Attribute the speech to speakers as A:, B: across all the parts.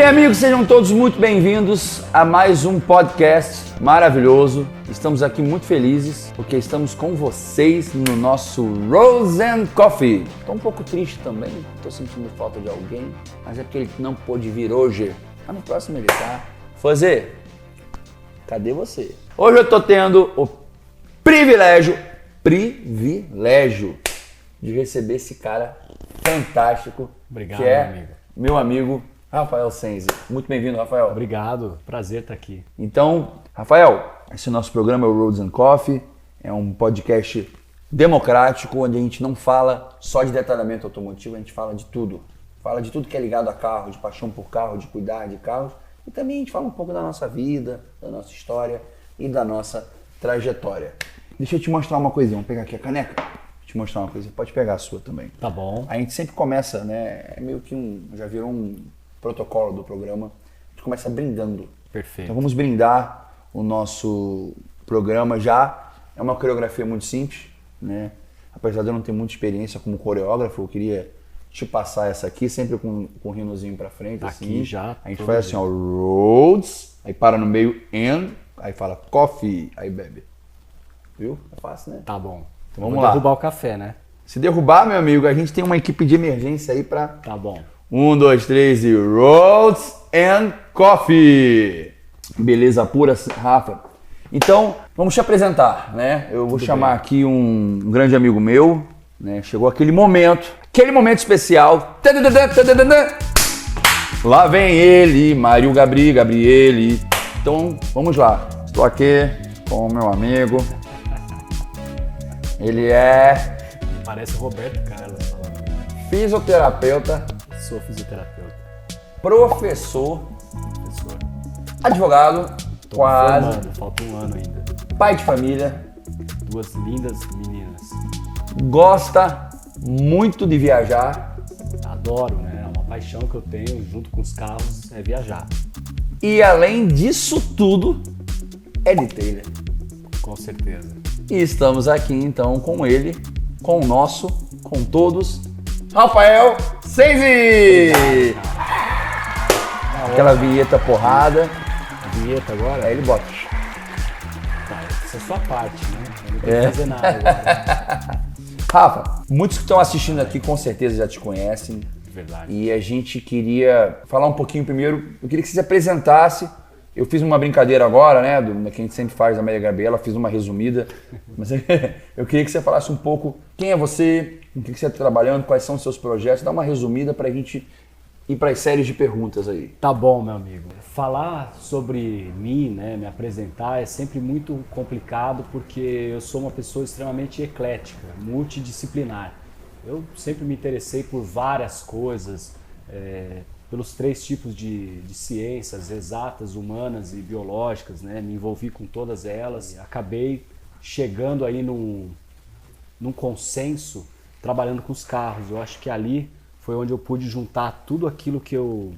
A: bem, amigos? Sejam todos muito bem-vindos a mais um podcast maravilhoso. Estamos aqui muito felizes porque estamos com vocês no nosso Roads and Coffee. Estou um pouco triste também, estou sentindo falta de alguém, mas é porque ele não pôde vir hoje. Mas no próximo ele tá. Fozê, cadê você? Hoje eu estou tendo o privilégio de receber esse cara fantástico.
B: Obrigado,
A: que é
B: amigo.
A: Meu amigo Rafael Senzi. Muito bem-vindo, Rafael.
B: Obrigado, prazer estar aqui.
A: Então, Rafael, esse nosso programa é o Roads and Coffee, é um podcast democrático onde a gente não fala só de detalhamento automotivo, a gente fala de tudo. Fala de tudo que é ligado a carro, de paixão por carro, de cuidar de carros. E também a gente fala um pouco da nossa vida, da nossa história e da nossa trajetória. Deixa eu te mostrar uma coisinha, vamos pegar aqui a caneca. Te mostrar uma coisa, pode pegar a sua também.
B: Tá bom.
A: A gente sempre começa, né? É meio que já virou um protocolo do programa. A gente começa brindando.
B: Perfeito.
A: Então vamos brindar o nosso programa já. É uma coreografia muito simples, né? Apesar de eu não ter muita experiência como coreógrafo, eu queria te passar essa aqui, sempre com o rinozinho pra frente.
B: Aqui
A: assim.
B: já.
A: A gente faz assim, ó, roads, aí para no meio, and, aí fala coffee, aí bebe. Viu? É fácil, né?
B: Tá bom.
A: Então vamos
B: Vou
A: lá.
B: derrubar o café, né?
A: Se derrubar, meu amigo, a gente tem uma equipe de emergência aí pra...
B: Tá bom.
A: 1, 2, 3 e Roads and Coffee. Beleza pura, Rafa. Então, vamos te apresentar, né? Eu vou chamar aqui um grande amigo meu, né? Chegou aquele momento especial. Lá vem ele, Mário Gabriele. Então, vamos lá. Estou aqui com o meu amigo. Ele é
B: Parece o Roberto Carlos falando.
A: fisioterapeuta,
B: Sou fisioterapeuta.
A: professor,
B: Professor.
A: advogado,
B: Tô
A: quase,
B: formando, falta um ano ainda.
A: pai de família,
B: 2 lindas meninas.
A: gosta muito de viajar
B: Adoro, né? É uma paixão que eu tenho junto com os carros, é viajar.
A: e, além disso tudo, é detailer.
B: Com certeza.
A: E estamos aqui então com ele, com o nosso, com todos, Rafael Senzi! Aquela vinheta porrada,
B: A vinheta agora?
A: aí ele bota.
B: Tá, essa é a sua parte, né? Eu não tenho que fazer nada agora.
A: Rafa, muitos que estão assistindo aqui com certeza já te conhecem.
B: Verdade.
A: E a gente queria falar um pouquinho primeiro, eu queria que você se apresentasse. Eu fiz uma brincadeira agora, né, que a gente sempre faz da Maria Gabriela, fiz uma resumida. Mas eu queria que você falasse um pouco quem é você, com o que você está trabalhando, quais são os seus projetos. Dá uma resumida para a gente ir para as séries de perguntas aí.
B: Tá bom, meu amigo. Falar sobre mim, né, me apresentar é sempre muito complicado porque eu sou uma pessoa extremamente eclética, multidisciplinar. Eu sempre me interessei por várias coisas, pelos 3 tipos de ciências, exatas, humanas e biológicas, né? Me envolvi com todas elas e acabei chegando aí num consenso trabalhando com os carros. Eu acho que ali foi onde eu pude juntar tudo aquilo que eu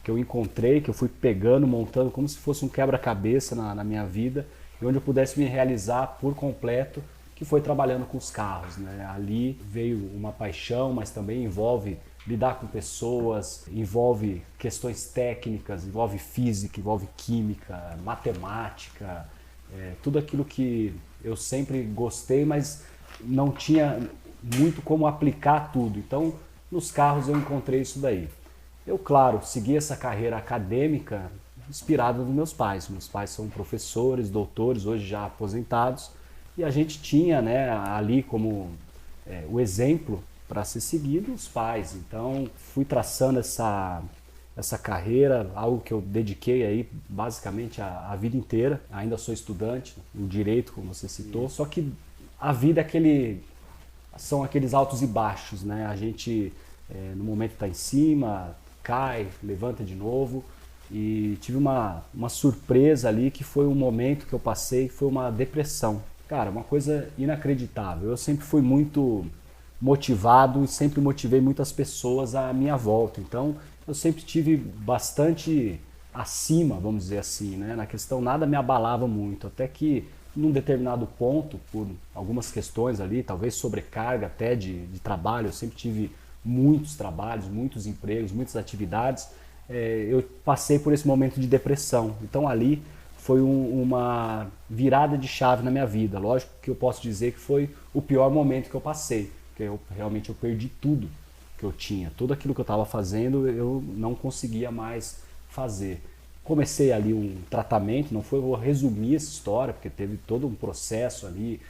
B: encontrei, que eu fui pegando, montando como se fosse um quebra-cabeça na minha vida e onde eu pudesse me realizar por completo, que foi trabalhando com os carros, né? Ali veio uma paixão, mas também envolve lidar com pessoas, envolve questões técnicas, envolve física, envolve química, matemática, tudo aquilo que eu sempre gostei, mas não tinha muito como aplicar tudo. Então, nos carros eu encontrei isso daí. Eu, claro, segui essa carreira acadêmica inspirada nos meus pais. Meus pais são professores, doutores, hoje já aposentados, e a gente tinha, né, ali como o exemplo para ser seguido os pais. Então, fui traçando essa carreira, algo que eu dediquei aí basicamente a vida inteira. Ainda sou estudante, o direito, como você citou, só que a vida são aqueles altos e baixos, né? A gente, no momento está em cima, cai, levanta de novo. E tive uma surpresa ali, que foi um momento que eu passei, que foi uma depressão. Cara, uma coisa inacreditável. Eu sempre fui muito motivado e sempre motivei muitas pessoas à minha volta. Então, eu sempre tive bastante acima, vamos dizer assim, né? Na questão, nada me abalava muito. Até que, num determinado ponto, por algumas questões ali, talvez sobrecarga até de trabalho, eu sempre tive muitos trabalhos, muitos empregos, muitas atividades. eu passei por esse momento de depressão. Então ali foi uma virada de chave na minha vida. Lógico que eu posso dizer que foi o pior momento que eu passei, porque realmente eu perdi tudo que eu tinha. Tudo aquilo que eu estava fazendo eu não conseguia mais fazer. Comecei ali um tratamento, não foi, vou resumir essa história, porque teve todo um processo ali,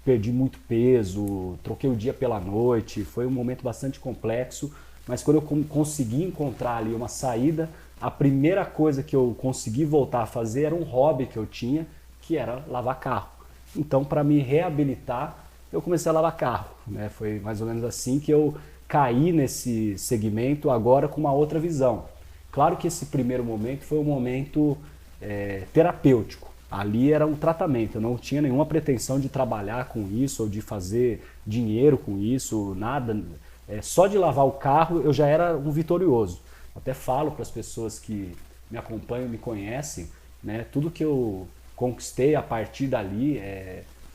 B: perdi muito peso, troquei o dia pela noite, foi um momento bastante complexo, mas quando eu consegui encontrar ali uma saída, a primeira coisa que eu consegui voltar a fazer era um hobby que eu tinha, que era lavar carro. Então, para me reabilitar, eu comecei a lavar carro, né? Foi mais ou menos assim que eu caí nesse segmento agora com uma outra visão. Claro que esse primeiro momento foi um momento terapêutico. Ali era um tratamento, eu não tinha nenhuma pretensão de trabalhar com isso ou de fazer dinheiro com isso, nada. Só de lavar o carro eu já era um vitorioso. Até falo para as pessoas que me acompanham, me conhecem, né? Tudo que eu conquistei a partir dali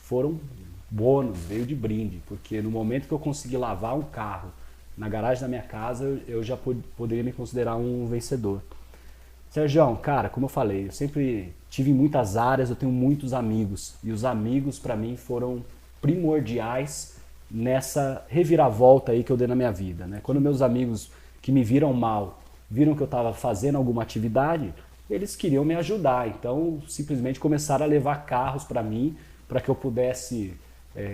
B: foram bônus, veio de brinde, porque no momento que eu consegui lavar um carro na garagem da minha casa, eu já poderia me considerar um vencedor. Sergião, cara, como eu falei, eu sempre tive em muitas áreas, eu tenho muitos amigos, e os amigos para mim foram primordiais nessa reviravolta aí que eu dei na minha vida, né? Quando meus amigos que me viram mal, viram que eu estava fazendo alguma atividade, eles queriam me ajudar, então simplesmente começaram a levar carros para mim, para que eu pudesse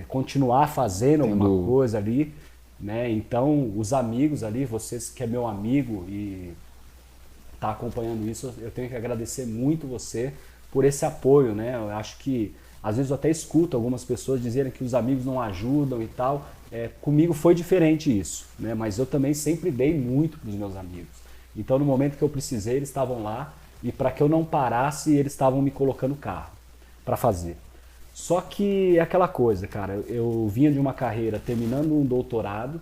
B: continuar fazendo alguma coisa ali, né? Então os amigos ali, vocês que é meu amigo e está acompanhando isso, eu tenho que agradecer muito você por esse apoio, né? Eu acho que às vezes eu até escuto algumas pessoas dizerem que os amigos não ajudam e tal. Comigo foi diferente isso, né? Mas eu também sempre dei muito para os meus amigos. Então no momento que eu precisei, eles estavam lá, e para que eu não parasse, eles estavam me colocando carro para fazer. Só que é aquela coisa, cara, eu vinha de uma carreira terminando um doutorado,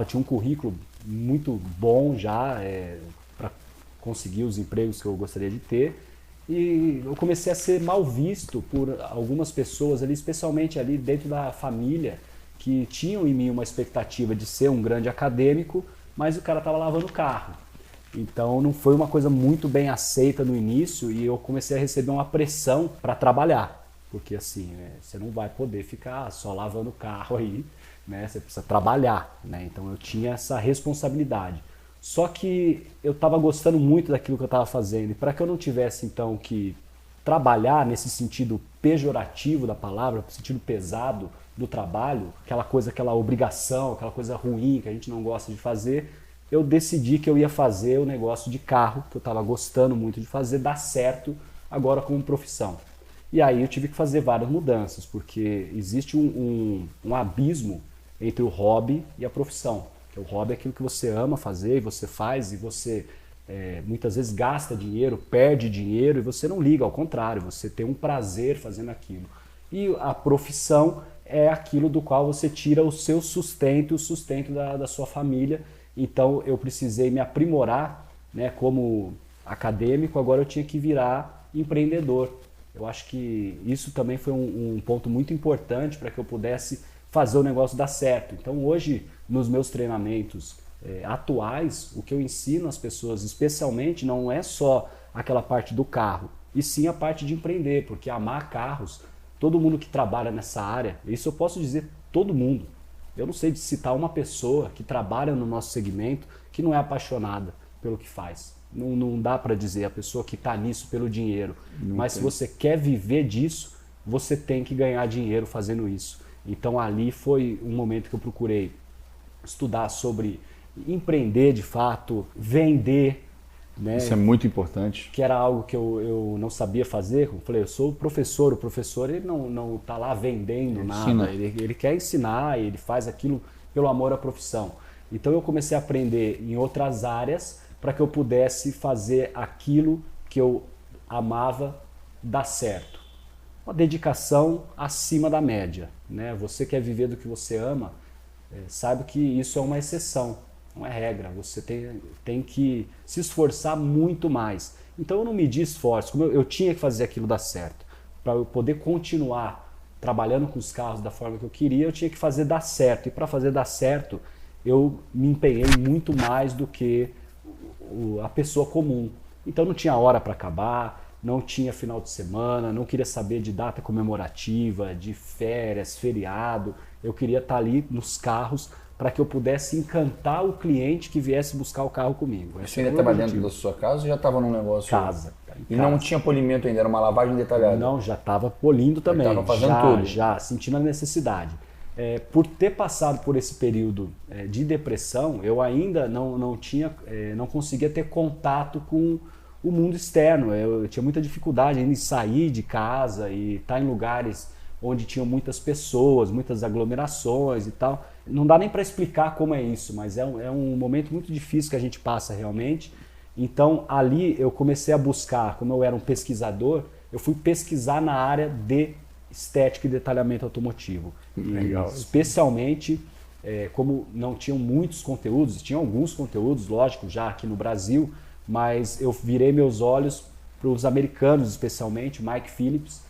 B: tinha um currículo muito bom já para conseguir os empregos que eu gostaria de ter, e eu comecei a ser mal visto por algumas pessoas ali, especialmente ali dentro da família, que tinham em mim uma expectativa de ser um grande acadêmico, mas o cara estava lavando carro. Então não foi uma coisa muito bem aceita no início, e eu comecei a receber uma pressão para trabalhar, porque assim, você não vai poder ficar só lavando carro aí, né? Você precisa trabalhar, né? Então eu tinha essa responsabilidade. Só que eu estava gostando muito daquilo que eu estava fazendo, e para que eu não tivesse então que trabalhar nesse sentido pejorativo da palavra, no sentido pesado do trabalho, aquela obrigação, aquela coisa ruim que a gente não gosta de fazer, eu decidi que eu ia fazer o negócio de carro, que eu estava gostando muito de fazer, dar certo agora como profissão. E aí eu tive que fazer várias mudanças, porque existe um abismo entre o hobby e a profissão. O hobby é aquilo que você ama fazer, e você faz, e você muitas vezes gasta dinheiro, perde dinheiro, e você não liga, ao contrário, você tem um prazer fazendo aquilo. E a profissão é aquilo do qual você tira o seu sustento, o sustento da sua família. Então eu precisei me aprimorar, né, como acadêmico, agora eu tinha que virar empreendedor. Eu acho que isso também foi um ponto muito importante para que eu pudesse fazer o negócio dar certo. Então hoje, nos meus treinamentos atuais, o que eu ensino às pessoas, especialmente, não é só aquela parte do carro, e sim a parte de empreender, porque amar carros, todo mundo que trabalha nessa área, isso eu posso dizer, todo mundo. Eu não sei de citar uma pessoa que trabalha no nosso segmento que não é apaixonada pelo que faz. Não dá para dizer a pessoa que está nisso pelo dinheiro. Mas se você quer viver disso, você tem que ganhar dinheiro fazendo isso. Então ali foi um momento que eu procurei estudar sobre empreender de fato, vender, né?
A: Isso é muito importante.
B: Que era algo que eu não sabia fazer. Como eu falei, eu sou professor, o professor ele não está lá vendendo nada, ele quer ensinar, ele faz aquilo pelo amor à profissão. Então eu comecei a aprender em outras áreas para que eu pudesse fazer aquilo que eu amava dar certo. Uma dedicação acima da média, né? Você quer viver do que você ama, saiba que isso é uma exceção, não é regra. Você tem que se esforçar muito mais. Então eu não medi esforço, como eu tinha que fazer aquilo dar certo. Para eu poder continuar trabalhando com os carros da forma que eu queria, eu tinha que fazer dar certo. E para fazer dar certo, eu me empenhei muito mais do que a pessoa comum. Então não tinha hora para acabar, não tinha final de semana, não queria saber de data comemorativa, de férias, feriado. Eu queria estar ali nos carros para que eu pudesse encantar o cliente que viesse buscar o carro comigo.
A: Você ainda estava dentro da sua casa ou já estava num negócio?
B: Casa.
A: E não tinha polimento ainda, era uma lavagem detalhada?
B: Não, já estava polindo também.
A: Estava fazendo tudo?
B: Já, sentindo a necessidade. Por ter passado por esse período de depressão, eu ainda não conseguia ter contato com o mundo externo. Eu tinha muita dificuldade ainda em sair de casa e estar em lugares onde tinham muitas pessoas, muitas aglomerações e tal. Não dá nem para explicar como é isso, mas é um momento muito difícil que a gente passa realmente. Então ali eu comecei a buscar, como eu era um pesquisador, eu fui pesquisar na área de estética e detalhamento automotivo.
A: Legal.
B: E, especialmente, como não tinham muitos conteúdos, tinham alguns conteúdos, lógico, já aqui no Brasil, mas eu virei meus olhos para os americanos, especialmente, Mike Phillips,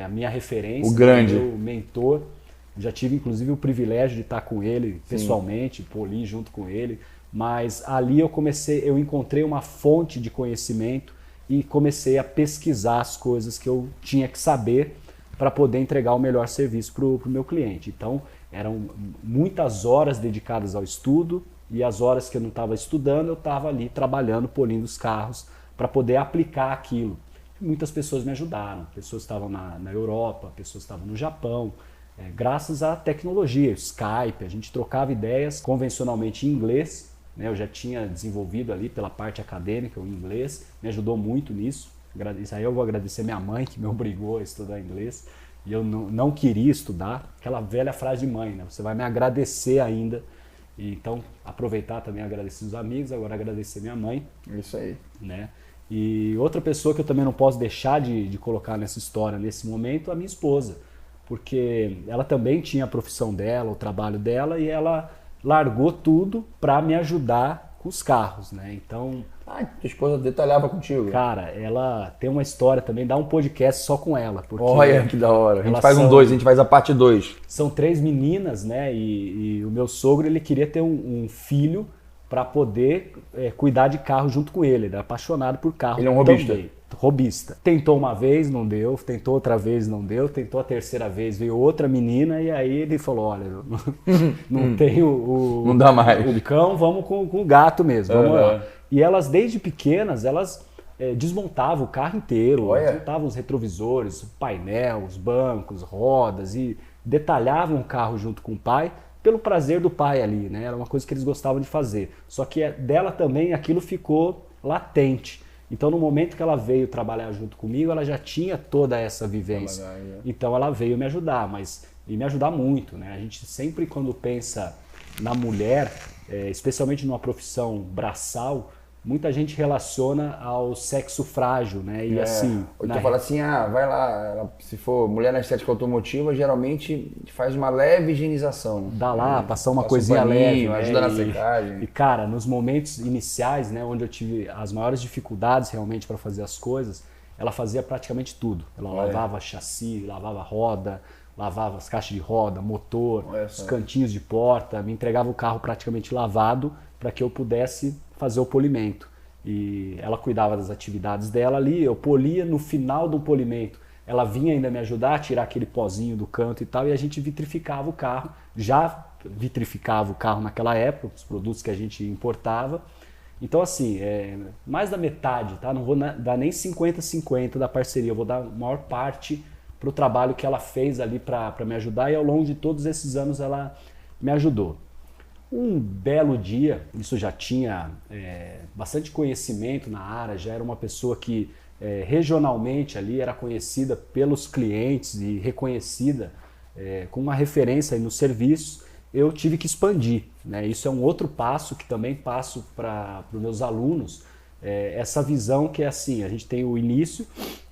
B: a minha referência,
A: o grande,
B: meu mentor. Já tive, inclusive, o privilégio de estar com ele pessoalmente, poli junto com ele, mas ali eu encontrei uma fonte de conhecimento e comecei a pesquisar as coisas que eu tinha que saber para poder entregar o melhor serviço para o meu cliente. Então, eram muitas horas dedicadas ao estudo e as horas que eu não estava estudando, eu estava ali trabalhando, polindo os carros para poder aplicar aquilo. Muitas pessoas me ajudaram, pessoas estavam na Europa, pessoas estavam no Japão, graças à tecnologia, Skype, a gente trocava ideias convencionalmente em inglês, né? Eu já tinha desenvolvido ali pela parte acadêmica o inglês, me ajudou muito nisso. Isso aí eu vou agradecer minha mãe que me obrigou a estudar inglês e eu não queria estudar, aquela velha frase de mãe, né? Você vai me agradecer ainda. E então aproveitar também, agradecer os amigos, agora agradecer minha mãe.
A: Isso aí.
B: Né? E outra pessoa que eu também não posso deixar de colocar nessa história, nesse momento, a minha esposa, porque ela também tinha a profissão dela, o trabalho dela, e ela largou tudo para me ajudar com os carros, né? Então,
A: tua esposa detalhava contigo?
B: Cara, ela tem uma história também, dá um podcast só com ela. Porque
A: olha que da hora. A gente faz a gente faz a parte 2.
B: São 3 meninas, né? E o meu sogro, ele queria ter um filho para poder cuidar de carro junto com ele. Ele é apaixonado por carro.
A: Ele é um robista?
B: Também. Robista. Tentou uma vez, não deu. Tentou outra vez, não deu. Tentou a terceira vez, veio outra menina e aí ele falou, olha, não tem
A: não dá mais.
B: O cão, vamos com o gato mesmo, vamos lá. E elas, desde pequenas, elas desmontavam o carro inteiro, montavam os retrovisores, o painel, os bancos, rodas e detalhavam o carro junto com o pai pelo prazer do pai ali, né? Era uma coisa que eles gostavam de fazer. Só que dela também aquilo ficou latente. Então, no momento que ela veio trabalhar junto comigo, ela já tinha toda essa vivência. Então, ela veio me ajudar, e me ajudar muito, né? A gente sempre, quando pensa na mulher, especialmente numa profissão braçal, muita gente relaciona ao sexo frágil, né? E assim...
A: Ou tu fala assim, vai lá, se for mulher na estética automotiva, geralmente faz uma leve higienização.
B: Dá lá, passar uma coisinha leve,
A: ajuda na secagem.
B: E cara, nos momentos iniciais, né, onde eu tive as maiores dificuldades realmente para fazer as coisas, ela fazia praticamente tudo. Ela lavava chassi, lavava roda, lavava as caixas de roda, motor, os cantinhos de porta, me entregava o carro praticamente lavado para que eu pudesse fazer o polimento. E ela cuidava das atividades dela ali, eu polia, no final do polimento ela vinha ainda me ajudar a tirar aquele pozinho do canto e tal, e a gente vitrificava o carro, já vitrificava o carro naquela época, os produtos que a gente importava. Então assim, mais da metade, tá? Não vou dar nem 50-50 da parceria, eu vou dar a maior parte para o trabalho que ela fez ali para me ajudar, e ao longo de todos esses anos ela me ajudou. Um belo dia, isso já tinha bastante conhecimento na área, já era uma pessoa que regionalmente ali era conhecida pelos clientes e reconhecida com uma referência nos serviços, eu tive que expandir, né? Isso é um outro passo que também passo para os meus alunos, essa visão que é assim, a gente tem o início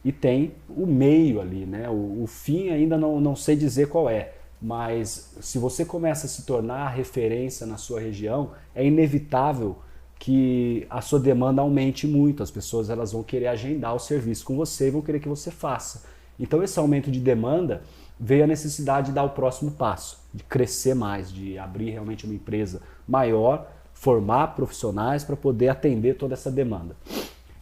B: e tem o meio ali, né? O fim ainda não sei dizer qual é. Mas se você começa a se tornar referência na sua região, é inevitável que a sua demanda aumente muito. As pessoas elas vão querer agendar o serviço com você e vão querer que você faça. Então esse aumento de demanda veio a necessidade de dar o próximo passo, de crescer mais, de abrir realmente uma empresa maior, formar profissionais para poder atender toda essa demanda.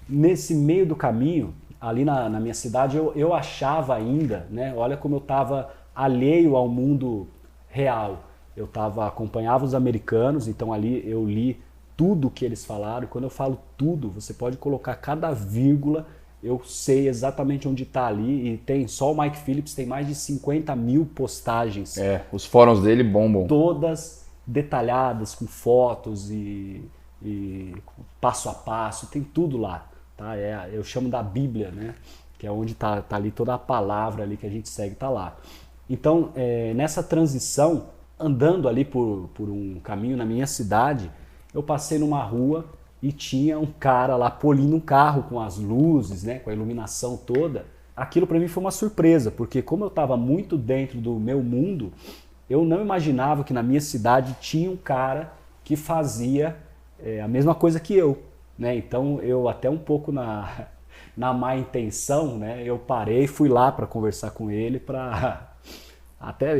B: Nesse meio do caminho, ali na minha cidade, eu achava ainda, né, olha como eu estava alheio ao mundo real. Eu acompanhava os americanos, então ali eu li tudo que eles falaram. E quando eu falo tudo, você pode colocar cada vírgula, eu sei exatamente onde está ali. E tem só o Mike Phillips, tem mais de 50 mil postagens.
A: Os fóruns dele bombam.
B: Todas detalhadas, com fotos e passo a passo, tem tudo lá. Tá? Eu chamo da Bíblia, né? Que é onde está ali toda a palavra ali que a gente segue, está lá. Então, nessa transição, andando ali por um caminho na minha cidade, eu passei numa rua e tinha um cara lá polindo um carro com as luzes, né, com a iluminação toda. Aquilo para mim foi uma surpresa, porque como eu estava muito dentro do meu mundo, eu não imaginava que na minha cidade tinha um cara que fazia a mesma coisa que eu, né? Então eu até um pouco na má intenção, né, eu parei e fui lá para conversar com ele, para até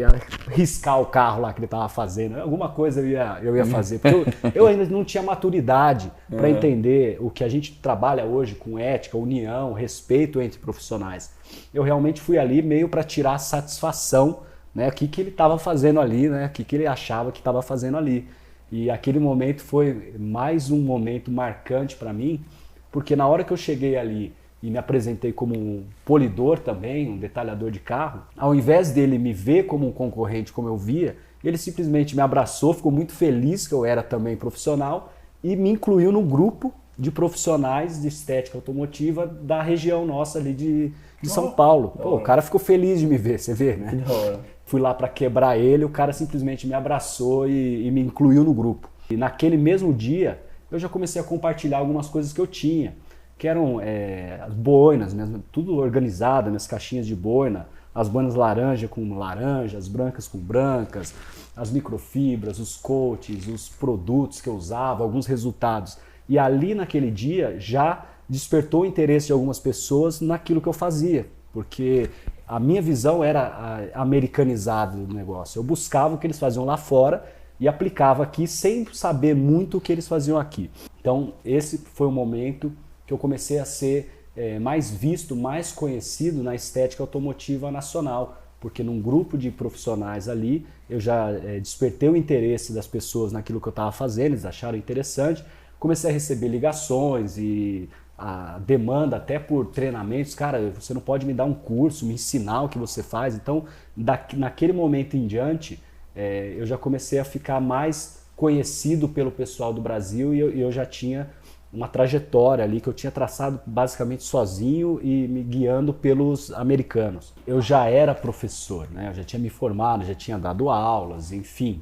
B: riscar o carro lá que ele estava fazendo, alguma coisa eu ia fazer, porque eu ainda não tinha maturidade para entender o que a gente trabalha hoje com ética, união, respeito entre profissionais. Eu realmente fui ali meio para tirar a satisfação, né, o que ele estava fazendo ali, né, o que ele achava que estava fazendo ali. E aquele momento foi mais um momento marcante para mim, porque na hora que eu cheguei ali e me apresentei como um polidor também, um detalhador de carro, ao invés dele me ver como um concorrente como eu via, ele simplesmente me abraçou, ficou muito feliz que eu era também profissional e me incluiu no grupo de profissionais de estética automotiva da região nossa ali de São Paulo. Pô, o cara ficou feliz de me ver, você vê, né? Fui lá para quebrar ele, o cara simplesmente me abraçou e me incluiu no grupo. E naquele mesmo dia, eu já comecei a compartilhar algumas coisas que eu tinha, que eram as boinas, mesmo, tudo organizado, minhas caixinhas de boina, as boinas laranja com laranja, as brancas com brancas, as microfibras, os coats, os produtos que eu usava, alguns resultados. E ali naquele dia já despertou o interesse de algumas pessoas naquilo que eu fazia, porque a minha visão era americanizada do negócio. Eu buscava o que eles faziam lá fora e aplicava aqui sem saber muito o que eles faziam aqui. Então esse foi o momento que eu comecei a ser mais visto, mais conhecido na estética automotiva nacional, porque num grupo de profissionais ali eu já despertei o interesse das pessoas naquilo que eu estava fazendo, eles acharam interessante, comecei a receber ligações e a demanda até por treinamentos, cara, você não pode me dar um curso, me ensinar o que você faz. Então naquele momento em diante eu já comecei a ficar mais conhecido pelo pessoal do Brasil e eu já tinha uma trajetória ali que eu tinha traçado basicamente sozinho e me guiando pelos americanos. Eu já era professor, né? Eu já tinha me formado, já tinha dado aulas, enfim.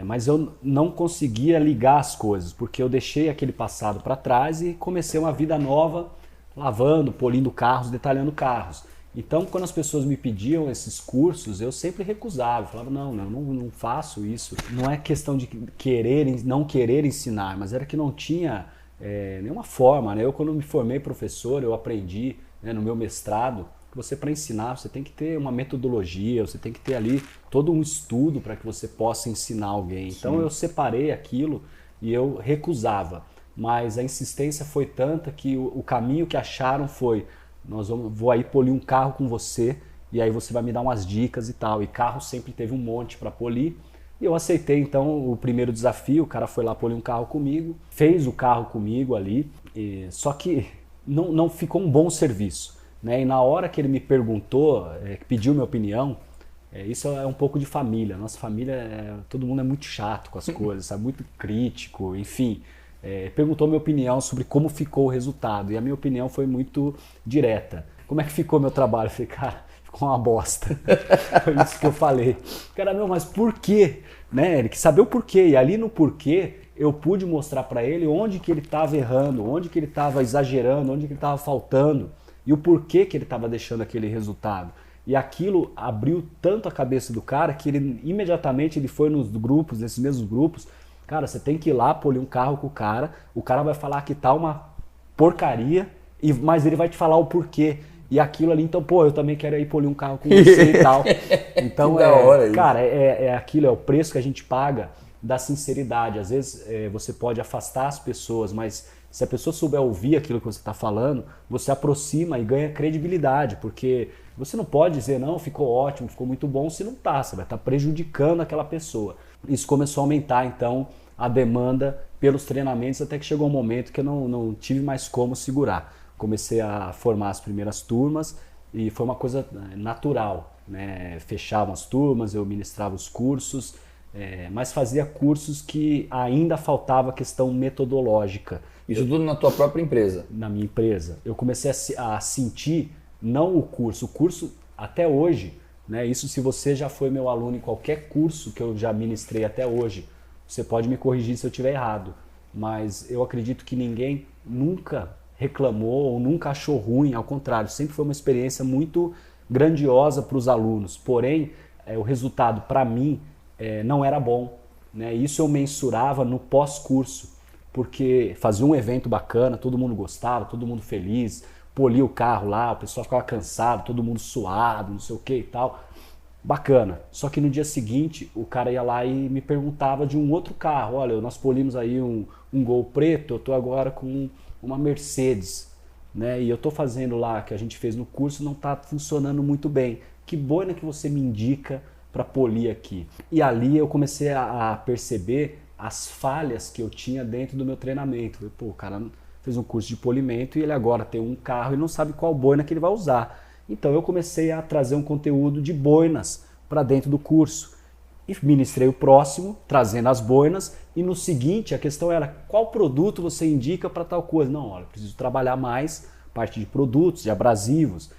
B: Mas eu não conseguia ligar as coisas, porque eu deixei aquele passado para trás e comecei uma vida nova, lavando, polindo carros, detalhando carros. Então, quando as pessoas me pediam esses cursos, eu sempre recusava. Eu falava, não faço isso. Não é questão de não querer ensinar, mas era que não tinha nenhuma forma, né? Eu, quando me formei professor, eu aprendi, né, no meu mestrado, que você, para ensinar, você tem que ter uma metodologia, você tem que ter ali todo um estudo para que você possa ensinar alguém. Então eu separei aquilo e eu recusava. Mas a insistência foi tanta que o caminho que acharam foi: vou aí polir um carro com você e aí você vai me dar umas dicas e tal. E carro sempre teve um monte para polir. E eu aceitei então o primeiro desafio. O cara foi lá polir um carro comigo, fez o carro comigo ali, só que não ficou um bom serviço, né? E na hora que ele me perguntou, pediu minha opinião, isso é um pouco de família. Nossa família, todo mundo é muito chato com as coisas, sabe? Muito crítico, enfim. Perguntou minha opinião sobre como ficou o resultado e a minha opinião foi muito direta. Como é que ficou meu trabalho? Eu falei, cara, ficou uma bosta. Foi isso que eu falei. Cara, mas por quê? Né? Ele quis saber o porquê. E ali no porquê eu pude mostrar para ele onde que ele estava errando, onde que ele estava exagerando, onde que ele estava faltando e o porquê que ele estava deixando aquele resultado. E aquilo abriu tanto a cabeça do cara que ele imediatamente ele foi nos grupos, nesses mesmos grupos. Cara, você tem que ir lá polir um carro com o cara vai falar que tá uma porcaria, mas ele vai te falar o porquê. E aquilo ali, então, pô, eu também quero ir polir um carro com você e tal. Então,
A: da hora isso.
B: cara, aquilo, é o preço que a gente paga da sinceridade. Às vezes você pode afastar as pessoas, mas se a pessoa souber ouvir aquilo que você está falando, você aproxima e ganha credibilidade, porque você não pode dizer, não, ficou ótimo, ficou muito bom, se não tá, você vai estar prejudicando aquela pessoa. Isso começou a aumentar, então, a demanda pelos treinamentos, até que chegou um momento que eu não tive mais como segurar. Comecei a formar as primeiras turmas e foi uma coisa natural, né? Fechavam as turmas, eu ministrava os cursos, mas fazia cursos que ainda faltava a questão metodológica.
A: Isso tudo na tua própria empresa?
B: Na minha empresa. Eu comecei a sentir, não o curso até hoje, né? Isso se você já foi meu aluno em qualquer curso que eu já ministrei até hoje, você pode me corrigir se eu estiver errado, mas eu acredito que ninguém nunca reclamou ou nunca achou ruim, ao contrário, sempre foi uma experiência muito grandiosa para os alunos, porém o resultado para mim não era bom, né? Isso eu mensurava no pós-curso, porque fazia um evento bacana, todo mundo gostava, todo mundo feliz, polia o carro lá, o pessoal ficava cansado, todo mundo suado, não sei o que e tal. Bacana. Só que no dia seguinte, o cara ia lá e me perguntava de um outro carro. Olha, nós polimos aí um Gol preto, eu tô agora com uma Mercedes, né? E eu tô fazendo lá, que a gente fez no curso, não tá funcionando muito bem. Que boina que você me indica para polir aqui? E ali eu comecei a perceber as falhas que eu tinha dentro do meu treinamento. Falei, pô, o cara fez um curso de polimento e ele agora tem um carro e não sabe qual boina que ele vai usar. Então eu comecei a trazer um conteúdo de boinas para dentro do curso. E ministrei o próximo, trazendo as boinas, e no seguinte a questão era, qual produto você indica para tal coisa? Não, olha, eu preciso trabalhar mais parte de produtos, de abrasivos,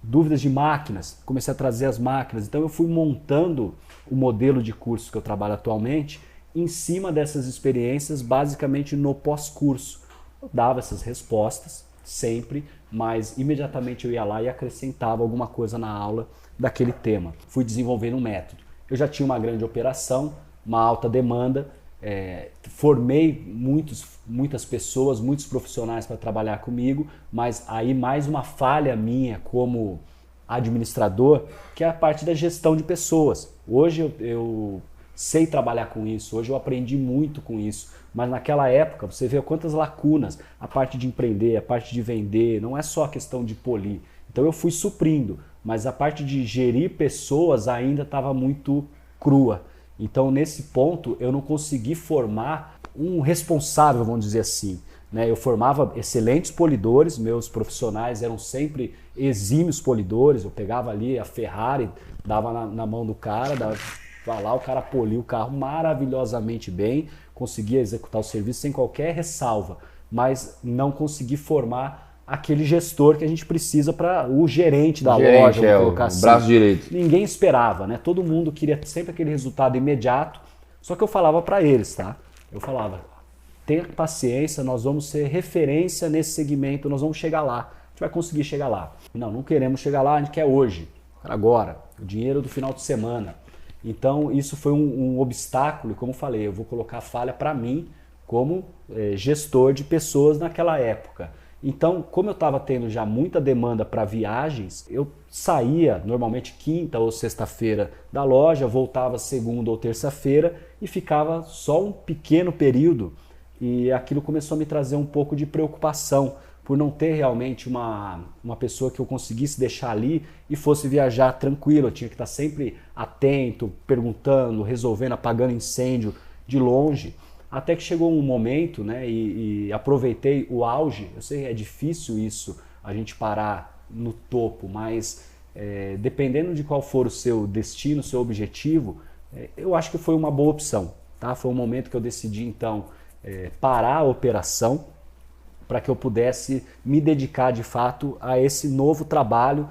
B: dúvidas de máquinas, comecei a trazer as máquinas. Então eu fui montando o modelo de curso que eu trabalho atualmente em cima dessas experiências, basicamente no pós-curso. Eu dava essas respostas sempre, mas imediatamente eu ia lá e acrescentava alguma coisa na aula daquele tema. Fui desenvolvendo um método. Eu já tinha uma grande operação, uma alta demanda, formei muitas pessoas, muitos profissionais para trabalhar comigo, mas aí mais uma falha minha como administrador, que é a parte da gestão de pessoas. Hoje eu sei trabalhar com isso, hoje eu aprendi muito com isso, mas naquela época você vê quantas lacunas, a parte de empreender, a parte de vender, não é só a questão de polir. Então eu fui suprindo, mas a parte de gerir pessoas ainda estava muito crua. Então nesse ponto eu não consegui formar um responsável, vamos dizer assim. Eu formava excelentes polidores, meus profissionais eram sempre exímios polidores, eu pegava ali a Ferrari, dava na mão do cara, vai lá, o cara polia o carro maravilhosamente bem, conseguia executar o serviço sem qualquer ressalva, mas não consegui formar aquele gestor que a gente precisa para o gerente da loja, vamos colocar assim.
A: O braço direito.
B: Ninguém esperava, né? Todo mundo queria sempre aquele resultado imediato, só que eu falava para eles, tá? Eu falava, tenha paciência, nós vamos ser referência nesse segmento, nós vamos chegar lá, a gente vai conseguir chegar lá. Não queremos chegar lá, a gente quer hoje, agora, o dinheiro do final de semana. Então isso foi um obstáculo, e como eu falei, eu vou colocar a falha para mim como gestor de pessoas naquela época. Então, como eu estava tendo já muita demanda para viagens, eu saía normalmente quinta ou sexta-feira da loja, voltava segunda ou terça-feira e ficava só um pequeno período, e aquilo começou a me trazer um pouco de preocupação por não ter realmente uma pessoa que eu conseguisse deixar ali e fosse viajar tranquilo. Eu tinha que estar sempre atento, perguntando, resolvendo, apagando incêndio de longe. Até que chegou um momento, né, e aproveitei o auge. Eu sei que é difícil isso, a gente parar no topo, mas dependendo de qual for o seu destino, o seu objetivo, eu acho que foi uma boa opção. Tá? Foi um momento que eu decidi, então, parar a operação para que eu pudesse me dedicar de fato a esse novo trabalho,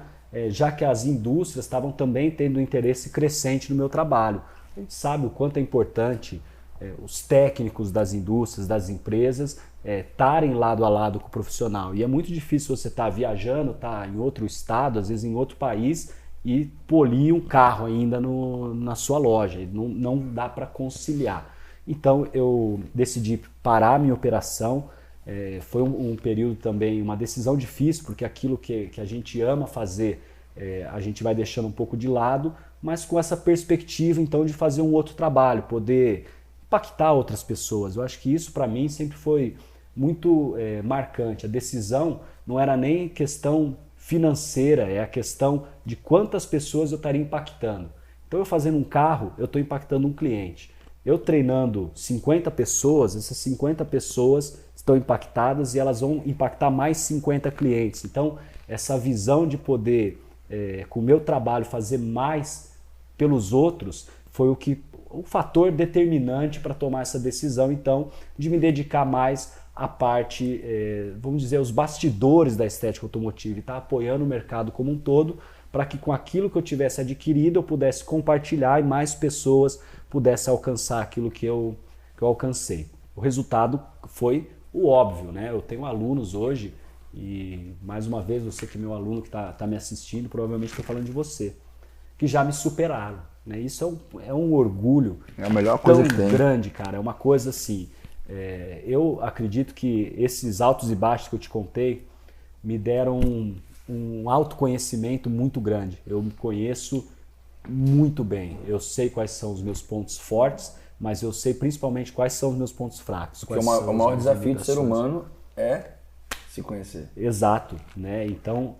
B: já que as indústrias estavam também tendo um interesse crescente no meu trabalho. A gente sabe o quanto é importante os técnicos das indústrias, das empresas, estarem lado a lado com o profissional. E é muito difícil você estar viajando, estar em outro estado, às vezes em outro país, e polir um carro ainda na sua loja. Não dá para conciliar. Então eu decidi parar a minha operação, Foi um período também, uma decisão difícil, porque aquilo que a gente ama fazer, a gente vai deixando um pouco de lado, mas com essa perspectiva então de fazer um outro trabalho, poder impactar outras pessoas. Eu acho que isso para mim sempre foi muito marcante. A decisão não era nem questão financeira, é a questão de quantas pessoas eu estaria impactando. Então eu fazendo um carro, eu estou impactando um cliente. Eu treinando 50 pessoas, essas 50 pessoas estão impactadas e elas vão impactar mais 50 clientes. Então essa visão de poder, com o meu trabalho, fazer mais pelos outros foi o fator determinante para tomar essa decisão, então, de me dedicar mais à parte, vamos dizer, os bastidores da estética automotiva e estar apoiando o mercado como um todo, para que com aquilo que eu tivesse adquirido eu pudesse compartilhar e mais pessoas pudessem alcançar aquilo que eu alcancei. O resultado foi o óbvio, né? Eu tenho alunos hoje, e mais uma vez, você que é meu aluno que está me assistindo, provavelmente estou falando de você, que já me superaram. Né? Isso é um orgulho
A: a melhor coisa
B: tão
A: que tem.
B: Grande, cara. É uma coisa assim. Eu acredito que esses altos e baixos que eu te contei me deram um autoconhecimento muito grande. Eu me conheço muito bem. Eu sei quais são os meus pontos fortes, mas eu sei principalmente quais são os meus pontos fracos.
A: Porque o maior desafio do ser humano é se conhecer.
B: Exato, né? Então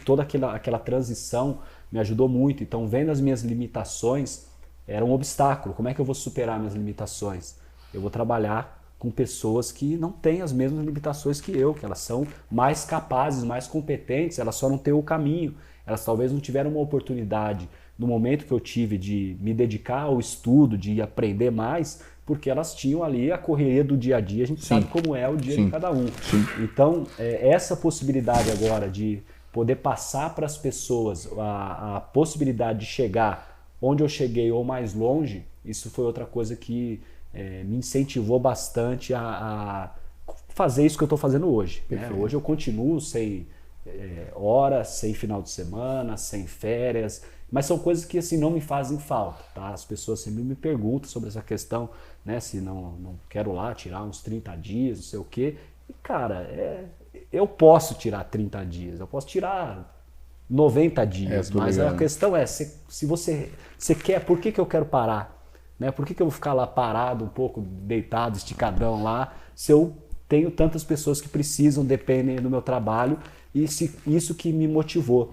B: toda aquela transição me ajudou muito. Então, vendo as minhas limitações, era um obstáculo. Como é que eu vou superar minhas limitações? Eu vou trabalhar com pessoas que não têm as mesmas limitações que eu, que elas são mais capazes, mais competentes, elas só não têm o caminho. Elas talvez não tiveram uma oportunidade no momento que eu tive de me dedicar ao estudo, de aprender mais, porque elas tinham ali a correria do dia a dia, a gente sabe como é o dia de cada um. Então, essa possibilidade agora de poder passar para as pessoas a possibilidade de chegar onde eu cheguei ou mais longe, isso foi outra coisa que me incentivou bastante a fazer isso que eu estou fazendo hoje. Né? Hoje eu continuo sem horas, sem final de semana, sem férias, mas são coisas que assim não me fazem falta. Tá? As pessoas sempre me perguntam sobre essa questão, né? Se não quero lá tirar uns 30 dias, não sei o quê. E cara, eu posso tirar 30 dias, eu posso tirar 90 dias, mas a questão é, se você quer, por que eu quero parar? Né? Por que eu vou ficar lá parado, um pouco deitado, esticadão lá, se eu tenho tantas pessoas que precisam, dependem do meu trabalho, e isso que me motivou.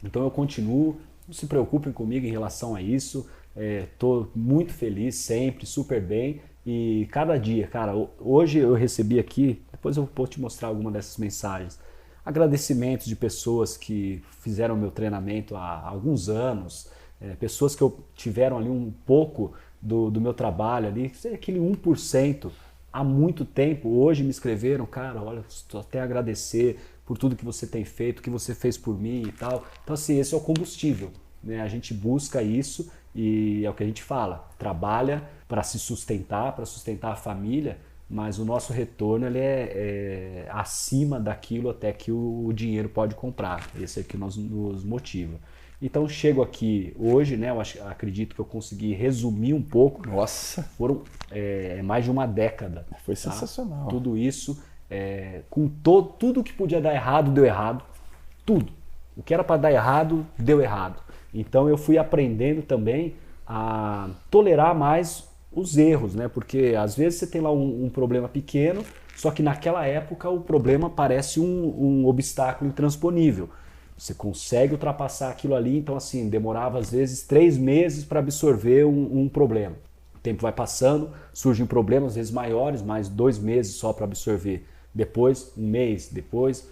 B: Então eu continuo, não se preocupem comigo em relação a isso, estou muito feliz sempre, super bem, e cada dia, cara, hoje eu recebi aqui, depois eu vou te mostrar alguma dessas mensagens, agradecimentos de pessoas que fizeram meu treinamento há alguns anos, pessoas que tiveram ali um pouco do meu trabalho ali, aquele 1% há muito tempo, hoje me escreveram, cara, olha, estou até a agradecer por tudo que você tem feito, que você fez por mim e tal. Então assim, esse é o combustível, né? A gente busca isso e é o que a gente fala, trabalha para se sustentar, para sustentar a família, mas o nosso retorno ele é acima daquilo até que o dinheiro pode comprar. Esse é o que nos motiva. Então chego aqui hoje, né? Eu acredito que eu consegui resumir um pouco.
A: Nossa!
B: Foram mais de uma década.
A: Foi sensacional.
B: Tudo isso, com tudo que podia dar errado, deu errado. Tudo. O que era para dar errado, deu errado. Então eu fui aprendendo também a tolerar mais os erros, né? Porque às vezes você tem lá um problema pequeno, só que naquela época o problema parece um obstáculo intransponível. Você consegue ultrapassar aquilo ali, então assim, demorava às vezes 3 meses para absorver um problema. O tempo vai passando, surgem problemas às vezes maiores, mais 2 meses só para absorver. Depois 1 mês, depois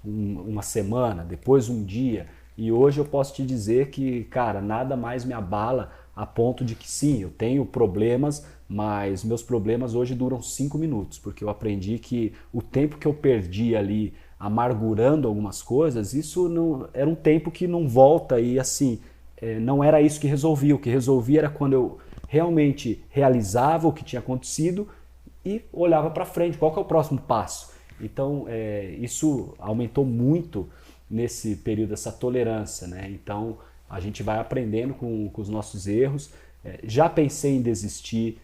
B: uma semana, depois 1 dia. E hoje eu posso te dizer que, cara, nada mais me abala a ponto de que sim, eu tenho problemas, mas meus problemas hoje duram 5 minutos, porque eu aprendi que o tempo que eu perdi ali amargurando algumas coisas, isso não era um tempo que não volta e assim, não era isso que resolvia. O que resolvia era quando eu realmente realizava o que tinha acontecido e olhava para frente, qual que é o próximo passo. Então isso aumentou muito nesse período, essa tolerância, né? Então a gente vai aprendendo com os nossos erros. Já pensei em desistir,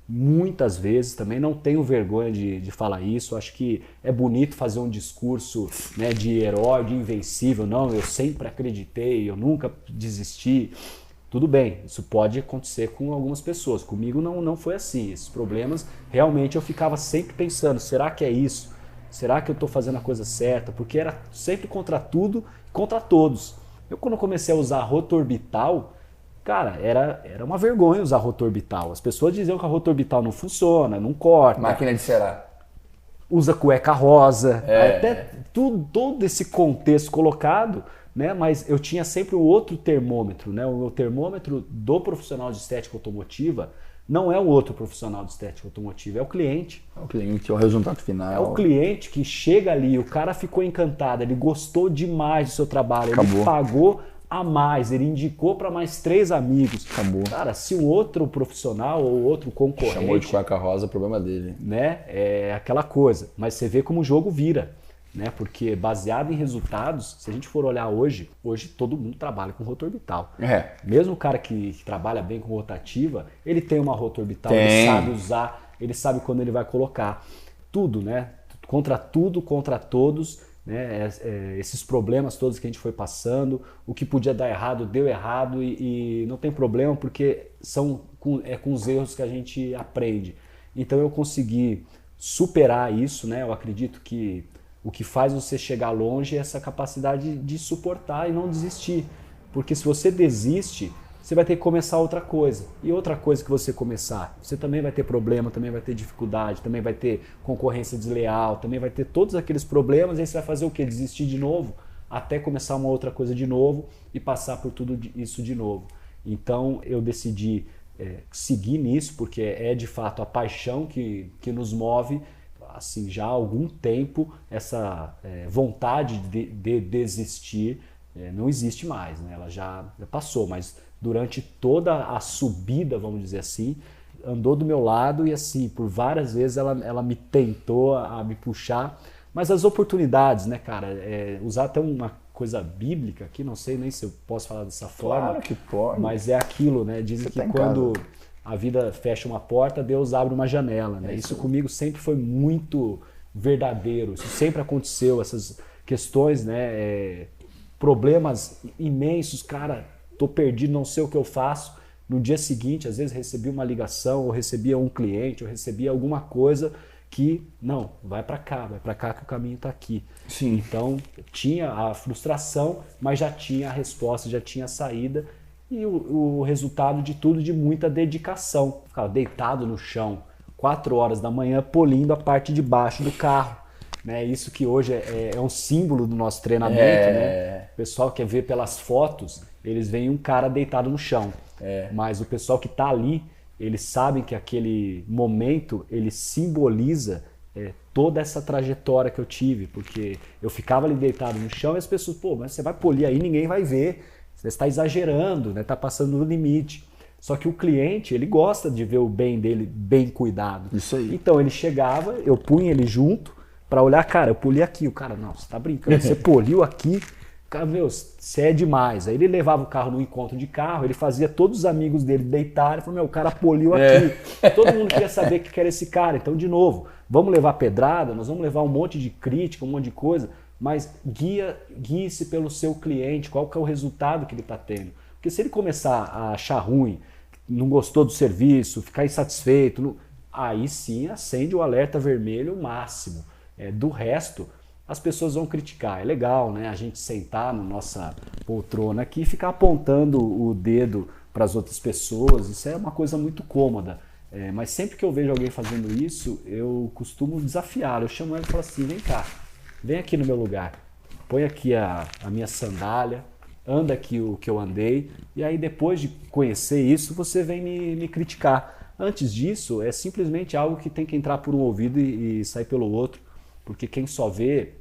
B: muitas vezes também, não tenho vergonha de falar isso. Acho que é bonito fazer um discurso, né, de herói, de invencível. Não, eu sempre acreditei, eu nunca desisti. Tudo bem, isso pode acontecer com algumas pessoas. Comigo não foi assim. Esses problemas, realmente eu ficava sempre pensando, será que é isso? Será que eu estou fazendo a coisa certa? Porque era sempre contra tudo, contra todos. Eu, quando comecei a usar rota orbital, cara, era uma vergonha usar rota orbital. As pessoas diziam que a rota orbital não funciona, não corta.
A: Máquina de cerar.
B: Usa cueca rosa. Até todo esse contexto colocado, né? Mas eu tinha sempre o outro termômetro, né? O termômetro do profissional de estética automotiva não é o outro profissional de estética automotiva, é o cliente.
A: É o cliente, é o resultado final.
B: É o cliente que chega ali, o cara ficou encantado, ele gostou demais do seu trabalho,
A: Acabou.
B: Ele pagou a mais, ele indicou para mais 3 amigos.
A: Acabou.
B: Cara, se um outro profissional ou outro concorrente...
A: Chamou de cueca rosa, problema dele.
B: Né? É aquela coisa. Mas você vê como o jogo vira. Né? Porque baseado em resultados, se a gente for olhar hoje todo mundo trabalha com rota orbital. Mesmo o cara que trabalha bem com rotativa, ele tem uma rota orbital, ele sabe usar, ele sabe quando ele vai colocar. Tudo, né? Contra tudo, contra todos, né? Esses problemas todos que a gente foi passando, o que podia dar errado, deu errado e não tem problema porque com os erros que a gente aprende. Então eu consegui superar isso, né? Eu acredito que o que faz você chegar longe é essa capacidade de suportar e não desistir. Porque se você desiste, você vai ter que começar outra coisa. E outra coisa que você começar, você também vai ter problema, também vai ter dificuldade, também vai ter concorrência desleal, também vai ter todos aqueles problemas, e aí você vai fazer o quê? Desistir de novo, até começar uma outra coisa de novo e passar por tudo isso de novo. Então eu decidi seguir nisso, porque é de fato a paixão que nos move, assim, já há algum tempo. Essa vontade de desistir não existe mais, né? Ela já passou, mas durante toda a subida, vamos dizer assim, andou do meu lado e assim, por várias vezes ela me tentou a me puxar, mas as oportunidades, né, cara, usar até uma coisa bíblica aqui, não sei nem se eu posso falar dessa forma,
A: claro que pode,
B: mas é aquilo, né, dizem que quando a vida fecha uma porta, Deus abre uma janela, né? Isso comigo sempre foi muito verdadeiro, isso sempre aconteceu, essas questões, né, problemas imensos, cara, tô perdido, não sei o que eu faço. No dia seguinte, às vezes recebia uma ligação, ou recebia um cliente, ou recebia alguma coisa que, não, vai para cá que o caminho está aqui.
A: Sim.
B: Então, tinha a frustração, mas já tinha a resposta, já tinha a saída. E o resultado de tudo, de muita dedicação. Ficava deitado no chão, 4 horas da manhã, polindo a parte de baixo do carro. Né? Isso que hoje é um símbolo do nosso treinamento. Né? O pessoal quer ver pelas fotos, eles veem um cara deitado no chão. Mas o pessoal que está ali, eles sabem que aquele momento, ele simboliza toda essa trajetória que eu tive. Porque eu ficava ali deitado no chão e as pessoas, pô, mas você vai polir aí, ninguém vai ver. Você está exagerando, né? Está passando no limite. Só que o cliente, ele gosta de ver o bem dele bem cuidado.
A: Isso aí.
B: Então ele chegava, eu punha ele junto para olhar, cara, eu poli aqui. O cara, não, você tá brincando, você poliu aqui. Cara, meu, você é demais. Aí ele levava o carro no encontro de carro, ele fazia todos os amigos dele deitarem, falou, meu, o cara poliu aqui. Todo mundo queria saber que era esse cara. Então, de novo, vamos levar pedrada, nós vamos levar um monte de crítica, um monte de coisa, mas guie-se pelo seu cliente, qual que é o resultado que ele está tendo. Porque se ele começar a achar ruim, não gostou do serviço, ficar insatisfeito, aí sim acende o alerta vermelho máximo. Do resto, as pessoas vão criticar. É legal, né? A gente sentar na nossa poltrona aqui e ficar apontando o dedo para as outras pessoas. Isso é uma coisa muito cômoda. Mas sempre que eu vejo alguém fazendo isso, eu costumo desafiar. Eu chamo ele e falo assim, vem cá, vem aqui no meu lugar. Põe aqui a minha sandália, anda aqui o que eu andei. E aí depois de conhecer isso, você vem me criticar. Antes disso, é simplesmente algo que tem que entrar por um ouvido e sair pelo outro. Porque quem só vê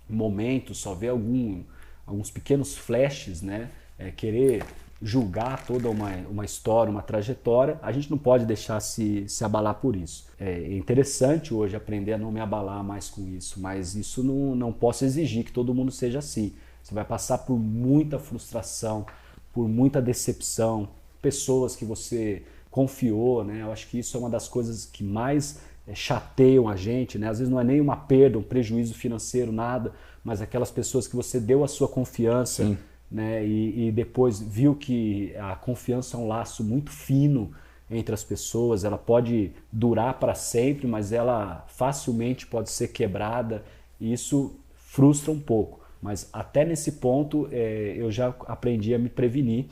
B: momentos, só vê alguns pequenos flashes, né? Querer julgar toda uma história, uma trajetória, a gente não pode deixar se abalar por isso. É interessante hoje aprender a não me abalar mais com isso, mas isso não posso exigir que todo mundo seja assim. Você vai passar por muita frustração, por muita decepção, pessoas que você confiou, né? Eu acho que isso é uma das coisas que mais chateiam a gente, né? Às vezes não é nem uma perda, um prejuízo financeiro, nada, mas aquelas pessoas que você deu a sua confiança,
A: Sim.
B: né? E depois viu que a confiança é um laço muito fino entre as pessoas, ela pode durar para sempre, mas ela facilmente pode ser quebrada e isso frustra um pouco. Mas até nesse ponto eu já aprendi a me prevenir,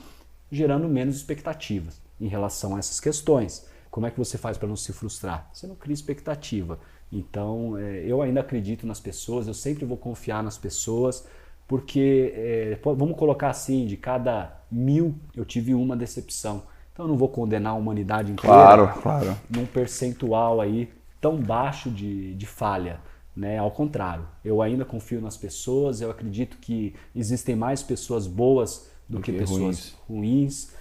B: gerando menos expectativas em relação a essas questões. Como é que você faz para não se frustrar? Você não cria expectativa. Então eu ainda acredito nas pessoas, eu sempre vou confiar nas pessoas, porque vamos colocar assim, de cada 1000 eu tive uma decepção. Então eu não vou condenar a humanidade inteira
A: Claro.
B: num percentual aí tão baixo de falha. Né? Ao contrário, eu ainda confio nas pessoas, eu acredito que existem mais pessoas boas do que pessoas ruins,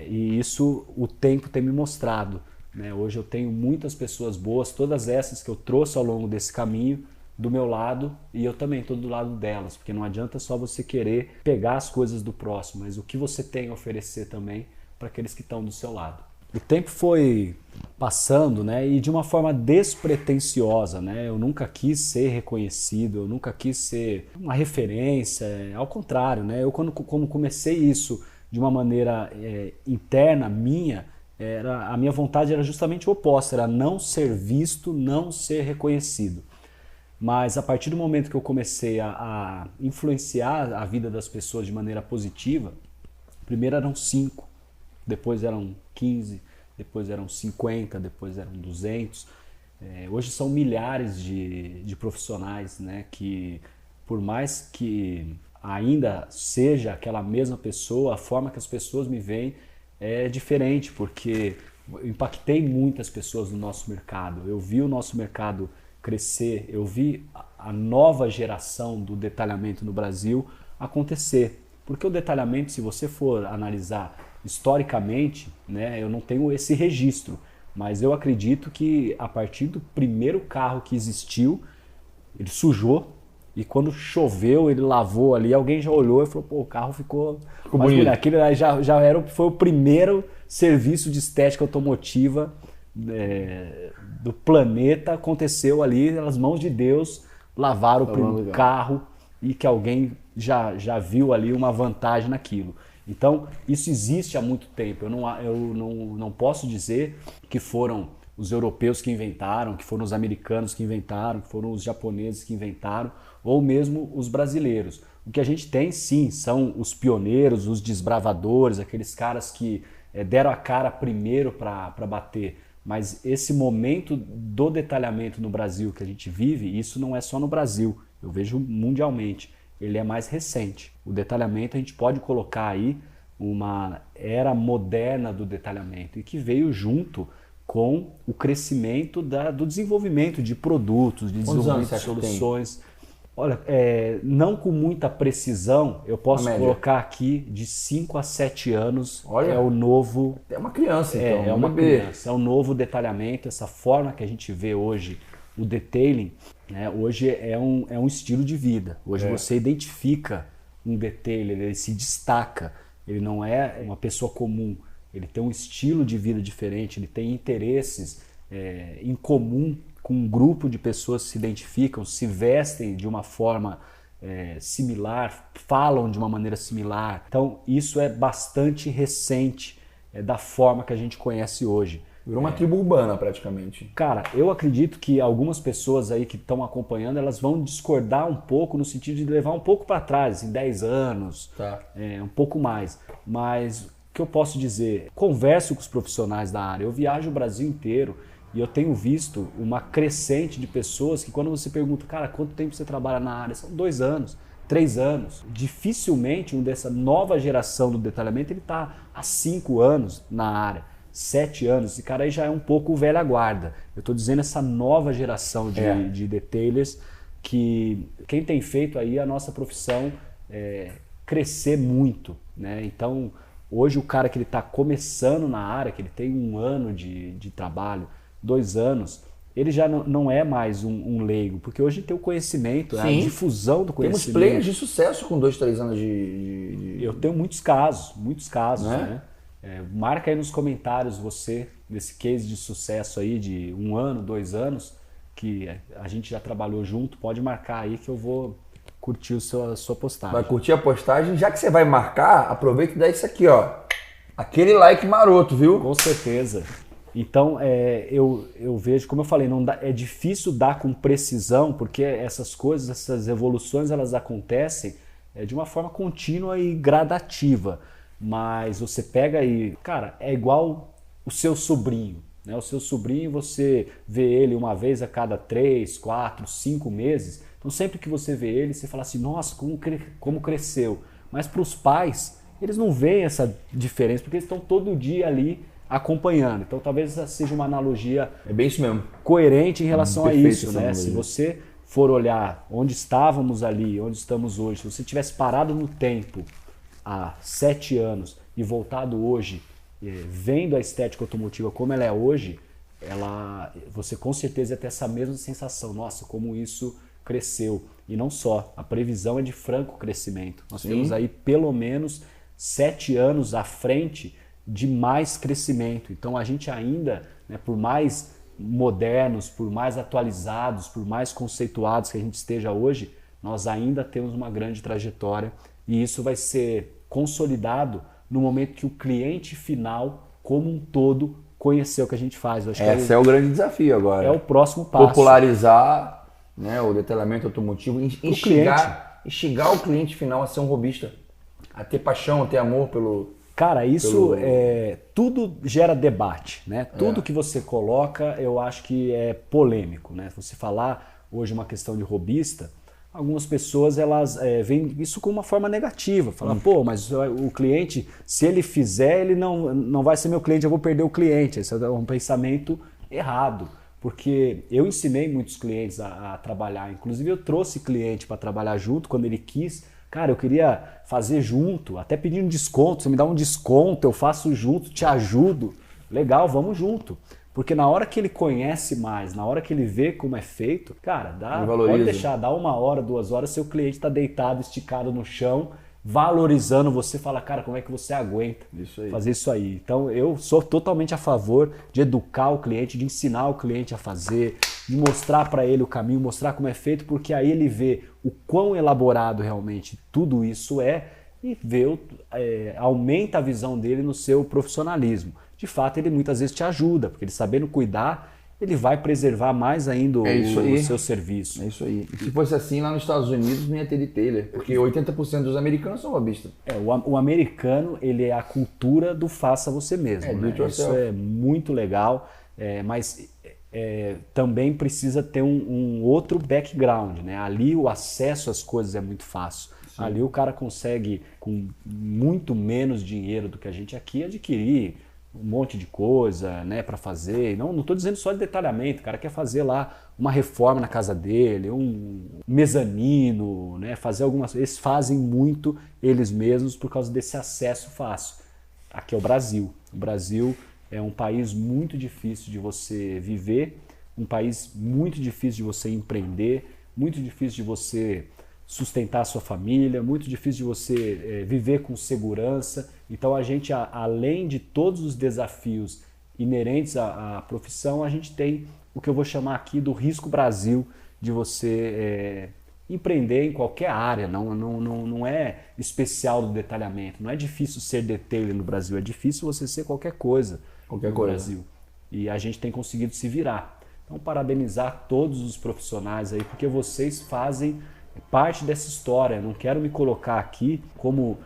B: e isso o tempo tem me mostrado. Né? Hoje eu tenho muitas pessoas boas, todas essas que eu trouxe ao longo desse caminho do meu lado, e eu também estou do lado delas, porque não adianta só você querer pegar as coisas do próximo, mas o que você tem a oferecer também para aqueles que estão do seu lado. O tempo foi passando, né, e de uma forma despretensiosa, né? Eu nunca quis ser reconhecido, eu nunca quis ser uma referência, ao contrário, né? Eu quando comecei isso de uma maneira interna minha, a minha vontade era justamente o oposto, era não ser visto, não ser reconhecido. Mas a partir do momento que eu comecei a influenciar a vida das pessoas de maneira positiva, primeiro eram 5, depois eram 15, depois eram 50, depois eram 200. Hoje são milhares de profissionais, né, que por mais que ainda seja aquela mesma pessoa, a forma que as pessoas me veem é diferente, porque eu impactei muitas pessoas no nosso mercado. Eu vi o nosso mercado crescer, eu vi a nova geração do detalhamento no Brasil acontecer. Porque o detalhamento, se você for analisar historicamente, né, eu não tenho esse registro, mas eu acredito que a partir do primeiro carro que existiu, ele sujou e quando choveu, ele lavou ali, alguém já olhou e falou, pô, o carro ficou mais bonito. Aquele foi o primeiro serviço de estética automotiva do planeta, aconteceu ali, nas mãos de Deus, lavaram o primeiro carro e que alguém já viu ali uma vantagem naquilo. Então, isso existe há muito tempo. Eu não posso dizer que foram os europeus que inventaram, que foram os americanos que inventaram, que foram os japoneses que inventaram, ou mesmo os brasileiros. O que a gente tem, sim, são os pioneiros, os desbravadores, aqueles caras que deram a cara primeiro para bater. Mas esse momento do detalhamento no Brasil que a gente vive, isso não é só no Brasil, eu vejo mundialmente. Ele é mais recente. O detalhamento a gente pode colocar aí uma era moderna do detalhamento e que veio junto com o crescimento do desenvolvimento de produtos, de desenvolvimento de soluções. Olha, não com muita precisão, eu posso colocar aqui de 5 a 7 anos.
A: Olha,
B: é o novo...
A: É uma criança, então.
B: É uma criança, é o novo detalhamento, essa forma que a gente vê hoje o detailing, né, hoje é um estilo de vida. Hoje você identifica um detailer, ele se destaca, ele não é uma pessoa comum, ele tem um estilo de vida diferente, ele tem interesses em comum com um grupo de pessoas que se identificam, se vestem de uma forma similar, falam de uma maneira similar. Então isso é bastante recente da forma que a gente conhece hoje.
A: Virou uma tribo urbana, praticamente.
B: Cara, eu acredito que algumas pessoas aí que estão acompanhando, elas vão discordar um pouco no sentido de levar um pouco para trás, em 10 anos, um pouco mais. Mas o que eu posso dizer? Converso com os profissionais da área. Eu viajo o Brasil inteiro e eu tenho visto uma crescente de pessoas que quando você pergunta, cara, quanto tempo você trabalha na área? São 2 anos, 3 anos. Dificilmente dessa nova geração do detalhamento ele está há 5 anos na área. 7 anos, esse cara aí já é um pouco velha guarda. Eu estou dizendo essa nova geração de detailers que quem tem feito aí a nossa profissão crescer muito, né? Então, hoje o cara que ele está começando na área, que ele tem 1 ano de trabalho, 2 anos, ele já não é mais um leigo, porque hoje tem o conhecimento, a difusão do conhecimento.
A: Temos players de sucesso com 2, 3 anos
B: Eu tenho muitos casos, né? Marca aí nos comentários você, nesse case de sucesso aí de 1 ano, 2 anos, que a gente já trabalhou junto, pode marcar aí que eu vou curtir a sua postagem.
A: Vai curtir a postagem, já que você vai marcar, aproveita e dá isso aqui, ó. Aquele like maroto, viu?
B: Com certeza. Então, eu vejo, como eu falei, é difícil dar com precisão, porque essas coisas, essas evoluções, elas acontecem de uma forma contínua e gradativa. Mas você pega aí, cara, é igual o seu sobrinho, né? O seu sobrinho, você vê ele uma vez a cada 3, 4, 5 meses. Então, sempre que você vê ele, você fala assim, nossa, como cresceu. Mas para os pais, eles não veem essa diferença, porque eles estão todo dia ali acompanhando. Então talvez essa seja uma analogia
A: bem isso mesmo,
B: coerente em relação a isso, né?
A: Analogia.
B: Se você for olhar onde estávamos ali, onde estamos hoje, se você tivesse parado no tempo há 7 anos e voltado hoje, vendo a estética automotiva como ela é hoje, você com certeza ia ter essa mesma sensação. Nossa, como isso cresceu. E não só, a previsão é de franco crescimento. Nós temos aí pelo menos 7 anos à frente de mais crescimento. Então a gente ainda, né, por mais modernos, por mais atualizados, por mais conceituados que a gente esteja hoje, nós ainda temos uma grande trajetória e isso vai ser consolidado no momento que o cliente final, como um todo, conhecer o que a gente faz. Eu acho
A: Esse é o grande desafio agora.
B: É o próximo passo.
A: Popularizar, né, o detalhamento automotivo, instigar o cliente final a ser um robista, a ter paixão, a ter amor pelo...
B: Cara, isso tudo gera debate, né? Tudo que você coloca, eu acho que é polêmico, né? Você falar hoje uma questão de robista, algumas pessoas elas veem isso como uma forma negativa, falam, pô, mas o cliente, se ele fizer, ele não vai ser meu cliente, eu vou perder o cliente. Esse é um pensamento errado, porque eu ensinei muitos clientes a trabalhar, inclusive eu trouxe cliente para trabalhar junto quando ele quis. Cara, eu queria fazer junto, até pedindo desconto, você me dá um desconto, eu faço junto, te ajudo. Legal, vamos junto. Porque na hora que ele conhece mais, na hora que ele vê como é feito, cara, pode deixar, dá 1 hora, 2 horas, seu cliente está deitado, esticado no chão, valorizando você, fala, cara, como é que você aguenta fazer isso aí? Então eu sou totalmente a favor de educar o cliente, de ensinar o cliente a fazer, de mostrar para ele o caminho, mostrar como é feito, porque aí ele vê o quão elaborado realmente tudo isso é e aumenta a visão dele no seu profissionalismo. De fato, ele muitas vezes te ajuda, porque ele sabendo cuidar, ele vai preservar mais ainda o seu serviço.
A: É isso aí. E se fosse assim, lá nos Estados Unidos não ia ter detailer, porque 80% dos americanos são robistas.
B: O americano, ele é a cultura do faça você mesmo. Né? Isso é muito legal, mas também precisa ter um outro background. Né? Ali o acesso às coisas é muito fácil. Sim. Ali o cara consegue, com muito menos dinheiro do que a gente aqui, adquirir um monte de coisa, né, para fazer. Não estou dizendo só de detalhamento, o cara quer fazer lá uma reforma na casa dele, um mezanino, né, fazer algumas... Eles fazem muito eles mesmos por causa desse acesso fácil. Aqui é o Brasil. O Brasil é um país muito difícil de você viver, um país muito difícil de você empreender, muito difícil de você sustentar a sua família, muito difícil de você viver com segurança. Então a gente, além de todos os desafios inerentes à profissão, a gente tem o que eu vou chamar aqui do risco Brasil, de você empreender em qualquer área. Não é especial do detalhamento, não é difícil ser detailer no Brasil, é difícil você ser qualquer coisa no Brasil. E a gente tem conseguido se virar. Então parabenizar todos os profissionais aí, porque vocês fazem parte dessa história. Eu não quero me colocar aqui como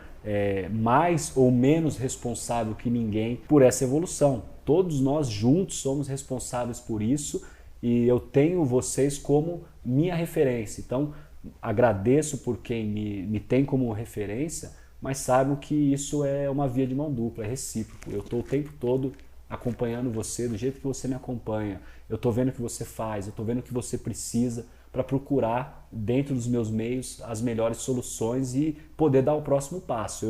B: mais ou menos responsável que ninguém por essa evolução. Todos nós juntos somos responsáveis por isso e eu tenho vocês como minha referência. Então agradeço por quem me tem como referência, mas saibam que isso é uma via de mão dupla, é recíproco. Eu estou o tempo todo acompanhando você do jeito que você me acompanha. Eu estou vendo o que você faz, eu estou vendo o que você precisa para procurar, dentro dos meus meios, as melhores soluções e poder dar o próximo passo.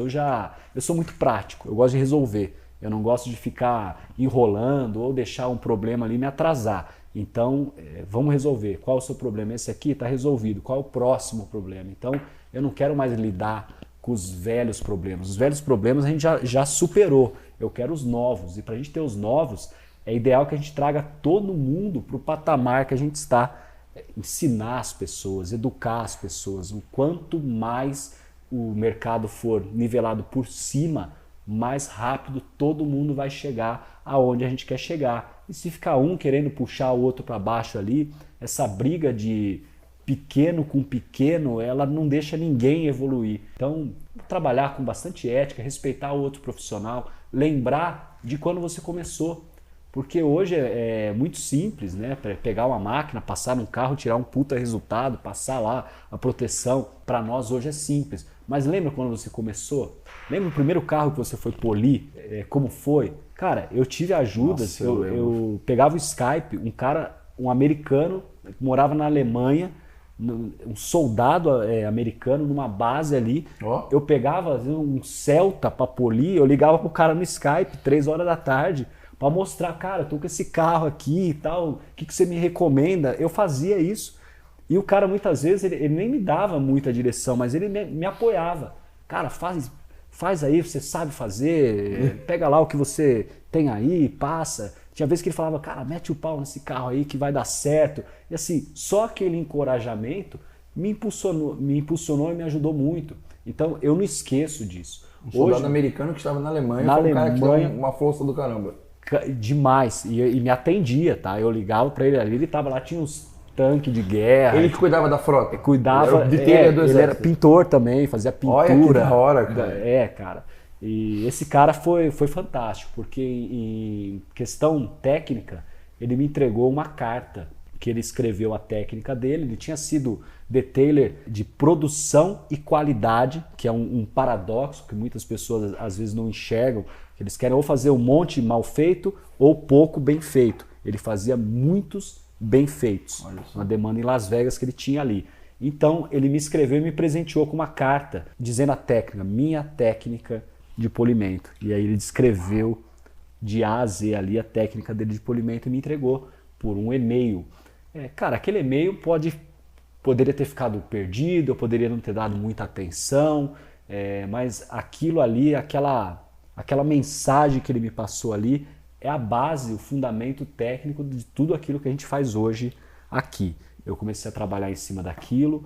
B: Eu sou muito prático, eu gosto de resolver. Eu não gosto de ficar enrolando ou deixar um problema ali me atrasar. Então, vamos resolver. Qual é o seu problema? Esse aqui está resolvido. Qual é o próximo problema? Então, eu não quero mais lidar com os velhos problemas. Os velhos problemas a gente já superou. Eu quero os novos. E para a gente ter os novos, é ideal que a gente traga todo mundo para o patamar que a gente está. Ensinar as pessoas, educar as pessoas. O quanto mais o mercado for nivelado por cima, mais rápido todo mundo vai chegar aonde a gente quer chegar. E se ficar um querendo puxar o outro para baixo ali, essa briga de pequeno com pequeno, ela não deixa ninguém evoluir. Então, trabalhar com bastante ética, respeitar o outro profissional, lembrar de quando você começou. Porque hoje é muito simples, né? Pegar uma máquina, passar num carro, tirar um puta resultado, passar lá a proteção. Para nós hoje é simples. Mas lembra quando você começou? Lembra o primeiro carro que você foi polir? Como foi? Cara, eu tive ajudas.
A: Nossa,
B: eu pegava o Skype, um americano, que morava na Alemanha, um soldado americano numa base ali.
A: Oh.
B: Eu pegava um Celta para polir, eu ligava pro cara no Skype, 3 horas da tarde, para mostrar, cara, tô com esse carro aqui e tal, o que você me recomenda? Eu fazia isso. E o cara, muitas vezes, ele nem me dava muita direção, mas ele me apoiava. Cara, faz aí, você sabe fazer, pega lá o que você tem aí, passa. Tinha vezes que ele falava, cara, mete o pau nesse carro aí que vai dar certo. E assim, só aquele encorajamento me impulsionou e me ajudou muito. Então, eu não esqueço disso.
A: Um soldado americano que estava na Alemanha, foi um cara que deu uma força do caramba.
B: Demais. E me atendia, tá? Eu ligava pra ele ali, ele tava lá, tinha uns tanques de guerra.
A: Ele que cuidava da frota?
B: Cuidava,
A: ele
B: era pintor também, fazia pintura.
A: Olha que da hora, cara.
B: Cara. E esse cara foi fantástico, porque em questão técnica, ele me entregou uma carta que ele escreveu a técnica dele. Ele tinha sido detailer de produção e qualidade, que é um paradoxo que muitas pessoas às vezes não enxergam. Eles querem ou fazer um monte mal feito ou pouco bem feito. Ele fazia muitos bem feitos. Uma demanda em Las Vegas que ele tinha ali. Então ele me escreveu e me presenteou com uma carta dizendo a técnica, minha técnica de polimento. E aí ele descreveu de A a Z ali a técnica dele de polimento e me entregou por um e-mail. Cara, aquele e-mail poderia ter ficado perdido, eu poderia não ter dado muita atenção, mas aquilo ali, aquela mensagem que ele me passou ali é a base, o fundamento técnico de tudo aquilo que a gente faz hoje aqui. Eu comecei a trabalhar em cima daquilo,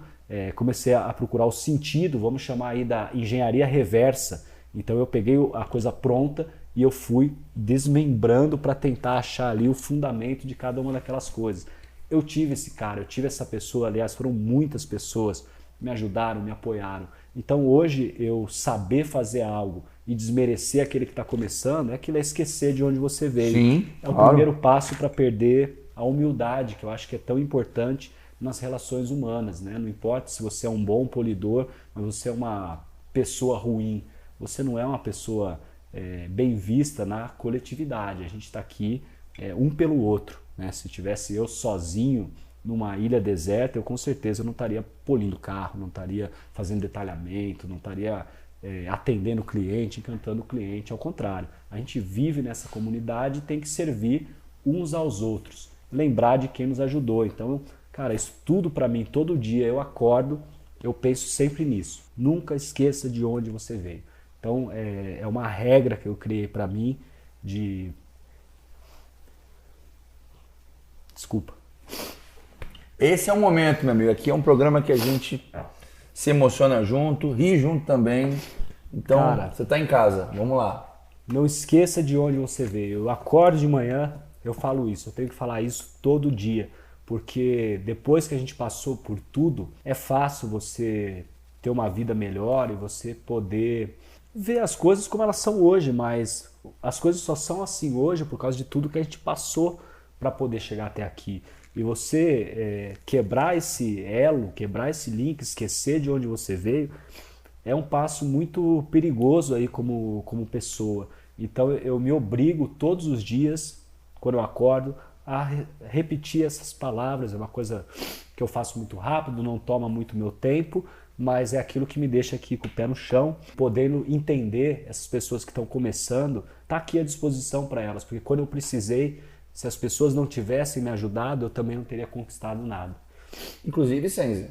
B: comecei a procurar o sentido, vamos chamar aí da engenharia reversa. Então eu peguei a coisa pronta e eu fui desmembrando para tentar achar ali o fundamento de cada uma daquelas coisas. Eu tive esse cara, eu tive essa pessoa, aliás, foram muitas pessoas, me ajudaram, me apoiaram. Então hoje eu saber fazer algo e desmerecer aquele que está começando, aquilo é esquecer de onde você veio.
A: Sim,
B: o primeiro passo para perder a humildade, que eu acho que é tão importante nas relações humanas, né? Não importa se você é um bom polidor, mas você é uma pessoa ruim. Você não é uma pessoa bem vista na coletividade. A gente está aqui um pelo outro, né? Se tivesse eu sozinho numa ilha deserta, eu com certeza não estaria polindo carro, não estaria fazendo detalhamento, não estaria atendendo o cliente, encantando o cliente. Ao contrário, a gente vive nessa comunidade e tem que servir uns aos outros. Lembrar de quem nos ajudou. Então, cara, isso tudo para mim, todo dia eu acordo, eu penso sempre nisso. Nunca esqueça de onde você veio. Então, é uma regra que eu criei para mim de... Desculpa.
A: Esse é o momento, meu amigo. Aqui é um programa que a gente se emociona junto, ri junto também. Então, cara, você está em casa. Vamos lá.
B: Não esqueça de onde você veio. Eu acordo de manhã, eu falo isso. Eu tenho que falar isso todo dia. Porque depois que a gente passou por tudo, é fácil você ter uma vida melhor e você poder ver as coisas como elas são hoje, mas as coisas só são assim hoje por causa de tudo que a gente passou para poder chegar até aqui. E você quebrar esse elo, quebrar esse link, esquecer de onde você veio, é um passo muito perigoso aí como pessoa. Então eu me obrigo todos os dias, quando eu acordo, a repetir essas palavras. É uma coisa que eu faço muito rápido, não toma muito meu tempo, mas é aquilo que me deixa aqui com o pé no chão, podendo entender essas pessoas que estão começando, tá aqui à disposição para elas, porque quando eu precisei, se as pessoas não tivessem me ajudado, eu também não teria conquistado nada.
A: Inclusive, Senzi,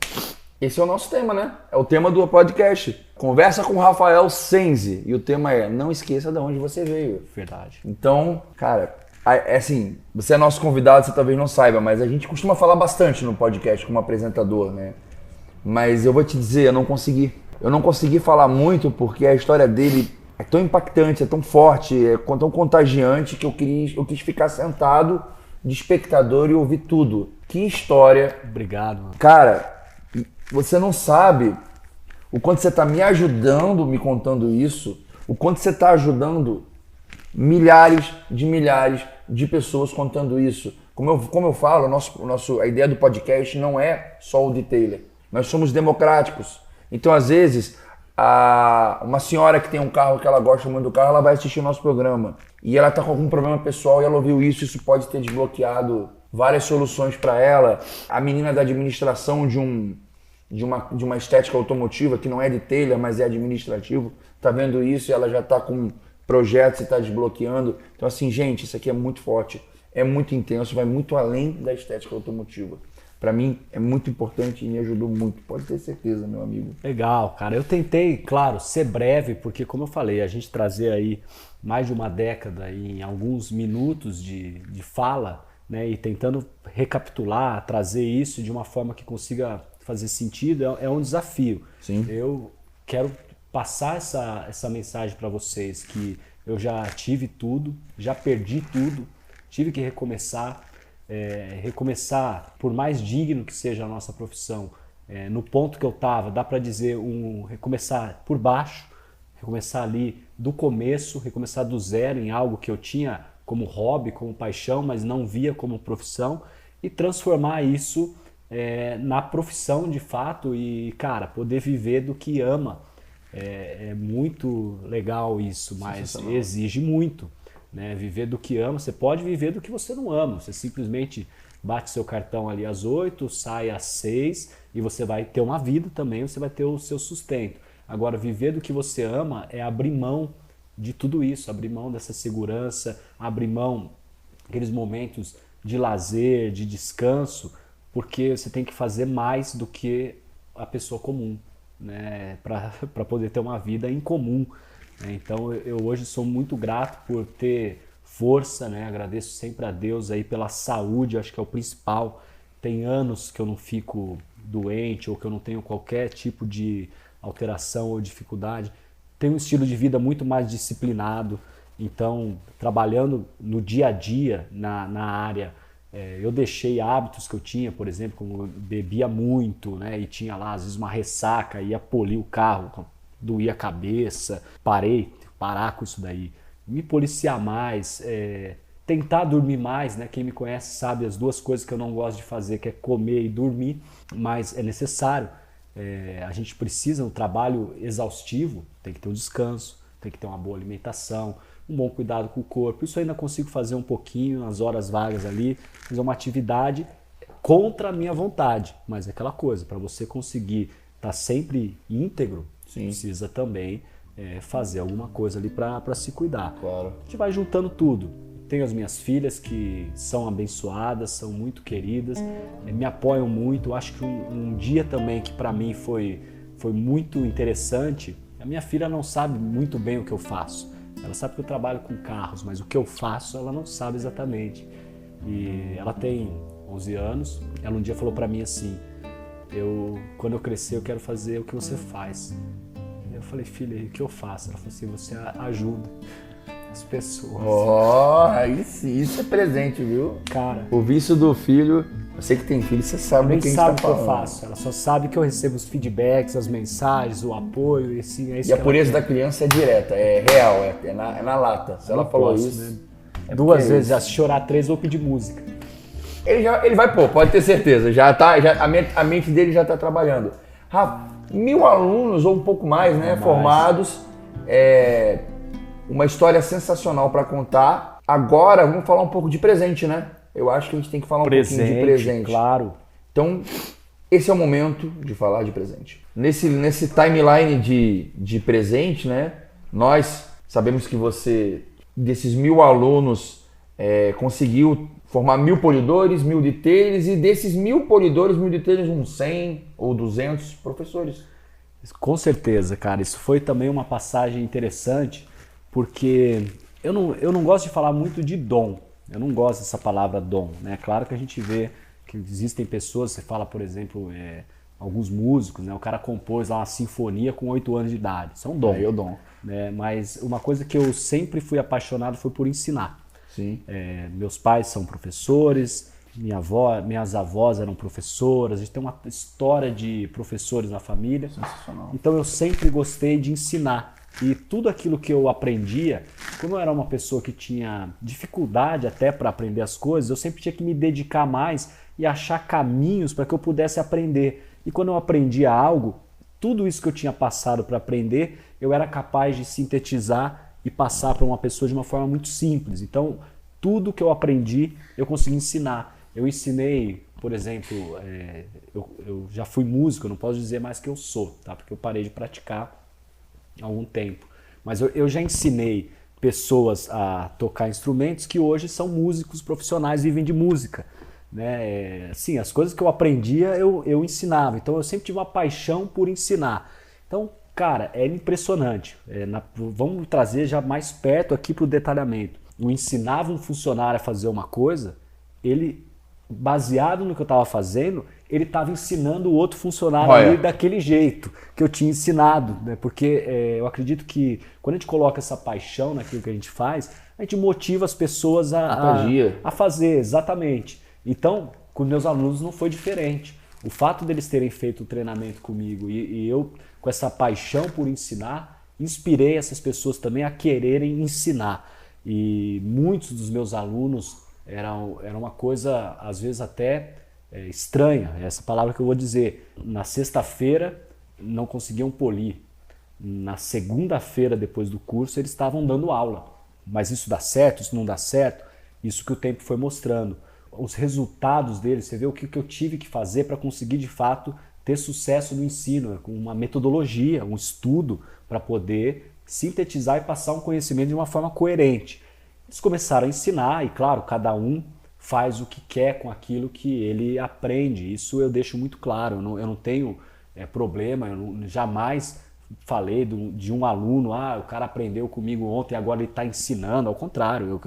A: esse é o nosso tema, né? É o tema do podcast. Conversa com o Rafael Senzi. E o tema é: não esqueça de onde você veio.
B: Verdade.
A: Então, cara, é assim, você é nosso convidado, você talvez não saiba, mas a gente costuma falar bastante no podcast como apresentador, né? Mas eu vou te dizer, eu não consegui. Eu não consegui falar muito porque a história dele é tão impactante, é tão forte, é tão contagiante que eu quis ficar sentado de espectador e ouvir tudo. Que história.
B: Obrigado, mano.
A: Cara, você não sabe o quanto você está me ajudando me contando isso, o quanto você está ajudando milhares de pessoas contando isso. Como eu falo, a ideia do podcast não é só o detailer. Nós somos democráticos. Então, às vezes, uma senhora que tem um carro que ela gosta muito do carro, ela vai assistir o nosso programa. E ela está com algum problema pessoal e ela ouviu isso pode ter desbloqueado várias soluções para ela. A menina da administração de uma estética automotiva, que não é detailer, mas é administrativo, está vendo isso e ela já está com projetos e está desbloqueando. Então, assim, gente, isso aqui é muito forte, é muito intenso, vai muito além da estética automotiva. Para mim é muito importante e me ajudou muito, pode ter certeza, meu amigo.
B: Legal, cara. Eu tentei, claro, ser breve, porque como eu falei, a gente trazer aí mais de uma década em alguns minutos de fala, né, e tentando recapitular, trazer isso de uma forma que consiga fazer sentido, é um desafio.
A: Sim.
B: Eu quero passar essa mensagem para vocês, que eu já tive tudo, já perdi tudo, tive que recomeçar. Recomeçar, por mais digno que seja a nossa profissão, no ponto que eu estava, dá para dizer recomeçar por baixo, recomeçar ali do começo, recomeçar do zero em algo que eu tinha como hobby, como paixão, mas não via como profissão, e transformar isso na profissão de fato e, cara, poder viver do que ama. É muito legal isso, mas exige muito. Né? Viver do que ama, você pode viver do que você não ama, você simplesmente bate seu cartão ali às 8, sai às 6 e você vai ter uma vida também, você vai ter o seu sustento. Agora, viver do que você ama é abrir mão de tudo isso, abrir mão dessa segurança, abrir mão daqueles momentos de lazer, de descanso, porque você tem que fazer mais do que a pessoa comum, né? Para poder ter uma vida em comum. Então eu hoje sou muito grato por ter força, né? Agradeço sempre a Deus aí pela saúde, acho que é o principal. Tem anos que eu não fico doente ou que eu não tenho qualquer tipo de alteração ou dificuldade. Tenho um estilo de vida muito mais disciplinado, então trabalhando no dia a dia na área, eu deixei hábitos que eu tinha, por exemplo, como eu bebia muito, né? E tinha lá às vezes uma ressaca, ia polir o carro, doía a cabeça, parar com isso daí, me policiar mais, tentar dormir mais, né? Quem me conhece sabe as duas coisas que eu não gosto de fazer, que é comer e dormir, mas é necessário. A gente precisa, um trabalho exaustivo, tem que ter um descanso, tem que ter uma boa alimentação, um bom cuidado com o corpo. Isso eu ainda consigo fazer um pouquinho nas horas vagas ali, fazer uma atividade contra a minha vontade, mas é aquela coisa, para você conseguir estar sempre íntegro, sim, precisa também fazer alguma coisa ali para se cuidar.
A: Claro.
B: A gente vai juntando tudo. Tenho as minhas filhas que são abençoadas, são muito queridas, me apoiam muito. Acho que um dia também que para mim foi muito interessante, a minha filha não sabe muito bem o que eu faço. Ela sabe que eu trabalho com carros, mas o que eu faço ela não sabe exatamente. E ela tem 11 anos, ela um dia falou para mim assim: quando eu crescer eu quero fazer o que você faz. Eu falei: filha, o que eu faço? Ela falou assim: você ajuda as pessoas.
A: Aí sim, isso é presente, viu?
B: Cara,
A: ouvir isso do filho, você que tem filho, você sabe do que a gente tá falando.
B: Nem sabe o que eu faço, ela só sabe que eu recebo os feedbacks, as mensagens, o apoio, e assim, é isso.
A: E a pureza da criança é direta, é real, é na lata. Se ela falou isso... Né?
B: Duas vezes, já se chorar 3, vou pedir música.
A: Ele vai pôr, pode ter certeza. A mente dele já está trabalhando. 1000 alunos ou um pouco mais, né, formados. Uma história sensacional para contar. Agora, vamos falar um pouco de presente, né? Eu acho que a gente tem que falar um pouquinho de presente.
B: Claro.
A: Então, esse é o momento de falar de presente. Nesse timeline de presente, né? Nós sabemos que você, desses 1000 alunos, conseguiu formar 1000 polidores, 1000 detailing, e desses 1000 polidores, 1000 detailing, uns 100 ou 200 professores.
B: Com certeza, cara. Isso foi também uma passagem interessante, porque eu não gosto de falar muito de dom. Eu não gosto dessa palavra dom, né? Claro que a gente vê que existem pessoas, você fala, por exemplo, alguns músicos, né? O cara compôs lá uma sinfonia com 8 anos de idade. Isso é um dom.
A: É o dom.
B: Né? Mas uma coisa que eu sempre fui apaixonado foi por ensinar.
A: Sim.
B: Meus pais são professores, minhas avós eram professoras, a gente tem uma história de professores na família.
A: Sensacional.
B: Então eu sempre gostei de ensinar. E tudo aquilo que eu aprendia, como eu era uma pessoa que tinha dificuldade até para aprender as coisas, eu sempre tinha que me dedicar mais e achar caminhos para que eu pudesse aprender. E quando eu aprendia algo, tudo isso que eu tinha passado para aprender, eu era capaz de sintetizar e passar para uma pessoa de uma forma muito simples. Então, tudo que eu aprendi, eu consegui ensinar. Eu ensinei, por exemplo, eu já fui músico, eu não posso dizer mais que eu sou, tá? Porque eu parei de praticar há algum tempo. Mas eu já ensinei pessoas a tocar instrumentos que hoje são músicos profissionais, vivem de música. Né? Assim, as coisas que eu aprendia, eu ensinava. Então, eu sempre tive uma paixão por ensinar. Então, cara, é impressionante. Vamos trazer já mais perto aqui para o detalhamento. Eu ensinava um funcionário a fazer uma coisa, ele, baseado no que eu estava fazendo, ele estava ensinando o outro funcionário ali daquele jeito que eu tinha ensinado. Né? Porque eu acredito que quando a gente coloca essa paixão naquilo que a gente faz, a gente motiva as pessoas a fazer, exatamente. Então, com meus alunos não foi diferente. O fato deles terem feito o treinamento comigo e eu, com essa paixão por ensinar, inspirei essas pessoas também a quererem ensinar. E muitos dos meus alunos eram uma coisa, às vezes até estranha, essa palavra que eu vou dizer. Na sexta-feira não conseguiam polir. Na segunda-feira, depois do curso, eles estavam dando aula. Mas isso dá certo? Isso não dá certo? Isso que o tempo foi mostrando. Os resultados deles, você vê o que eu tive que fazer para conseguir de fato ter sucesso no ensino, com uma metodologia, um estudo para poder sintetizar e passar um conhecimento de uma forma coerente. Eles começaram a ensinar e, claro, cada um faz o que quer com aquilo que ele aprende. Isso eu deixo muito claro, eu não tenho problema, jamais falei de um aluno, o cara aprendeu comigo ontem e agora ele está ensinando, ao contrário,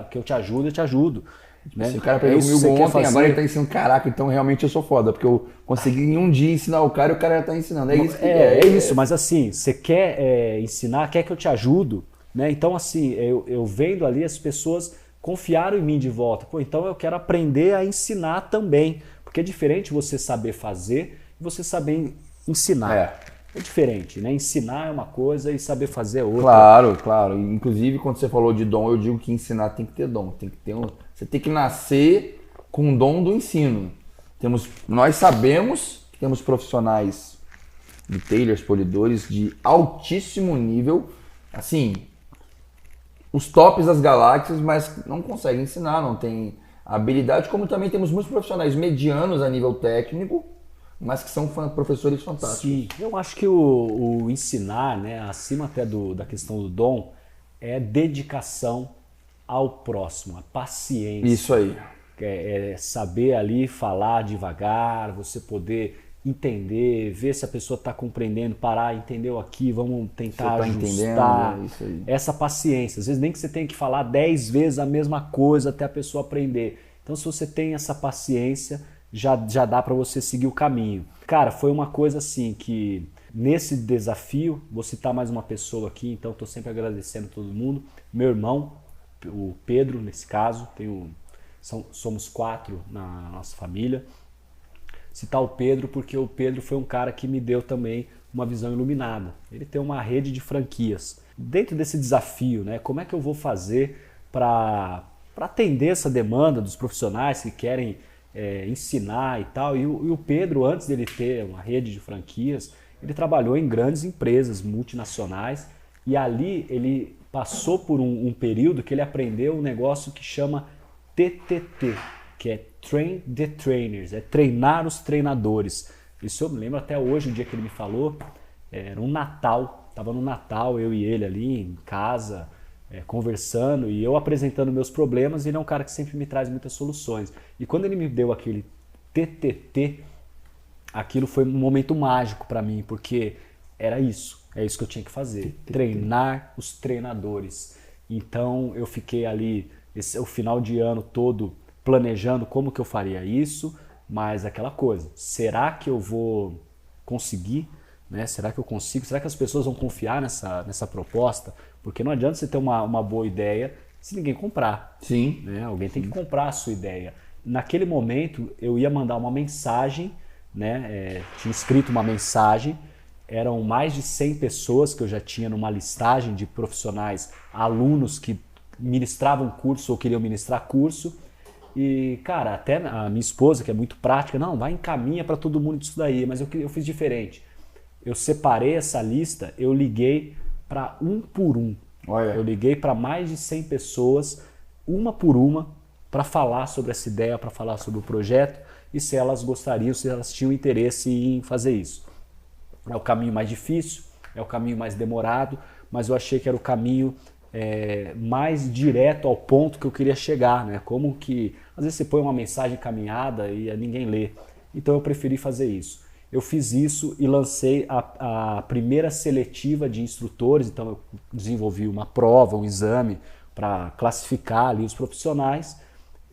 B: que eu te ajudo, eu te ajudo. Né?
A: Se o cara aprendeu comigo ontem, agora ele está ensinando, caraca, então realmente eu sou foda, porque eu consegui em um dia ensinar o cara e o cara já está ensinando. É isso que
B: é isso, mas assim, você quer ensinar, quer que eu te ajudo, né? Então assim, eu vendo ali as pessoas confiaram em mim de volta. Pô, então eu quero aprender a ensinar também, porque é diferente você saber fazer e você saber ensinar. É diferente, né? Ensinar é uma coisa e saber fazer é outra.
A: Claro. Inclusive, quando você falou de dom, eu digo que ensinar tem que ter dom. Você tem que nascer com o dom do ensino. Nós sabemos que temos profissionais de tailors, polidores de altíssimo nível, assim, os tops das galáxias, mas não conseguem ensinar, não tem habilidade, como também temos muitos profissionais medianos a nível técnico, mas que são professores fantásticos.
B: Sim, eu acho que o ensinar, né, acima até da questão do dom, é dedicação ao próximo, a paciência.
A: Isso aí.
B: É saber ali falar devagar, você poder entender, ver se a pessoa está compreendendo, parar, entendeu aqui, vamos tentar ajustar.
A: Isso aí.
B: Essa paciência. Às vezes nem que você tenha que falar 10 vezes a mesma coisa até a pessoa aprender. Então se você tem essa paciência, já dá para você seguir o caminho. Cara, foi uma coisa assim que nesse desafio, vou citar mais uma pessoa aqui, então estou sempre agradecendo todo mundo. Meu irmão, o Pedro, nesse caso, somos 4 na nossa família. Citar o Pedro porque o Pedro foi um cara que me deu também uma visão iluminada. Ele tem uma rede de franquias. Dentro desse desafio, né, como é que eu vou fazer para atender essa demanda dos profissionais que querem ensinar e tal? E o Pedro, antes dele ter uma rede de franquias, ele trabalhou em grandes empresas multinacionais e ali ele passou por um período que ele aprendeu um negócio que chama TTT, que é Train the Trainers, é treinar os treinadores. Isso eu me lembro até hoje, o dia que ele me falou, era um Natal, estava no Natal, eu e ele ali em casa, conversando e eu apresentando meus problemas, ele é um cara que sempre me traz muitas soluções. E quando ele me deu aquele TTT, aquilo foi um momento mágico para mim, porque era isso, é isso que eu tinha que fazer, treinar os treinadores. Então eu fiquei ali o final de ano todo planejando como que eu faria isso, mas aquela coisa, será que eu vou conseguir? Né? Será que eu consigo? Será que as pessoas vão confiar nessa proposta? Porque não adianta você ter uma boa ideia se ninguém comprar.
A: Sim.
B: Né? Alguém tem que comprar a sua ideia. Naquele momento, eu ia mandar uma mensagem, né? Tinha escrito uma mensagem, eram mais de 100 pessoas que eu já tinha numa listagem de profissionais, alunos que ministravam curso ou queriam ministrar curso. E, cara, até a minha esposa, que é muito prática, não, vai encaminha para todo mundo disso daí, mas eu fiz diferente. Eu separei essa lista, eu liguei para um por um.
A: Olha.
B: Eu liguei para mais de 100 pessoas, uma por uma, para falar sobre essa ideia, para falar sobre o projeto e se elas gostariam, se elas tinham interesse em fazer isso. É o caminho mais difícil, é o caminho mais demorado, mas eu achei que era o caminho mais direto ao ponto que eu queria chegar, né? Como que às vezes você põe uma mensagem caminhada e ninguém lê. Então eu preferi fazer isso. Eu fiz isso e lancei a primeira seletiva de instrutores, então eu desenvolvi uma prova, um exame para classificar ali os profissionais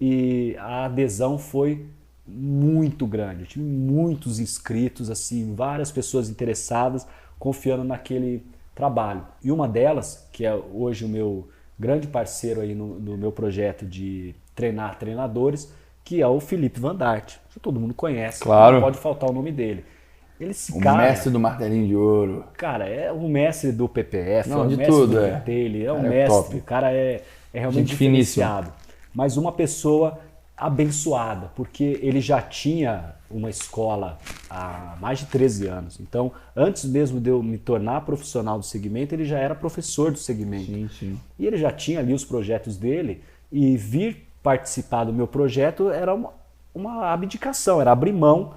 B: e a adesão foi muito grande. Eu tive muitos inscritos, assim, várias pessoas interessadas, confiando naquele trabalho. E uma delas, que é hoje o meu grande parceiro aí no meu projeto de treinar treinadores, que é o Felipe Van Dart. Todo mundo conhece,
A: claro.
B: Não pode faltar o nome dele.
A: O mestre do martelinho de ouro.
B: Cara, é o mestre do PPF,
A: não,
B: é o
A: de
B: mestre
A: tudo,
B: do dele, é o mestre. O cara é realmente diferenciado. Mas uma pessoa abençoada, porque ele já tinha uma escola há mais de 13 anos. Então, antes mesmo de eu me tornar profissional do segmento, ele já era professor do segmento.
A: Sim, sim.
B: E ele já tinha ali os projetos dele e vir participar do meu projeto era uma abdicação, era abrir mão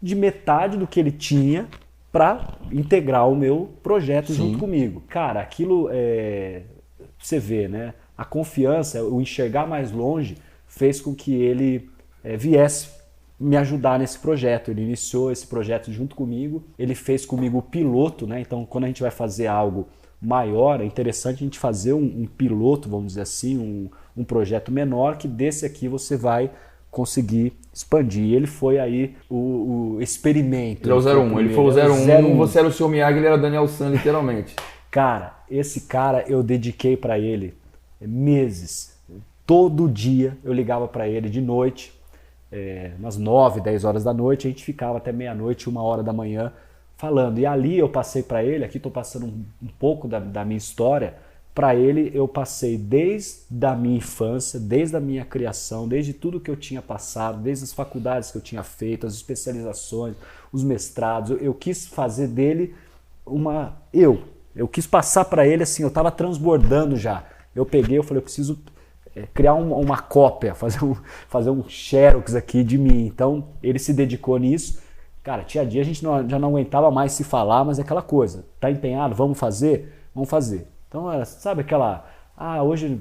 B: de metade do que ele tinha para integrar o meu projeto junto comigo. Cara, aquilo você vê, né? A confiança, o enxergar mais longe fez com que ele viesse me ajudar nesse projeto. Ele iniciou esse projeto junto comigo, ele fez comigo o piloto, né? Então, quando a gente vai fazer algo maior, é interessante a gente fazer um piloto, vamos dizer assim, um projeto menor, que desse aqui você vai conseguir expandir. E ele foi aí o experimento.
A: Ele é o 01, ele foi o 01, você era o Sr. Miyagi, ele era o Daniel San, literalmente.
B: Cara, esse cara eu dediquei para ele meses. Todo dia eu ligava para ele de noite, umas 9, 10 horas da noite, a gente ficava até meia-noite, 1h da manhã, falando. E ali eu passei para ele, aqui estou passando um pouco da minha história, para ele eu passei desde a minha infância, desde a minha criação, desde tudo que eu tinha passado, desde as faculdades que eu tinha feito, as especializações, os mestrados, eu quis fazer dele eu quis passar para ele assim, eu estava transbordando já. Eu peguei, eu falei, eu preciso criar uma cópia, fazer um xerox aqui de mim. Então ele se dedicou nisso. Cara, tinha dia a gente já não aguentava mais se falar, mas é aquela coisa, tá empenhado, vamos fazer? Vamos fazer. Então era, sabe aquela, hoje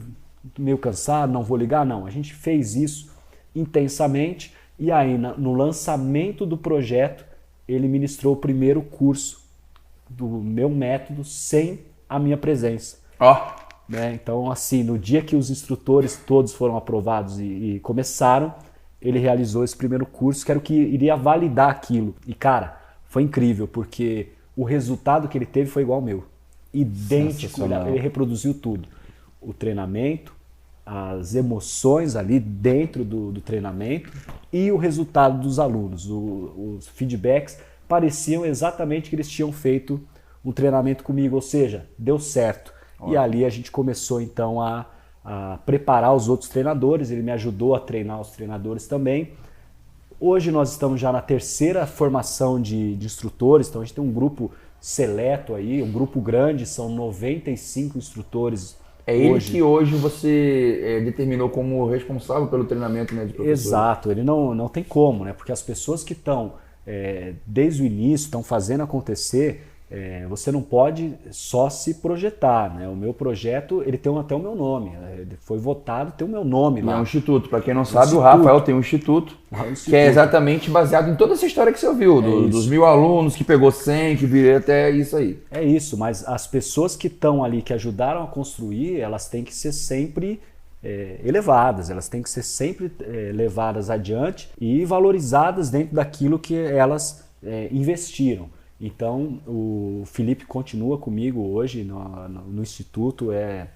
B: tô meio cansado, não vou ligar? Não, a gente fez isso intensamente e aí no lançamento do projeto ele ministrou o primeiro curso do meu método sem a minha presença. Né? Então, assim, no dia que os instrutores todos foram aprovados e começaram, ele realizou esse primeiro curso, que era o que iria validar aquilo. E, cara, foi incrível, porque o resultado que ele teve foi igual ao meu. Idêntico, ele reproduziu tudo. O treinamento, as emoções ali dentro do treinamento e o resultado dos alunos. Os feedbacks pareciam exatamente que eles tinham feito um treinamento comigo, ou seja, deu certo. E ali a gente começou então a preparar os outros treinadores, ele me ajudou a treinar os treinadores também. Hoje nós estamos já na terceira formação de instrutores, então a gente tem um grupo seleto aí, um grupo grande, são 95 instrutores.
A: É ele que hoje você determinou como responsável pelo treinamento, né, de professor.
B: Exato, ele não tem como, né? Porque as pessoas que estão desde o início, estão fazendo acontecer, você não pode só se projetar, né? O meu projeto, ele tem até o meu nome, ele foi votado, tem o meu nome lá.
A: É um instituto, para quem não sabe, o Rafael tem um instituto, que é exatamente baseado em toda essa história que você ouviu, dos 1000 alunos, que pegou 100, que virou até isso aí.
B: É isso, mas as pessoas que estão ali, que ajudaram a construir, elas têm que ser sempre elevadas, elas têm que ser sempre levadas adiante e valorizadas dentro daquilo que elas investiram. Então, o Felipe continua comigo hoje no Instituto, é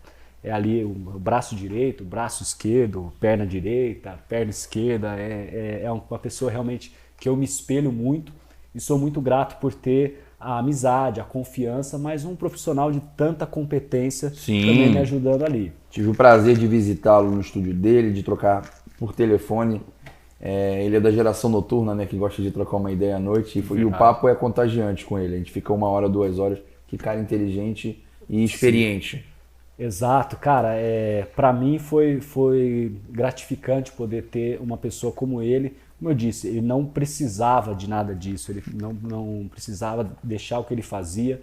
B: ali o braço direito, o braço esquerdo, perna direita, perna esquerda, é uma pessoa realmente que eu me espelho muito e sou muito grato por ter a amizade, a confiança, mas um profissional de tanta competência também me ajudando ali.
A: Tive o prazer de visitá-lo no estúdio dele, de trocar por telefone. Ele é da geração noturna, né, que gosta de trocar uma ideia à noite e o papo é contagiante com ele. A gente fica 1 hora, 2 horas, que cara inteligente e experiente.
B: Sim. Exato, cara, para mim foi gratificante poder ter uma pessoa como ele. Como eu disse, ele não precisava de nada disso, ele não precisava deixar o que ele fazia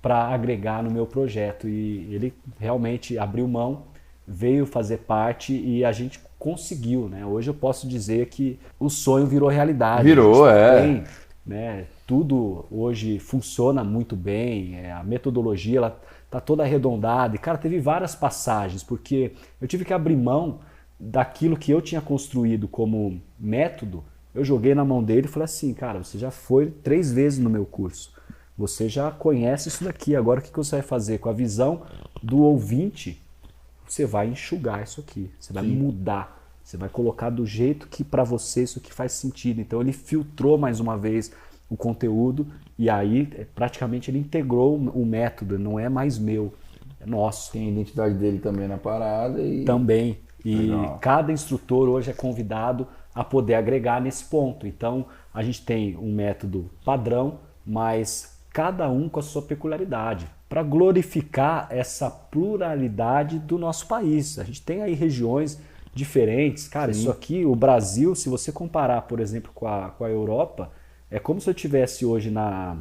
B: para agregar no meu projeto e ele realmente abriu mão, veio fazer parte e a gente conseguiu, né? Hoje eu posso dizer que o sonho virou realidade.
A: Virou,
B: tem, né? Tudo hoje funciona muito bem, a metodologia ela tá toda arredondada e, cara, teve várias passagens, porque eu tive que abrir mão daquilo que eu tinha construído como método. Eu joguei na mão dele e falei assim, cara, você já foi 3 vezes no meu curso, você já conhece isso daqui, agora o que você vai fazer? Com a visão do ouvinte, você vai enxugar isso aqui, você vai mudar, você vai colocar do jeito que para você isso aqui faz sentido. Então ele filtrou mais uma vez o conteúdo e aí praticamente ele integrou o método, não é mais meu, é nosso.
A: Tem a identidade dele também na parada.
B: Também. E cada instrutor hoje é convidado a poder agregar nesse ponto. Então a gente tem um método padrão, mas cada um com a sua peculiaridade, para glorificar essa pluralidade do nosso país. A gente tem aí regiões diferentes. Cara, isso aqui, o Brasil, se você comparar, por exemplo, com a Europa, é como se eu estivesse hoje na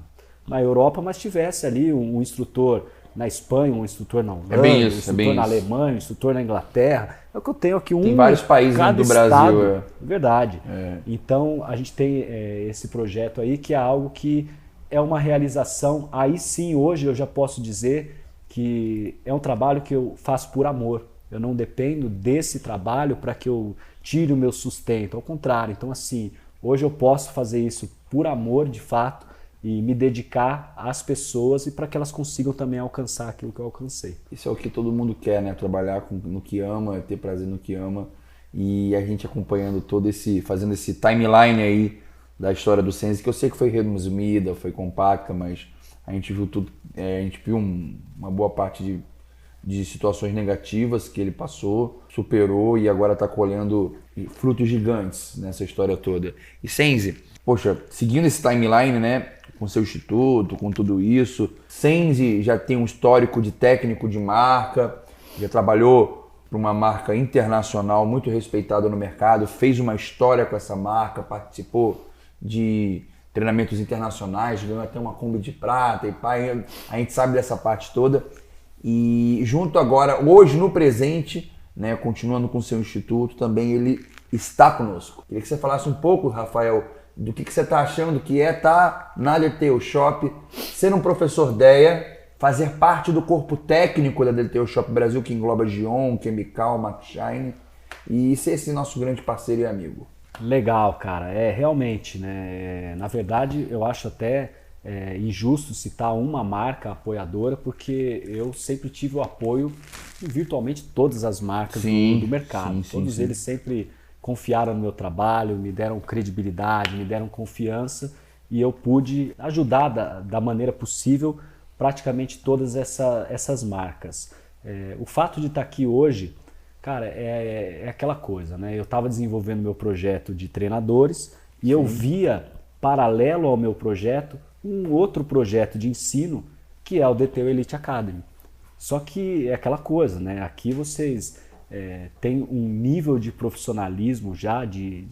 B: Europa, mas tivesse ali um instrutor na Espanha, um instrutor na Holanda, um instrutor na Alemanha, um instrutor na Inglaterra. É o que eu tenho aqui,
A: tem vários países do Brasil.
B: Verdade. Então, a gente tem esse projeto aí, que é algo que é uma realização. Aí sim, hoje eu já posso dizer que é um trabalho que eu faço por amor. Eu não dependo desse trabalho para que eu tire o meu sustento. Ao contrário. Então, assim, hoje eu posso fazer isso por amor, de fato, e me dedicar às pessoas e para que elas consigam também alcançar aquilo que eu alcancei.
A: Isso é o que todo mundo quer, né? Trabalhar no que ama, ter prazer no que ama. E a gente acompanhando fazendo esse timeline aí da história do Senzi, que eu sei que foi resumida, foi compacta, mas a gente viu tudo, a gente viu uma boa parte de situações negativas que ele passou, superou e agora está colhendo frutos gigantes nessa história toda. E Senzi, poxa, seguindo esse timeline, né, com seu instituto, com tudo isso, Senzi já tem um histórico de técnico de marca, já trabalhou para uma marca internacional muito respeitada no mercado, fez uma história com essa marca, participou de treinamentos internacionais, ganhou até uma Kombi de prata e pai, a gente sabe dessa parte toda. E junto agora, hoje no presente, né, continuando com o seu instituto, também ele está conosco. Queria que você falasse um pouco, Rafael, do que você está achando que é estar na DTO Shop, ser um professor DEA, fazer parte do corpo técnico da DTO Shop Brasil, que engloba Gion, Chemical, McShine, e ser esse nosso grande parceiro e amigo.
B: Legal, cara. Realmente, né? Na verdade, eu acho até injusto citar uma marca apoiadora, porque eu sempre tive o apoio de virtualmente todas as marcas do mercado. Todos eles sempre confiaram no meu trabalho, me deram credibilidade, me deram confiança e eu pude ajudar da maneira possível praticamente todas essas marcas. O fato de estar aqui hoje, cara, é aquela coisa, né? Eu estava desenvolvendo meu projeto de treinadores e eu via, paralelo ao meu projeto, um outro projeto de ensino que é o DTO Elite Academy. Só que é aquela coisa, né? Aqui vocês têm um nível de profissionalismo já de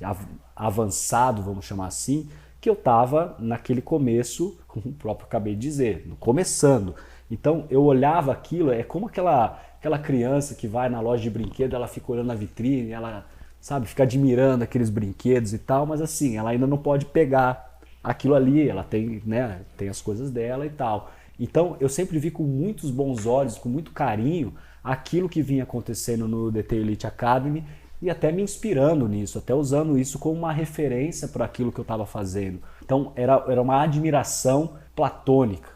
B: avançado, vamos chamar assim, que eu estava naquele começo, como o próprio acabei de dizer, começando. Então eu olhava aquilo, é como aquela criança que vai na loja de brinquedo, ela fica olhando na vitrine, ela, sabe, fica admirando aqueles brinquedos e tal, mas assim, ela ainda não pode pegar aquilo ali, ela tem, né, tem as coisas dela e tal. Então eu sempre vi com muitos bons olhos, com muito carinho, aquilo que vinha acontecendo no DT Elite Academy e até me inspirando nisso, até usando isso como uma referência para aquilo que eu estava fazendo. Então era uma admiração platônica,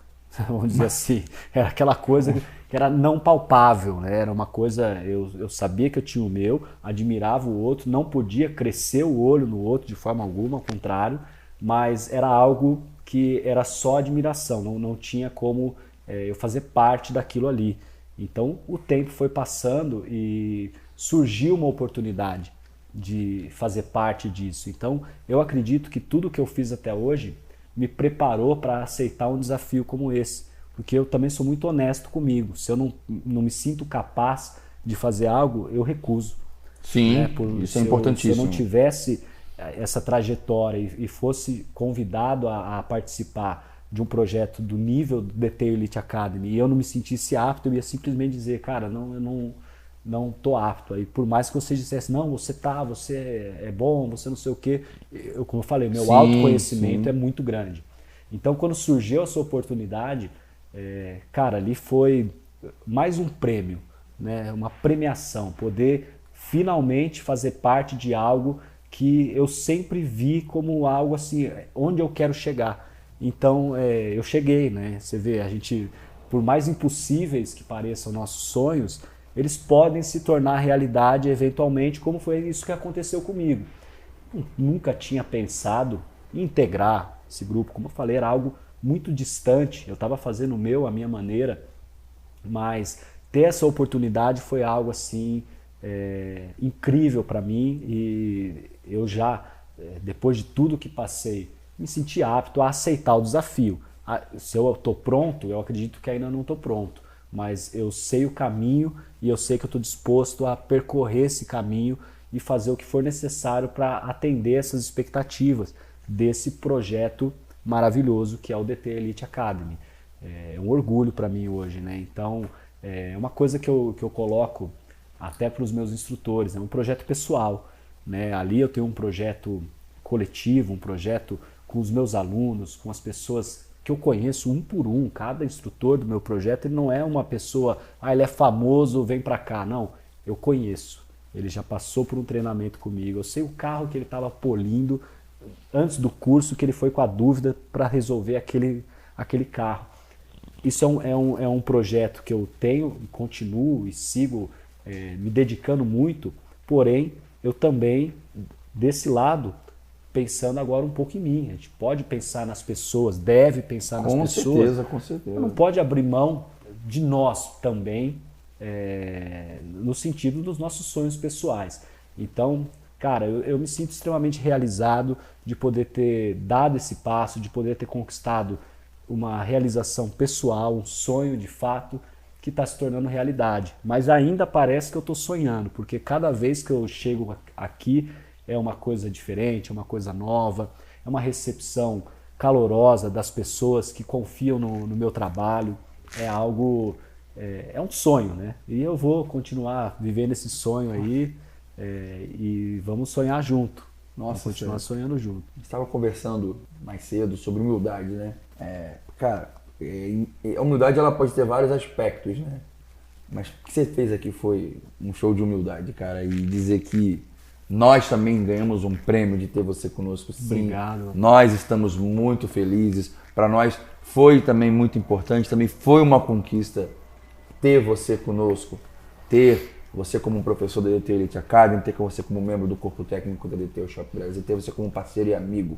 B: vamos dizer assim. Era aquela coisa que era não palpável, né? Era uma coisa, eu sabia que eu tinha o meu, admirava o outro, não podia crescer o olho no outro de forma alguma, ao contrário, mas era algo que era só admiração, não tinha como eu fazer parte daquilo ali. Então o tempo foi passando e surgiu uma oportunidade de fazer parte disso. Então eu acredito que tudo que eu fiz até hoje me preparou para aceitar um desafio como esse, porque eu também sou muito honesto comigo. Se eu não me sinto capaz de fazer algo, eu recuso.
A: Sim,
B: Né?
A: isso é importantíssimo.
B: Se eu não tivesse essa trajetória e fosse convidado a participar de um projeto do nível do DT Elite Academy e eu não me sentisse apto, eu ia simplesmente dizer, cara, eu não tô apto. Aí por mais que você dissesse, não, você é bom, você não sei o quê, como eu falei, meu autoconhecimento é muito grande. Então quando surgiu essa oportunidade, cara, ali foi mais um prêmio, né? Uma premiação, poder finalmente fazer parte de algo que eu sempre vi como algo assim, onde eu quero chegar. Então eu cheguei, né? Você vê, a gente, por mais impossíveis que pareçam nossos sonhos, eles podem se tornar realidade eventualmente, como foi isso que aconteceu comigo. Eu nunca tinha pensado em integrar esse grupo, como eu falei, era algo muito distante. Eu estava fazendo o meu, a minha maneira, mas ter essa oportunidade foi algo assim incrível para mim e eu já, depois de tudo que passei, me senti apto a aceitar o desafio. Se eu estou pronto, eu acredito que ainda não estou pronto, mas eu sei o caminho e eu sei que eu estou disposto a percorrer esse caminho e fazer o que for necessário para atender essas expectativas desse projeto maravilhoso que é o DT Elite Academy. É um orgulho para mim hoje, né? Então, é uma coisa que eu coloco até para os meus instrutores, é um projeto pessoal, né? Ali eu tenho um projeto coletivo, um projeto com os meus alunos, com as pessoas que eu conheço um por um. Cada instrutor do meu projeto, ele não é uma pessoa, ele é famoso, vem para cá. Não, eu conheço. Ele já passou por um treinamento comigo, eu sei o carro que ele estava polindo antes do curso, que ele foi com a dúvida para resolver aquele carro. Isso é um projeto que eu tenho, continuo e sigo me dedicando muito, porém eu também, desse lado, pensando agora um pouco em mim. A gente pode pensar nas pessoas, deve pensar nas pessoas.
A: Com certeza, com certeza.
B: Não pode abrir mão de nós também, no sentido dos nossos sonhos pessoais. Então, cara, eu me sinto extremamente realizado de poder ter dado esse passo, de poder ter conquistado uma realização pessoal, um sonho de fato que está se tornando realidade. Mas ainda parece que eu estou sonhando, porque cada vez que eu chego aqui é uma coisa diferente, é uma coisa nova, é uma recepção calorosa das pessoas que confiam no meu trabalho. É algo, é um sonho, né? E eu vou continuar vivendo esse sonho aí e vamos sonhar junto. Vamos continuar sonhando junto.
A: A gente estava conversando mais cedo sobre humildade, né? Cara, a humildade ela pode ter vários aspectos, né? Mas o que você fez aqui foi um show de humildade, cara. E dizer que nós também ganhamos um prêmio de ter você conosco, sim.
B: Obrigado.
A: Nós estamos muito felizes. Para nós foi também muito importante, também foi uma conquista ter você conosco, ter você como um professor da DT Elite Academy, ter você como membro do corpo técnico da DT Workshop Brasil, ter você como parceiro e amigo.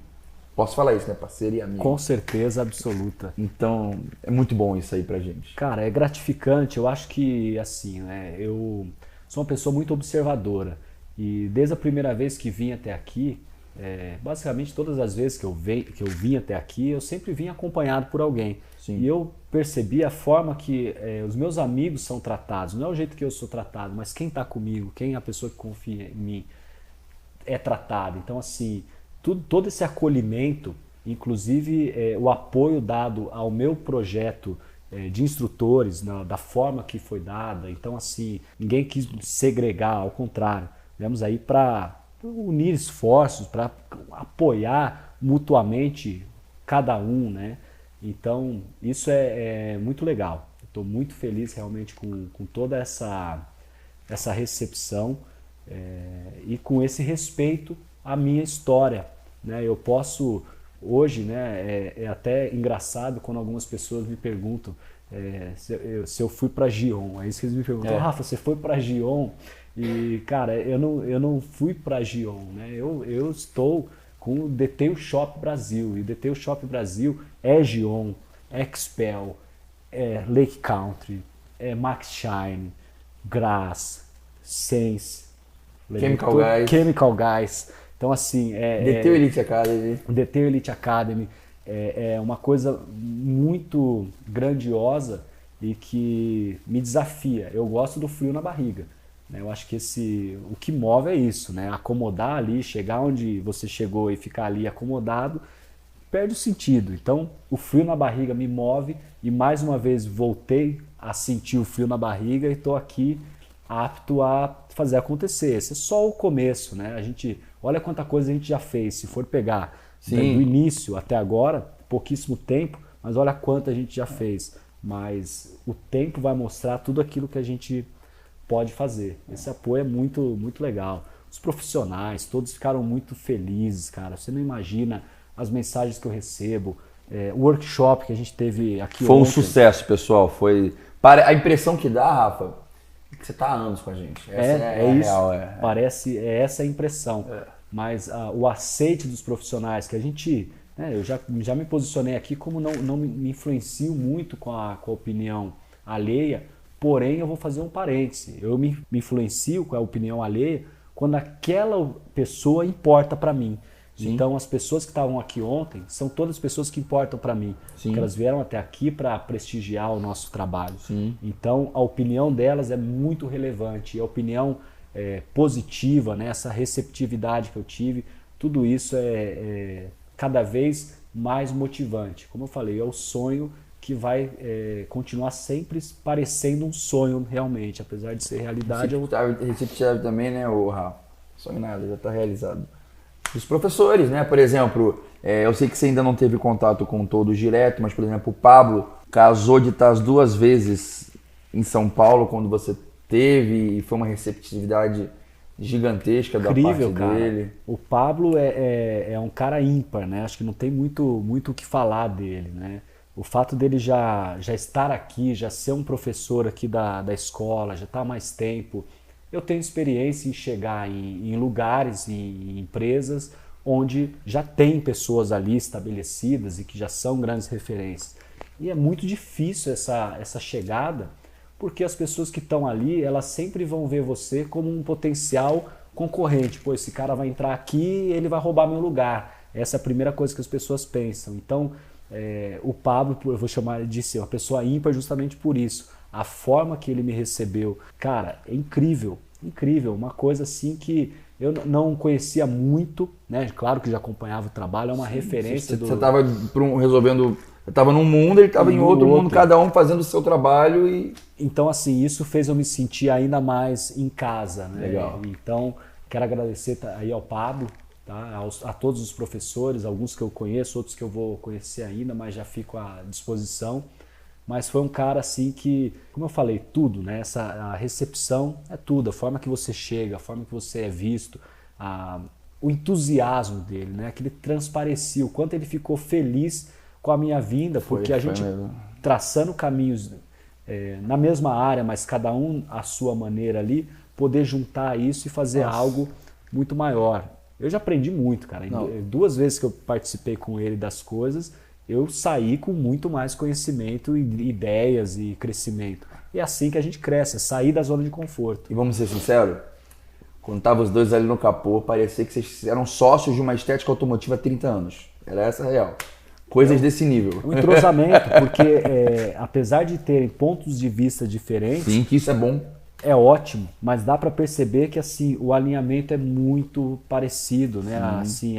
A: Posso falar isso, né? Parceiro e amigo.
B: Com certeza absoluta.
A: Então, é muito bom isso aí pra gente.
B: Cara, é gratificante. Eu acho que, assim, né? Eu sou uma pessoa muito observadora. E desde a primeira vez que vim até aqui, basicamente todas as vezes que eu vim até aqui, eu sempre vim acompanhado por alguém. Sim. E eu percebi a forma que os meus amigos são tratados. Não é o jeito que eu sou tratado, mas quem está comigo, quem é a pessoa que confia em mim é tratado. Então, assim, todo esse acolhimento inclusive o apoio dado ao meu projeto de instrutores, da forma que foi dada. Então, assim, ninguém quis segregar, ao contrário. Viemos aí para unir esforços, para apoiar mutuamente cada um, né? Então, isso é muito legal. Estou muito feliz realmente com toda essa recepção e com esse respeito à minha história, né? Eu posso... Hoje, né, é até engraçado quando algumas pessoas me perguntam se eu fui para Gion. É isso que eles me perguntam. Rafa, você foi para Gion? E, cara, eu não fui para Gion, né? Eu estou com o Detail Shop Brasil. E o Detail Shop Brasil é Gion, é Expel, é Lake Country, é Max Shine, Grass, Sense, Chemical Guys. Então, assim...
A: Detail Elite Academy.
B: Detail Elite Academy é uma coisa muito grandiosa e que me desafia. Eu gosto do frio na barriga, né? Eu acho que o que move é isso, né? Acomodar ali, chegar onde você chegou e ficar ali acomodado, perde o sentido. Então, o frio na barriga me move e, mais uma vez, voltei a sentir o frio na barriga e estou aqui apto a fazer acontecer. Esse é só o começo, né? Olha quanta coisa a gente já fez. Se for pegar do início até agora, pouquíssimo tempo, mas olha quanto a gente já fez. Mas o tempo vai mostrar tudo aquilo que a gente pode fazer. Esse apoio é muito, muito legal. Os profissionais, todos ficaram muito felizes, cara. Você não imagina as mensagens que eu recebo. O workshop que a gente teve aqui
A: Foi um
B: ontem.
A: sucesso, pessoal. A impressão que dá, Rafa, é que você está há anos com a gente. Essa é
B: isso.
A: Real.
B: Parece, essa a impressão. Mas o aceite dos profissionais que a gente... eu já me posicionei aqui como não me influencio muito com a opinião alheia, porém eu vou fazer um parêntese. Eu me influencio com a opinião alheia quando aquela pessoa importa para mim. Sim. Então as pessoas que estavam aqui ontem são todas pessoas que importam para mim. Sim. Porque elas vieram até aqui para prestigiar o nosso trabalho. Sim. Então a opinião delas é muito relevante. E a opinião positiva, né, essa receptividade que eu tive, tudo isso é cada vez mais motivante. Como eu falei, é o sonho que vai continuar sempre parecendo um sonho realmente, apesar de ser realidade.
A: Receptividade também, né, Rafa? Sonho nada, já está realizado. Os professores, né? Por exemplo, eu sei que você ainda não teve contato com todos direto, mas, por exemplo, o Pablo casou de estar as 2 vezes em São Paulo quando você teve e foi uma receptividade gigantesca da parte dele.
B: O Pablo é um cara ímpar, né? Acho que não tem muito o que falar dele, né? O fato dele já estar aqui, já ser um professor aqui da escola, já estar há mais tempo. Eu tenho experiência em chegar em lugares, em empresas, onde já tem pessoas ali estabelecidas e que já são grandes referências. E é muito difícil essa chegada, porque as pessoas que estão ali, elas sempre vão ver você como um potencial concorrente. Pô, esse cara vai entrar aqui e ele vai roubar meu lugar. Essa é a primeira coisa que as pessoas pensam. Então, o Pablo, eu vou chamar de ser uma pessoa ímpar justamente por isso. A forma que ele me recebeu, cara, é incrível, incrível. Uma coisa assim que eu não conhecia muito, né? Claro que já acompanhava o trabalho, é uma referência.
A: Você estava resolvendo, eu estava num mundo, ele estava em outro mundo, cada um fazendo o seu trabalho e...
B: Então, assim, isso fez eu me sentir ainda mais em casa, né?
A: Legal.
B: Então, quero agradecer aí ao Pablo, tá? A todos os professores, alguns que eu conheço, outros que eu vou conhecer ainda, mas já fico à disposição. Mas foi um cara assim que, como eu falei, tudo, né? A recepção é tudo, a forma que você chega, a forma que você é visto, o entusiasmo dele, né? Que ele transparecia, o quanto ele ficou feliz com a minha vinda, porque a gente traçando caminhos na mesma área, mas cada um à sua maneira ali, poder juntar isso e fazer algo muito maior. Eu já aprendi muito, cara. 2 vezes que eu participei com ele das coisas, eu saí com muito mais conhecimento, ideias e crescimento. E é assim que a gente cresce, é sair da zona de conforto.
A: E vamos ser sinceros, quando estavam os dois ali no capô, parecia que vocês eram sócios de uma estética automotiva há 30 anos. Era essa a real. Coisas desse nível.
B: Um entrosamento, porque apesar de terem pontos de vista diferentes...
A: Sim, que isso é bom.
B: É ótimo, mas dá para perceber que assim, o alinhamento é muito parecido, né? Assim,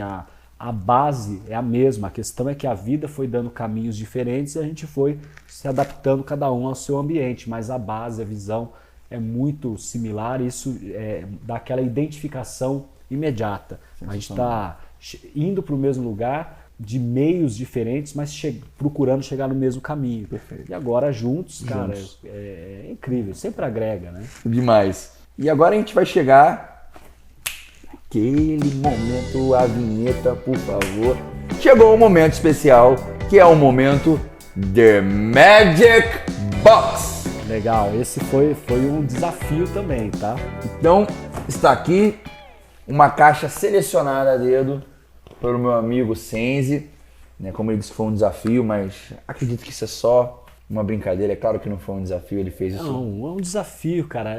B: A base é a mesma, a questão é que a vida foi dando caminhos diferentes e a gente foi se adaptando cada um ao seu ambiente, mas a base, a visão é muito similar e isso dá aquela identificação imediata. A gente está indo para o mesmo lugar, de meios diferentes, mas procurando chegar no mesmo caminho.
A: Perfeito.
B: E agora juntos, cara, é incrível, sempre agrega, né?
A: Demais. E agora a gente vai chegar aquele momento, a vinheta, por favor. Chegou o momento especial, que é o momento The Magic Box.
B: Legal, esse foi um desafio também, tá?
A: Então, está aqui uma caixa selecionada a dedo pelo meu amigo Senzi, né? Como ele disse, foi um desafio, mas acredito que isso é só uma brincadeira. É claro que não foi um desafio, ele fez isso.
B: Não, é um desafio, cara.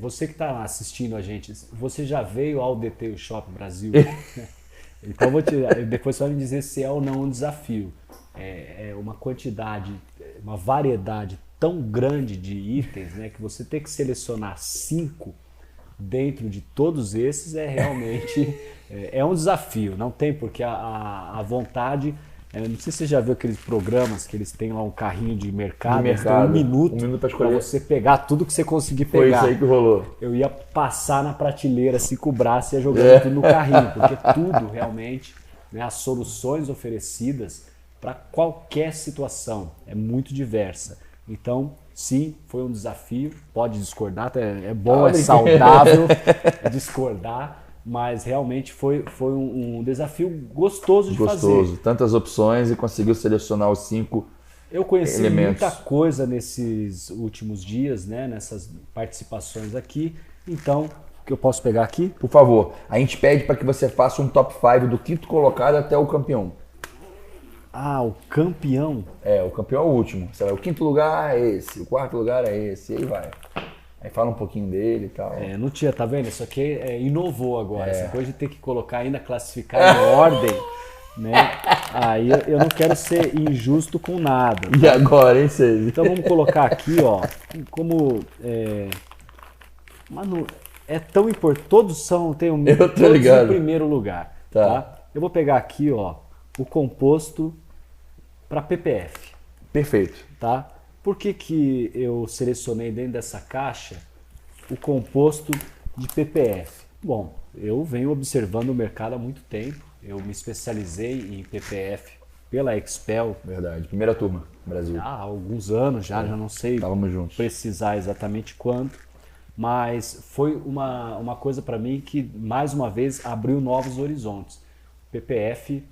B: Você que está assistindo a gente, você já veio ao DT Shopping Brasil? Então depois você vai me dizer se é ou não um desafio. É uma quantidade, uma variedade tão grande de itens, né, que você tem que selecionar 5 dentro de todos esses realmente é um desafio. Não tem porque a vontade. Não sei se você já viu aqueles programas que eles têm lá um carrinho de mercado, eles têm um minuto para você pegar tudo que você conseguir pegar.
A: Foi isso aí que rolou.
B: Eu ia passar na prateleira, assim, com o braço e ia jogando tudo no carrinho, porque tudo realmente, né, as soluções oferecidas para qualquer situação é muito diversa. Então, sim, foi um desafio, pode discordar, é bom, é saudável discordar. Mas realmente foi um desafio gostoso de fazer.
A: Gostoso, tantas opções e conseguiu selecionar os 5
B: Eu conheci
A: elementos.
B: muita coisa nesses últimos dias, né? Nessas participações aqui. Então, o que eu posso pegar aqui?
A: Por favor, a gente pede para que você faça um top 5 do quinto colocado até o campeão.
B: Ah, o campeão?
A: O campeão é o último. O quinto lugar é esse, o quarto lugar é esse, e aí vai. Aí fala um pouquinho dele e tal.
B: Não tinha, tá vendo? Isso aqui inovou agora. Essa coisa de ter que colocar ainda, classificar em ordem, né? Aí eu não quero ser injusto com nada. Tá?
A: E agora, hein, Cês?
B: Então vamos colocar aqui, ó, como... Mano, é tão importante. Todos tem todos em primeiro lugar. Tá? Eu vou pegar aqui, ó, o composto para PPF.
A: Perfeito.
B: Tá? Por que eu selecionei dentro dessa caixa o composto de PPF? Bom, eu venho observando o mercado há muito tempo. Eu me especializei em PPF pela Expel.
A: Verdade, primeira turma no Brasil.
B: Há alguns anos já não sei precisar exatamente quanto. Mas foi uma coisa para mim que, mais uma vez, abriu novos horizontes. PPF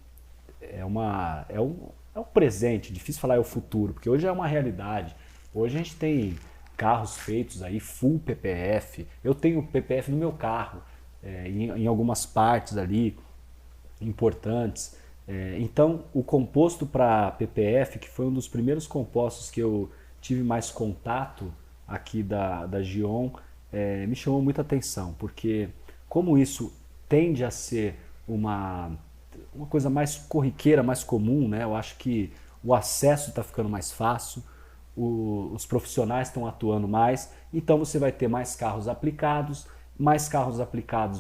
B: é um presente, difícil falar é o futuro, porque hoje é uma realidade. Hoje a gente tem carros feitos aí full PPF. Eu tenho PPF no meu carro, em algumas partes ali importantes. Então, o composto para PPF, que foi um dos primeiros compostos que eu tive mais contato aqui da Gion, me chamou muita atenção, porque como isso tende a ser uma coisa mais corriqueira, mais comum, né? Eu acho que o acesso está ficando mais fácil, os profissionais estão atuando mais, então você vai ter mais carros aplicados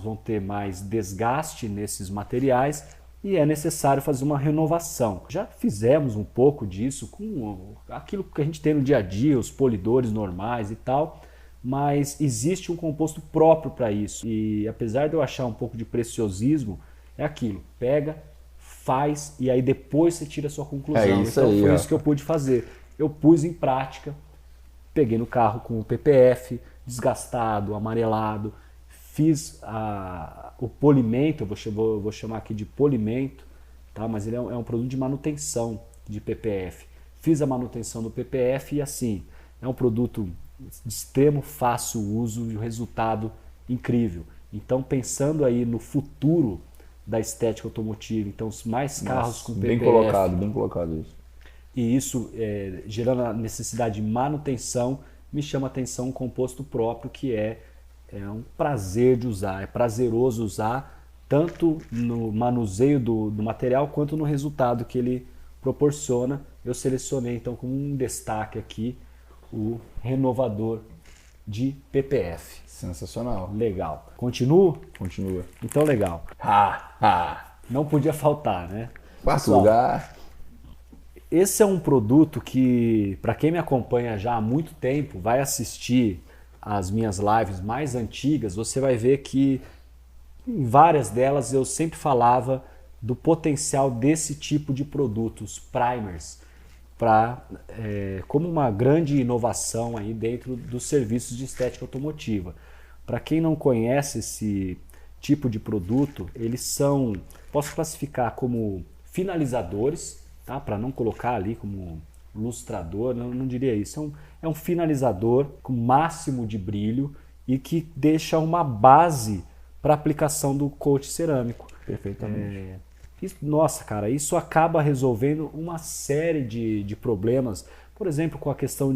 B: vão ter mais desgaste nesses materiais e é necessário fazer uma renovação. Já fizemos um pouco disso com aquilo que a gente tem no dia a dia, os polidores normais e tal, mas existe um composto próprio para isso e apesar de eu achar um pouco de preciosismo, é aquilo, pega, faz e aí depois você tira a sua conclusão. Então foi isso que eu pude fazer. Eu pus em prática, peguei no carro com o PPF, desgastado, amarelado, fiz o polimento, eu vou chamar aqui de polimento, tá? Mas ele é um produto de manutenção de PPF. Fiz a manutenção do PPF e assim, é um produto de extremo fácil uso e o resultado incrível. Então pensando aí no futuro da estética automotiva, então mais carros com PPF.
A: Bem colocado isso.
B: E isso gerando a necessidade de manutenção, me chama a atenção um composto próprio que é um prazer de usar, é prazeroso usar tanto no manuseio do material quanto no resultado que ele proporciona. Eu selecionei então como um destaque aqui o renovador de PPF.
A: Sensacional.
B: Legal. Continuo?
A: Continua.
B: Então legal. não podia faltar, né?
A: Quarto
B: Pessoal,
A: lugar.
B: esse é um produto que, para quem me acompanha já há muito tempo, vai assistir as minhas lives mais antigas, você vai ver que em várias delas eu sempre falava do potencial desse tipo de produtos, primers, como uma grande inovação aí dentro dos serviços de estética automotiva. Para quem não conhece esse tipo de produto, eles são, posso classificar como finalizadores, tá? Para não colocar ali como lustrador, não diria isso. É um finalizador com máximo de brilho e que deixa uma base para aplicação do coat cerâmico.
A: Perfeitamente.
B: Nossa, cara, isso acaba resolvendo uma série de problemas, por exemplo, com a questão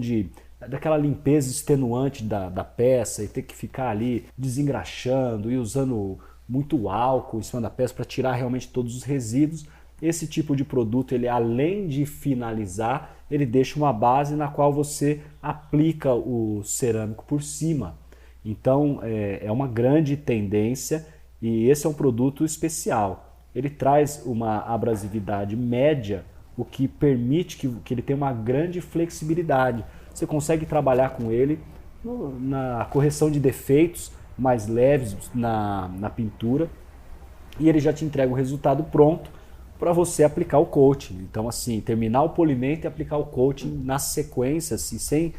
B: daquela limpeza extenuante da peça e ter que ficar ali desengraxando e usando muito álcool em cima da peça para tirar realmente todos os resíduos. Esse tipo de produto, ele além de finalizar, ele deixa uma base na qual você aplica o cerâmico por cima. Então é uma grande tendência e esse é um produto especial. Ele traz uma abrasividade média, o que permite que ele tenha uma grande flexibilidade. Você consegue trabalhar com ele na correção de defeitos mais leves na pintura e ele já te entrega o resultado pronto para você aplicar o coating. Então, assim, terminar o polimento e aplicar o coating na sequência, assim, sem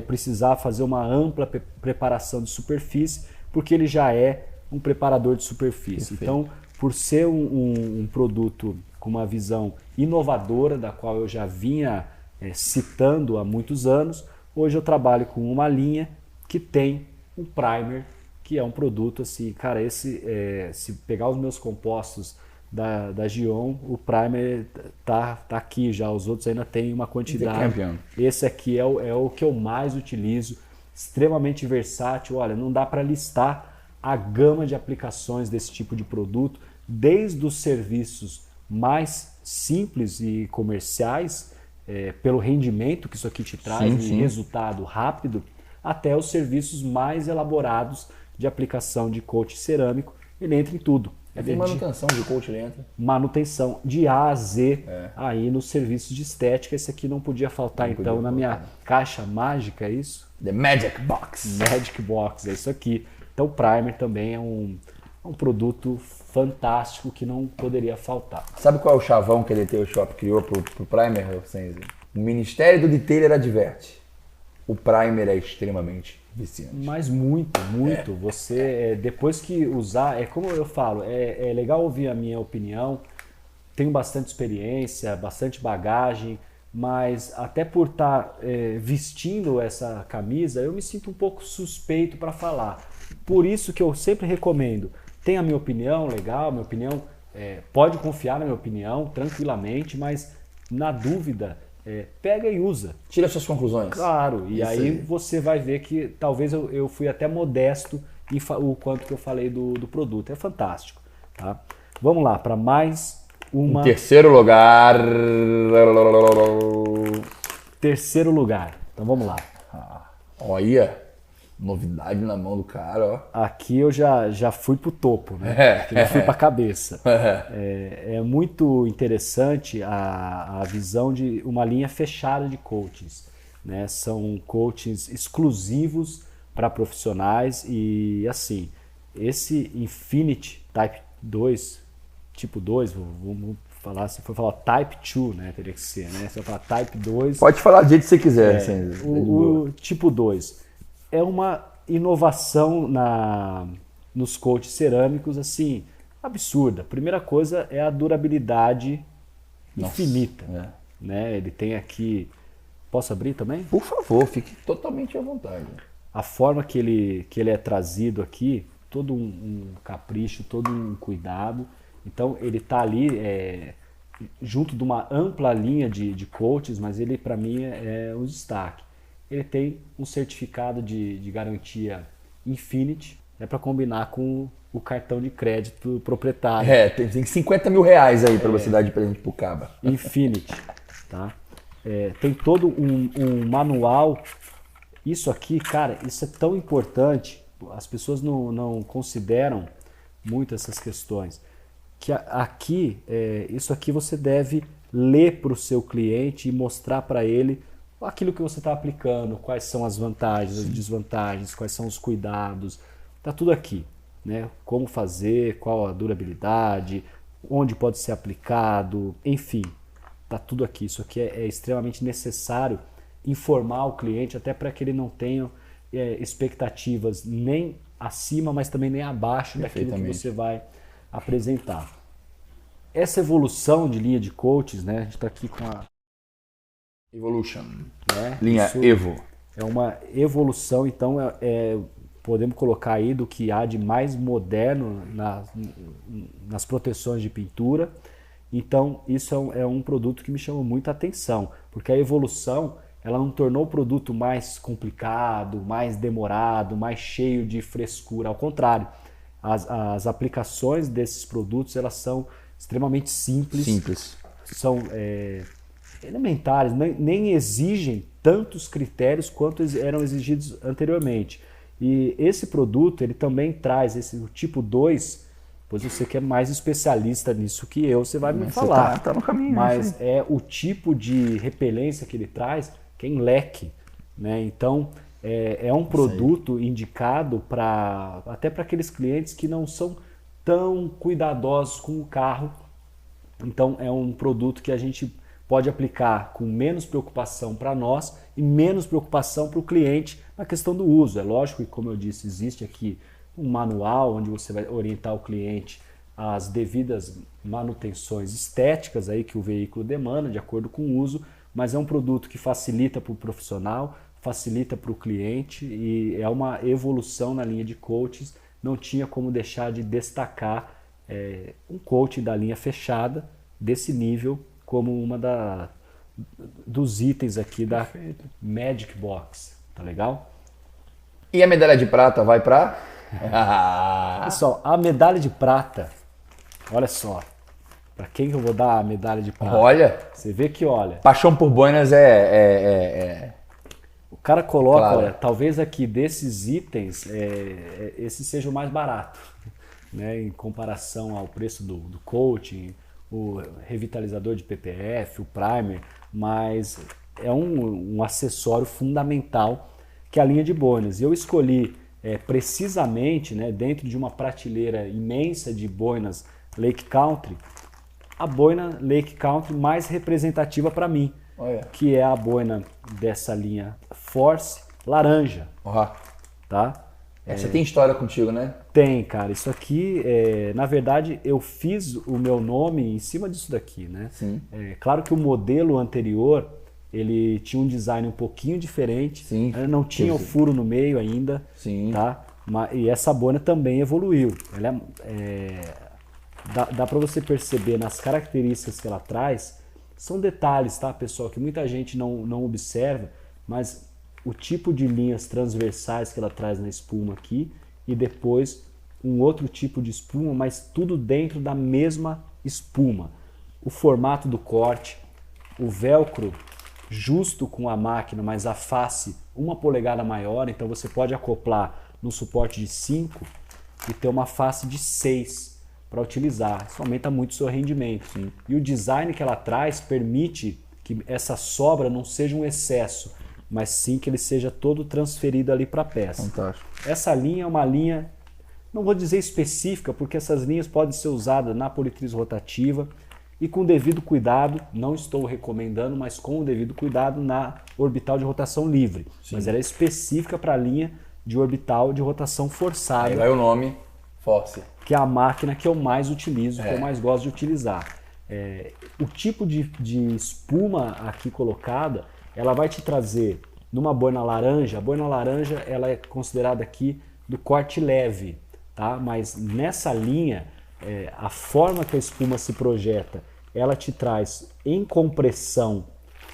B: precisar fazer uma ampla preparação de superfície, porque ele já é um preparador de superfície.
A: Perfeito.
B: Então, por ser um produto com uma visão inovadora, da qual eu já vinha citando há muitos anos, hoje eu trabalho com uma linha que tem um primer, que é um produto assim, cara, se pegar os meus compostos da Gion, o primer tá aqui já, os outros ainda tem uma quantidade. Esse aqui é o que eu mais utilizo, extremamente versátil. Olha, não dá para listar a gama de aplicações desse tipo de produto, desde os serviços mais simples e comerciais, pelo rendimento que isso aqui te traz e resultado rápido, até os serviços mais elaborados de aplicação de coat cerâmico. Ele entra em tudo.
A: Tem manutenção de coat, ele entra.
B: Manutenção de A a Z aí nos serviços de estética. Esse aqui não podia faltar, na minha caixa mágica, é isso?
A: The Magic Box.
B: Magic Box, é isso aqui. Então o primer também é um produto fantástico que não poderia faltar.
A: Sabe qual é o chavão que a DT Shop criou pro primer, Senzi? O Ministério do Detailer adverte. O primer é extremamente viciante.
B: Mas muito. Você, depois que usar, como eu falo, é legal ouvir a minha opinião. Tenho bastante experiência, bastante bagagem, mas até por estar vestindo essa camisa, eu me sinto um pouco suspeito para falar. Por isso que eu sempre recomendo, tem a minha opinião, legal, minha opinião, pode confiar na minha opinião tranquilamente, mas na dúvida, pega e usa.
A: Tira suas conclusões.
B: Claro, e aí você vai ver que talvez eu fui até modesto em o quanto que eu falei do produto. É fantástico. Tá? Vamos lá, para mais uma...
A: Em terceiro lugar...
B: Terceiro lugar. Então vamos lá.
A: Olha, novidade na mão do cara, ó.
B: Aqui eu já fui pro topo, né? Já fui pra cabeça. É muito interessante a visão de uma linha fechada de coatings, né? São coatings exclusivos para profissionais e assim, esse Infinity Type 2, tipo 2, vamos falar, se for falar Type 2, né? Teria que ser, né? Se eu falar Type 2...
A: Pode falar do jeito que você quiser.
B: O tipo 2 é uma inovação nos coats cerâmicos, assim, absurda. A primeira coisa é a durabilidade infinita. Né? Ele tem aqui... Posso abrir também?
A: Por favor, fique totalmente à vontade.
B: A forma que ele é trazido aqui, todo um capricho, todo um cuidado. Então ele está ali junto de uma ampla linha de coats, mas ele para mim é um destaque. Ele tem um certificado de garantia Infinity, para combinar com o cartão de crédito proprietário.
A: Tem 50 mil reais aí para você dar de presente pro Caba.
B: Infinity, tá? Tem todo um manual. Isso aqui, cara, isso é tão importante. As pessoas não consideram muito essas questões. que aqui, isso aqui você deve ler para o seu cliente e mostrar para ele aquilo que você está aplicando, quais são as vantagens, as desvantagens, quais são os cuidados, está tudo aqui, né? Como fazer, qual a durabilidade, onde pode ser aplicado, enfim, está tudo aqui. Isso aqui é extremamente necessário informar o cliente, até para que ele não tenha expectativas nem acima, mas também nem abaixo daquilo que você vai apresentar. Essa evolução de linha de coaches, né? A gente está aqui com a
A: Evolution,
B: né?
A: linha
B: Isso
A: Evo.
B: É uma evolução, então podemos colocar aí do que há de mais moderno nas proteções de pintura. Então isso é um produto que me chamou muita atenção, porque a evolução ela não tornou o produto mais complicado, mais demorado, mais cheio de frescura. Ao contrário, as aplicações desses produtos elas são extremamente simples. São elementares, nem exigem tantos critérios quanto eram exigidos anteriormente. E esse produto ele também traz o tipo 2, pois você que é mais especialista nisso que eu, você vai me falar.
A: Tá no caminho.
B: Mas é o tipo de repelência que ele traz, que é em leque, né? Então é um produto indicado até para aqueles clientes que não são tão cuidadosos com o carro. Então é um produto que a gente pode aplicar com menos preocupação para nós e menos preocupação para o cliente na questão do uso. É lógico que, como eu disse, existe aqui um manual onde você vai orientar o cliente às devidas manutenções estéticas aí que o veículo demanda de acordo com o uso, mas é um produto que facilita para o profissional, facilita para o cliente e é uma evolução na linha de coaches. Não tinha como deixar de destacar um coach da linha fechada desse nível como uma dos itens aqui da Magic Box, tá legal?
A: E a medalha de prata vai para?
B: Pessoal, a medalha de prata, olha só, para quem que eu vou dar a medalha de prata?
A: Olha,
B: você vê que olha.
A: Paixão por boinas
B: O cara coloca,
A: claro.
B: Olha, talvez aqui desses itens, esse seja o mais barato, né, em comparação ao preço do coaching, o revitalizador de PPF, o primer, mas é um acessório fundamental que é a linha de boinas. E eu escolhi precisamente, né, dentro de uma prateleira imensa de boinas Lake Country, a boina Lake Country mais representativa para mim, que é a boina dessa linha Force laranja. Tá?
A: Você tem história contigo, né?
B: Tem, cara. Isso aqui, na verdade, eu fiz o meu nome em cima disso daqui, né?
A: Sim.
B: Claro que o modelo anterior, ele tinha um design um pouquinho diferente.
A: Sim.
B: Não tinha o furo no meio ainda.
A: Sim.
B: Tá? E essa boina também evoluiu. Dá para você perceber nas características que ela traz. São detalhes, tá, pessoal, que muita gente não observa, mas o tipo de linhas transversais que ela traz na espuma aqui e depois um outro tipo de espuma, mas tudo dentro da mesma espuma. O formato do corte, o velcro justo com a máquina, mas a face 1 polegada maior, então você pode acoplar no suporte de 5 e ter uma face de 6 para utilizar. Isso aumenta muito o seu rendimento.
A: Sim.
B: E o design que ela traz permite que essa sobra não seja um excesso, mas sim que ele seja todo transferido ali para a peça.
A: Fantástico.
B: Essa linha é uma linha, não vou dizer específica, porque essas linhas podem ser usadas na politriz rotativa e com devido cuidado, não estou recomendando, mas com o devido cuidado na orbital de rotação livre. Sim. Mas ela é específica para a linha de orbital de rotação forçada.
A: Aí vai o nome Force.
B: Que é a máquina que eu mais utilizo, que eu mais gosto de utilizar. O tipo de espuma aqui colocada, ela vai te trazer numa boina laranja. A boina laranja ela é considerada aqui do corte leve, tá? Mas nessa linha, a forma que a espuma se projeta, ela te traz em compressão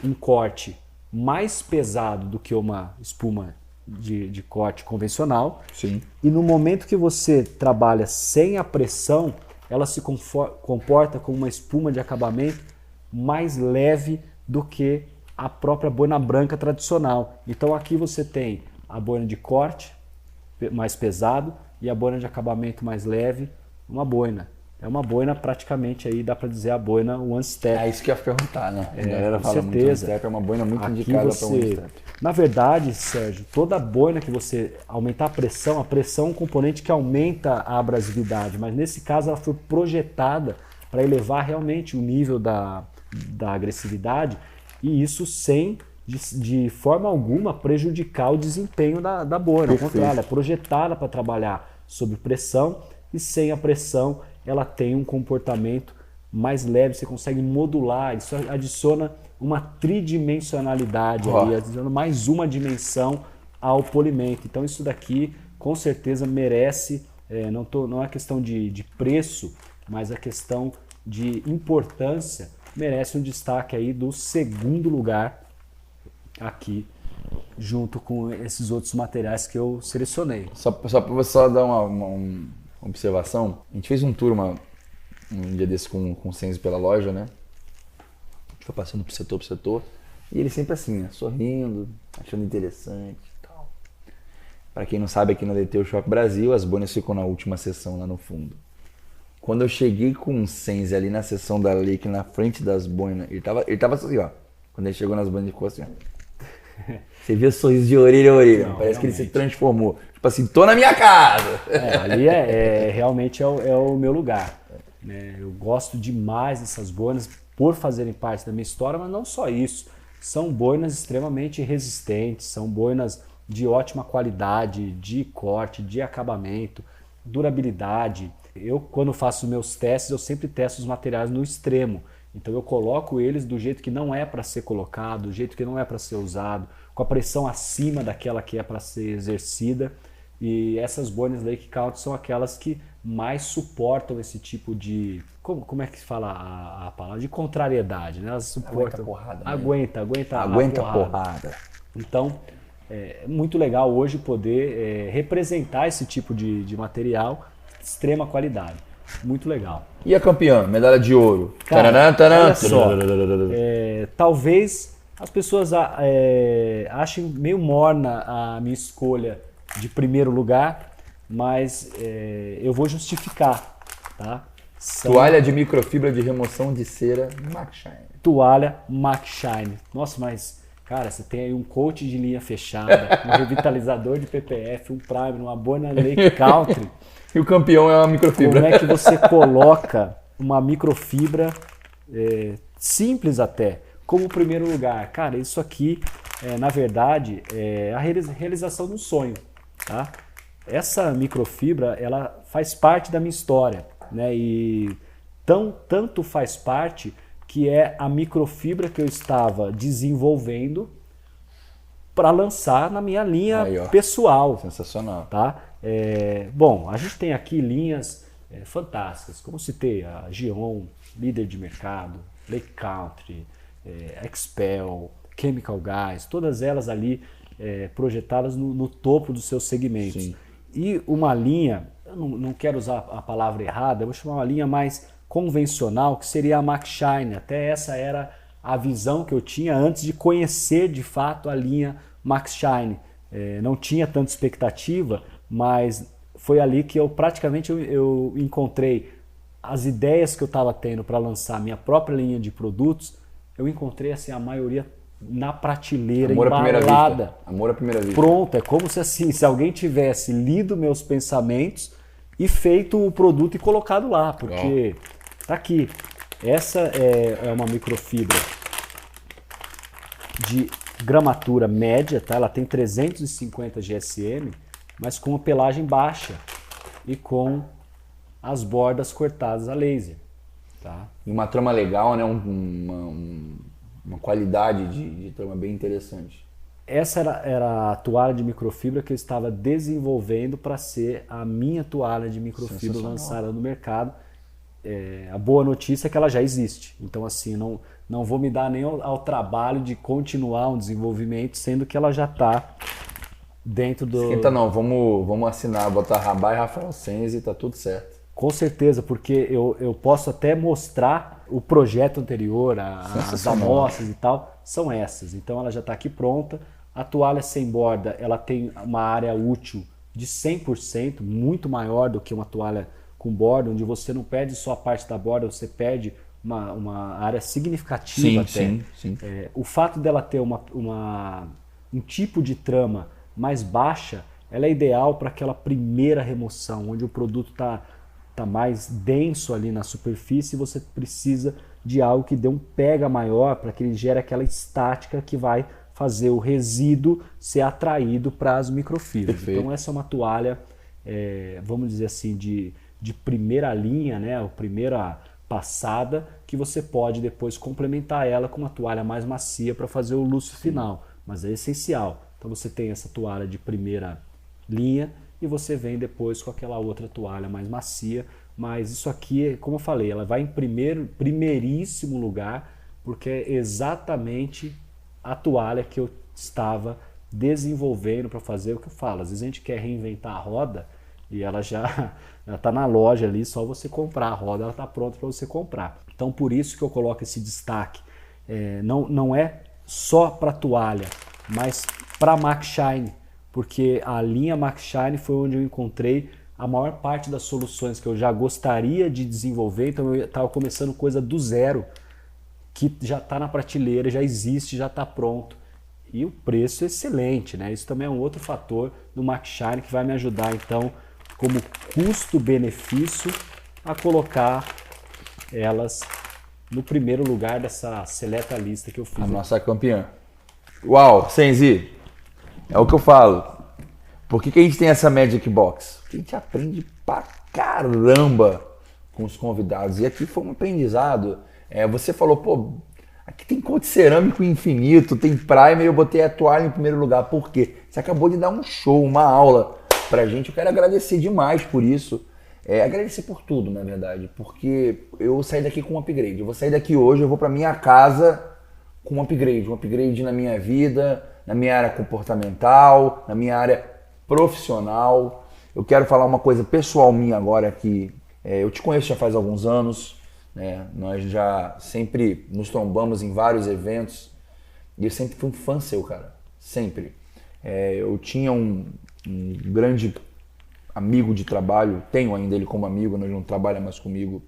B: um corte mais pesado do que uma espuma de corte convencional.
A: Sim.
B: E no momento que você trabalha sem a pressão, ela se comporta como uma espuma de acabamento mais leve do que a própria boina branca tradicional. Então aqui você tem a boina de corte mais pesado e a boina de acabamento mais leve, uma boina. é uma boina praticamente aí, dá para dizer a boina One Step.
A: É isso que eu ia perguntar, né? A galera
B: com
A: fala muito One
B: certeza.
A: Step, é uma boina muito
B: Aqui
A: indicada para One Step.
B: Na verdade, Sérgio, toda boina que você aumentar a pressão é um componente que aumenta a abrasividade, mas nesse caso ela foi projetada para elevar realmente o nível da agressividade e isso sem, de forma alguma, prejudicar o desempenho da boina. Ao contrário, ela é projetada para trabalhar sob pressão e sem a pressão ela tem um comportamento mais leve, você consegue modular, isso adiciona uma tridimensionalidade, ali, adiciona mais uma dimensão ao polimento. Então isso daqui com certeza merece, não é questão de preço, mas a questão de importância, merece um destaque aí do segundo lugar aqui, junto com esses outros materiais que eu selecionei.
A: Só para você dar uma observação, a gente fez um tour um dia desse com o Senzi pela loja, né? A gente foi passando por setor, e ele sempre assim, né? Sorrindo, achando interessante e tal. Para quem não sabe, aqui no DT Shop Brasil, as boinas ficam na última seção lá no fundo. Quando eu cheguei com o Senzi ali na seção da Lake, na frente das boinas, ele tava assim, ó. Quando ele chegou nas boinas, ele ficou assim, ó. Você via sorriso de orelha a orelha. Parece realmente que ele se transformou. Tipo assim, tô na minha casa.
B: Ali realmente é o meu lugar. Né? Eu gosto demais dessas boinas por fazerem parte da minha história, mas não só isso. São boinas extremamente resistentes, são boinas de ótima qualidade, de corte, de acabamento, durabilidade. Eu, quando faço meus testes, eu sempre testo os materiais no extremo. Então eu coloco eles do jeito que não é para ser colocado, do jeito que não é para ser usado, com a pressão acima daquela que é para ser exercida. E essas boinas Lake Country são aquelas que mais suportam esse tipo de... Como é que se fala a palavra? De contrariedade, né? Elas suportam... Aguenta porrada. Então, é muito legal hoje poder representar esse tipo de material de extrema qualidade. Muito legal.
A: E a campeã, medalha de ouro?
B: Cara, olha só, talvez as pessoas achem meio morna a minha escolha de primeiro lugar, mas eu vou justificar, tá?
A: Toalha de microfibra de remoção de cera Max Shine.
B: Toalha Max Shine. Nossa, mas cara, você tem aí um coach de linha fechada, um revitalizador de PPF, um primer, uma boina Lake Country.
A: E o campeão é uma microfibra.
B: Como é que você coloca uma microfibra simples até, como primeiro lugar? Cara, isso aqui, na verdade, é a realização de um sonho. Tá? Essa microfibra, ela faz parte da minha história, né? E tanto faz parte que é a microfibra que eu estava desenvolvendo para lançar na minha linha pessoal.
A: Sensacional.
B: Tá? Bom, a gente tem aqui linhas fantásticas, como citei, a Gion, líder de mercado, Lake Country, Expel, Chemical Guys, todas elas ali projetadas no topo dos seus segmentos.
A: Sim.
B: E uma linha, eu não quero usar a palavra errada, eu vou chamar uma linha mais convencional, que seria a Max Shine. Até essa era a visão que eu tinha antes de conhecer de fato a linha Max Shine. Não tinha tanta expectativa, mas foi ali que eu praticamente eu encontrei as ideias que eu estava tendo para lançar minha própria linha de produtos. Eu encontrei assim, a maioria na prateleira, embalada.
A: Amor à primeira vista.
B: Pronto, é como se alguém tivesse lido meus pensamentos e feito o produto e colocado lá, porque tá aqui. Essa é uma microfibra de gramatura média, tá? Ela tem 350 GSM, mas com a pelagem baixa e com as bordas cortadas a laser. Tá?
A: E uma trama legal, né? Uma qualidade de trama bem interessante.
B: Essa era a toalha de microfibra que eu estava desenvolvendo para ser a minha toalha de microfibra lançada no mercado. A boa notícia é que ela já existe. Então, assim, não vou me dar nem ao trabalho de continuar um desenvolvimento, sendo que ela já está dentro do...
A: Esquenta não, vamos assinar, botar Rabai e Rafael Senzi e tá tudo certo.
B: Com certeza, porque eu posso até mostrar o projeto anterior, as amostras e tal, são essas. Então ela já está aqui pronta. A toalha sem borda, ela tem uma área útil de 100%, muito maior do que uma toalha com borda, onde você não perde só a parte da borda, você perde uma área significativa até.
A: Sim.
B: O fato dela ter um tipo de trama mais baixa, ela é ideal para aquela primeira remoção, onde o produto está mais denso ali na superfície e você precisa de algo que dê um pega maior para que ele gere aquela estática que vai fazer o resíduo ser atraído para as microfibras.
A: Perfeito.
B: Então essa é uma toalha, vamos dizer assim, de primeira linha, né? A primeira passada, que você pode depois complementar ela com uma toalha mais macia para fazer o luxo final, mas é essencial. Então você tem essa toalha de primeira linha e você vem depois com aquela outra toalha mais macia, mas isso aqui, como eu falei, ela vai em primeiríssimo lugar, porque é exatamente a toalha que eu estava desenvolvendo para fazer o que eu falo. Às vezes a gente quer reinventar a roda e ela já está na loja ali, só você comprar a roda, ela está pronta para você comprar. Então por isso que eu coloco esse destaque. Não é só para toalha, mas para Max Shine, porque a linha Max Shine foi onde eu encontrei a maior parte das soluções que eu já gostaria de desenvolver. Então eu estava começando coisa do zero, que já está na prateleira, já existe, já está pronto. E o preço é excelente, né? Isso também é um outro fator do Max Shine que vai me ajudar, então, como custo-benefício, a colocar elas no primeiro lugar dessa seleta lista que eu fiz.
A: A nossa campeã. Uau, Senzi, é o que eu falo. Por que a gente tem essa Magic Box? Porque a gente aprende pra caramba com os convidados. E aqui foi um aprendizado. Você falou, pô, aqui tem couro de cerâmico infinito, tem primer, eu botei a toalha em primeiro lugar. Por quê? Você acabou de dar um show, uma aula pra gente. Eu quero agradecer demais por isso. Agradecer por tudo, na verdade. Porque eu saí daqui com um upgrade. Eu vou sair daqui hoje, eu vou pra minha casa com um upgrade na minha vida, na minha área comportamental, na minha área profissional. Eu quero falar uma coisa pessoal minha agora que eu te conheço já faz alguns anos, né? Nós já sempre nos trombamos em vários eventos e eu sempre fui um fã seu, cara, sempre. Eu tinha um grande amigo de trabalho, tenho ainda ele como amigo, não trabalha mais comigo,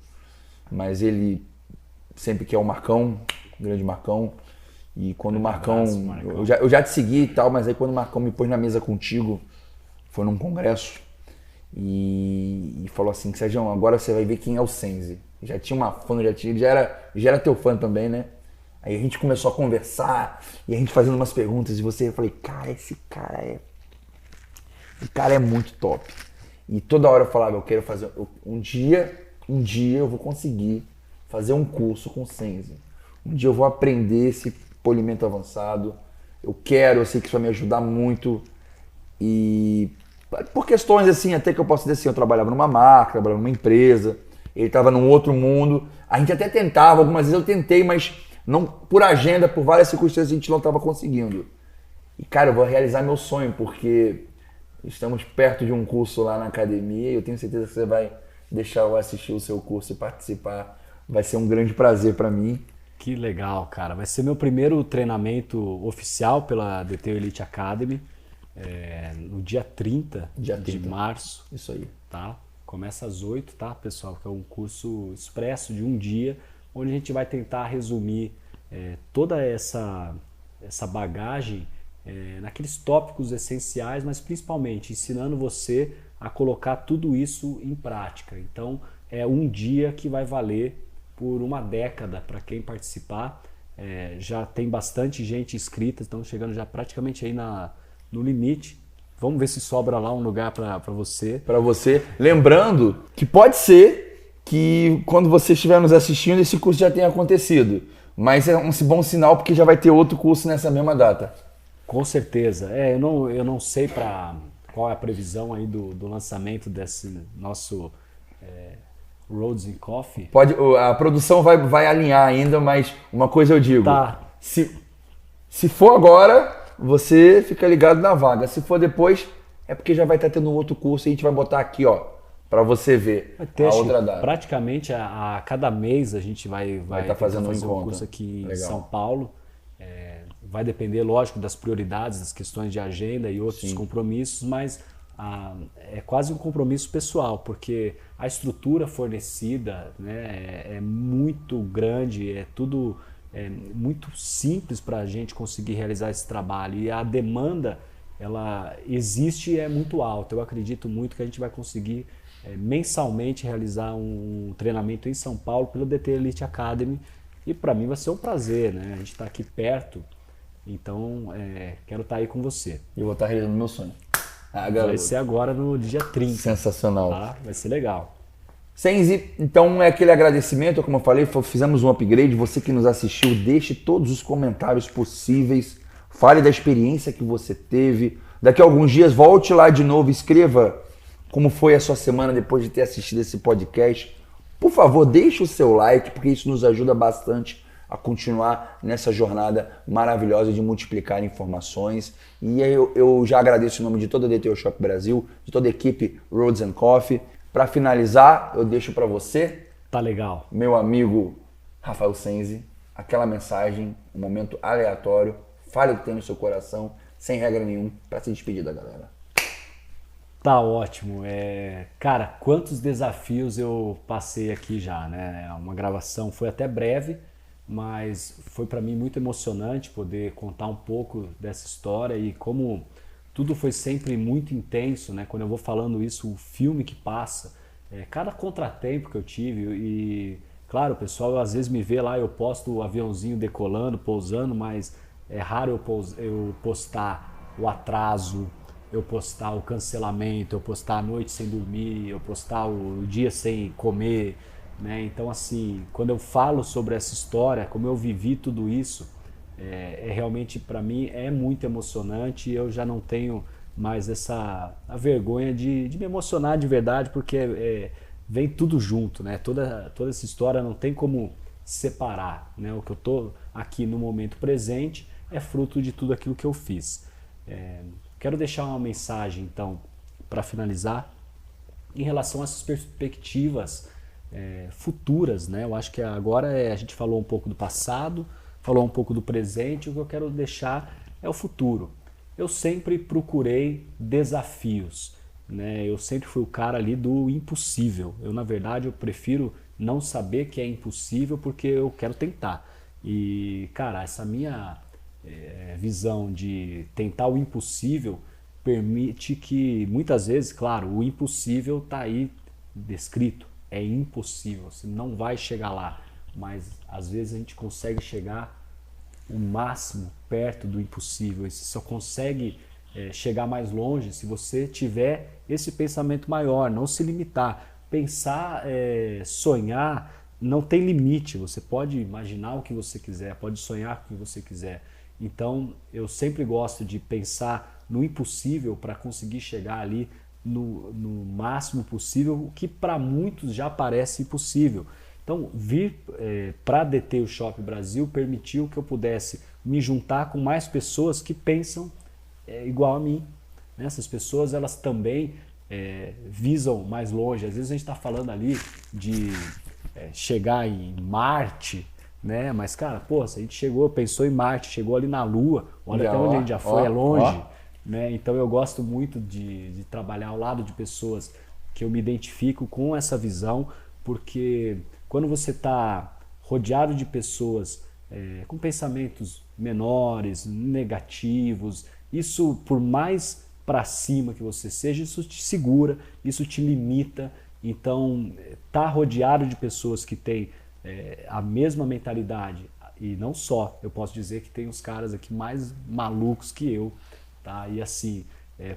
A: mas ele sempre quer o Marcão, o grande Marcão. E quando o Marcão, eu já te segui e tal, mas aí quando o Marcão me pôs na mesa contigo, foi num congresso, e falou assim, Sérgio, agora você vai ver quem é o Senzi. Já tinha uma fã, já era teu fã também, né? Aí a gente começou a conversar, e a gente fazendo umas perguntas, e eu falei, cara, esse cara é muito top. E toda hora eu falava, eu quero fazer, um dia eu vou conseguir fazer um curso com o Senzi. Um dia eu vou aprender esse polimento avançado, eu sei que isso vai me ajudar muito, e por questões assim, até que eu posso dizer assim, eu trabalhava numa marca, trabalhava numa empresa, ele estava num outro mundo, a gente até tentava, algumas vezes eu tentei, mas não, por agenda, por várias circunstâncias a gente não estava conseguindo. E cara, eu vou realizar meu sonho, porque estamos perto de um curso lá na academia e eu tenho certeza que você vai deixar eu assistir o seu curso e participar, vai ser um grande prazer para mim.
B: Que legal, cara. Vai ser meu primeiro treinamento oficial pela DT Elite Academy, no dia 30 de março.
A: Isso aí.
B: Tá? Começa às 8, tá, pessoal? Que é um curso expresso de um dia, onde a gente vai tentar resumir toda essa bagagem naqueles tópicos essenciais, mas principalmente ensinando você a colocar tudo isso em prática. Então, é um dia que vai valer por uma década para quem participar. Já tem bastante gente inscrita, estão chegando já praticamente aí no limite. Vamos ver se sobra lá um lugar para você.
A: Para você. Lembrando que pode ser que quando você estiver nos assistindo, esse curso já tenha acontecido. Mas é um bom sinal porque já vai ter outro curso nessa mesma data.
B: Com certeza. Eu não sei qual é a previsão aí do lançamento desse nosso Roads and Coffee.
A: A produção vai alinhar ainda, mas uma coisa eu digo.
B: Tá.
A: Se for agora, você fica ligado na vaga. Se for depois, é porque já vai estar tendo um outro curso e a gente vai botar aqui, ó, para você ver a outra data.
B: Praticamente a cada mês a gente vai
A: estar fazendo
B: um curso aqui em São Paulo. Vai depender, lógico, das prioridades, das questões de agenda e outros compromissos, mas é quase um compromisso pessoal, porque a estrutura fornecida, né, é muito grande, é tudo muito simples para a gente conseguir realizar esse trabalho, e a demanda ela existe e é muito alta. Eu acredito muito que a gente vai conseguir mensalmente realizar um treinamento em São Paulo pelo DT Elite Academy, e para mim vai ser um prazer, né? A gente está aqui perto, então quero estar aí com você.
A: Eu vou estar realizando meu sonho.
B: Vai ser agora no dia 30.
A: Sensacional.
B: Tá? Vai ser legal.
A: Senzi, então é aquele agradecimento, como eu falei, fizemos um upgrade. Você que nos assistiu, deixe todos os comentários possíveis, fale da experiência que você teve. Daqui a alguns dias volte lá de novo, escreva como foi a sua semana depois de ter assistido esse podcast. Por favor, deixe o seu like, porque isso nos ajuda bastante a continuar nessa jornada maravilhosa de multiplicar informações. E eu já agradeço em nome de toda a DTO Shop Brasil, de toda a equipe Roads and Coffee. Para finalizar, eu deixo para você,
B: tá legal,
A: meu amigo Rafael Senzi, aquela mensagem, um momento aleatório, fale o que tem no seu coração, sem regra nenhuma, para se despedir da galera.
B: Tá ótimo. Cara, quantos desafios eu passei aqui já, né? Uma gravação foi até breve, mas foi para mim muito emocionante poder contar um pouco dessa história, e como tudo foi sempre muito intenso, né? Quando eu vou falando isso, o filme que passa, cada contratempo que eu tive, e claro, o pessoal às vezes me vê lá, eu posto o aviãozinho decolando, pousando, mas é raro eu postar o atraso, eu postar o cancelamento, eu postar a noite sem dormir, eu postar o dia sem comer, né? Então assim, quando eu falo sobre essa história, como eu vivi tudo isso, realmente para mim é muito emocionante, e eu já não tenho mais a vergonha de me emocionar de verdade, porque vem tudo junto, né? Toda essa história não tem como separar, né? O que eu tô aqui no momento presente é fruto de tudo aquilo que eu fiz. Quero deixar uma mensagem, então, para finalizar, em relação a essas perspectivas futuras, né? Eu acho que agora a gente falou um pouco do passado, falou um pouco do presente, o que eu quero deixar é o futuro. Eu sempre procurei desafios, né? Eu sempre fui o cara ali do impossível. Na verdade, eu prefiro não saber que é impossível, porque eu quero tentar. E, cara, essa minha visão de tentar o impossível permite que, muitas vezes, claro, o impossível está aí descrito, é impossível, você não vai chegar lá, mas às vezes a gente consegue chegar o máximo perto do impossível, e você só consegue chegar mais longe se você tiver esse pensamento maior, não se limitar, pensar, sonhar, não tem limite, você pode imaginar o que você quiser, pode sonhar com o que você quiser. Então, eu sempre gosto de pensar no impossível para conseguir chegar ali no máximo possível, o que para muitos já parece impossível. Então, vir para a DT Shop Brasil permitiu que eu pudesse me juntar com mais pessoas que pensam igual a mim. Essas pessoas, elas também visam mais longe. Às vezes a gente está falando ali de chegar em Marte, né? Mas, cara, pô, se a gente pensou em Marte, chegou ali na Lua, olha até onde a gente já foi, é longe. Né? Então eu gosto muito de trabalhar ao lado de pessoas que eu me identifico com essa visão, porque quando você está rodeado de pessoas com pensamentos menores, negativos, isso, por mais para cima que você seja, isso te segura, isso te limita. Então, estar rodeado de pessoas que têm a mesma mentalidade, e não só, eu posso dizer que tem os caras aqui mais malucos que eu, tá? E assim,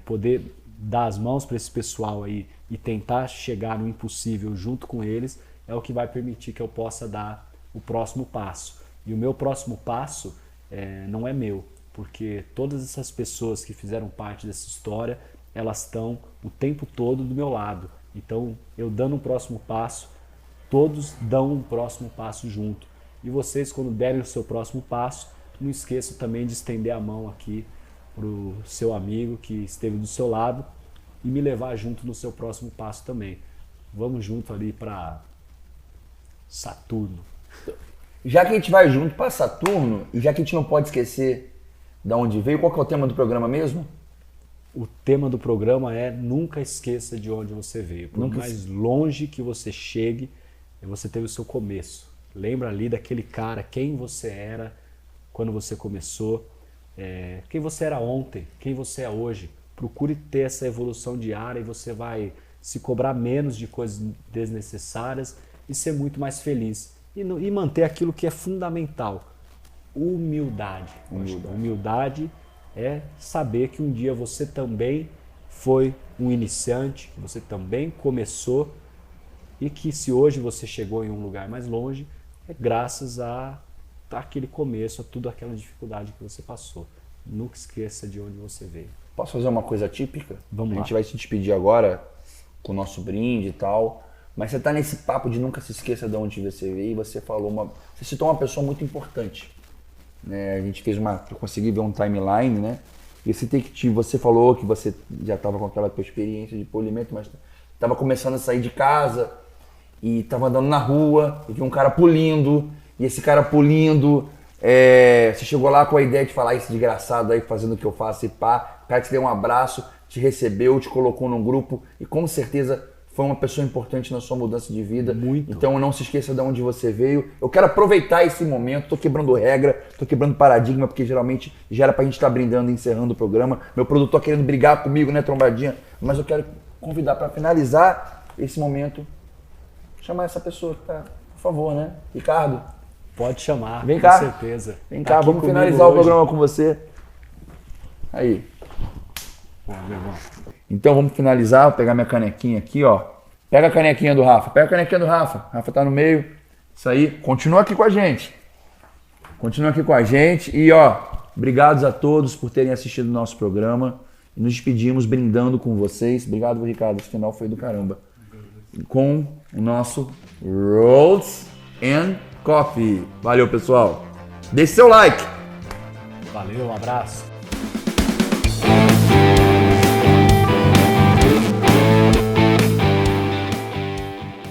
B: poder dar as mãos para esse pessoal aí e tentar chegar no impossível junto com eles é o que vai permitir que eu possa dar o próximo passo. E o meu próximo passo não é meu, porque todas essas pessoas que fizeram parte dessa história, elas estão o tempo todo do meu lado. Então, eu dando um próximo passo, todos dão um próximo passo junto. E vocês, quando derem o seu próximo passo, não esqueçam também de estender a mão aqui para o seu amigo que esteve do seu lado e me levar junto no seu próximo passo também. Vamos junto ali para Saturno.
A: Já que a gente vai junto para Saturno, e já que a gente não pode esquecer de onde veio, qual que é o tema do programa mesmo?
B: O tema do programa é nunca esqueça de onde você veio. Por mais longe que você chegue, você teve o seu começo. Lembra ali daquele cara, quem você era quando você começou, quem você era ontem, quem você é hoje. Procure ter essa evolução diária e você vai se cobrar menos de coisas desnecessárias e ser muito mais feliz. E manter aquilo que é fundamental, humildade. Humildade é saber que um dia você também foi um iniciante, que você também começou e que se hoje você chegou em um lugar mais longe, é graças àquele começo, a tudo aquela dificuldade que você passou. Nunca esqueça de onde você veio.
A: Posso fazer uma coisa típica?
B: Vamos lá.
A: A gente vai se despedir agora com o nosso brinde e tal, mas você tá nesse papo de nunca se esqueça de onde você veio e você citou uma pessoa muito importante. Né? A gente fez eu consegui ver um timeline, né? E esse take, você falou que você já estava com aquela tua experiência de polimento, mas estava começando a sair de casa e estava andando na rua e viu um cara pulindo, e esse cara pulindo, você chegou lá com a ideia de falar esse desgraçado aí fazendo o que eu faço e pá, o cara te deu um abraço, te recebeu, te colocou num grupo e com certeza foi uma pessoa importante na sua mudança de vida.
B: Muito.
A: Então não se esqueça de onde você veio. Eu quero aproveitar esse momento, tô quebrando regra, tô quebrando paradigma, porque geralmente já era pra gente estar brindando e encerrando o programa. Meu produtor querendo brigar comigo, né, trombadinha? Mas eu quero convidar para finalizar esse momento, chamar essa pessoa que tá, por favor, né? Ricardo.
B: Pode chamar,
A: vem cá.
B: Com certeza.
A: Vem cá, vamos finalizar o programa com você. Aí.
B: Meu irmão.
A: Então vamos finalizar, vou pegar minha canequinha aqui, ó. Pega a canequinha do Rafa, pega a canequinha do Rafa. Rafa tá no meio. Isso aí, continua aqui com a gente. Continua aqui com a gente e ó, obrigados a todos por terem assistido o nosso programa. E nos despedimos brindando com vocês. Obrigado, Ricardo, esse final foi do caramba. Com o nosso Roads and Coffee. Valeu, pessoal. Deixe seu like.
B: Valeu, um abraço.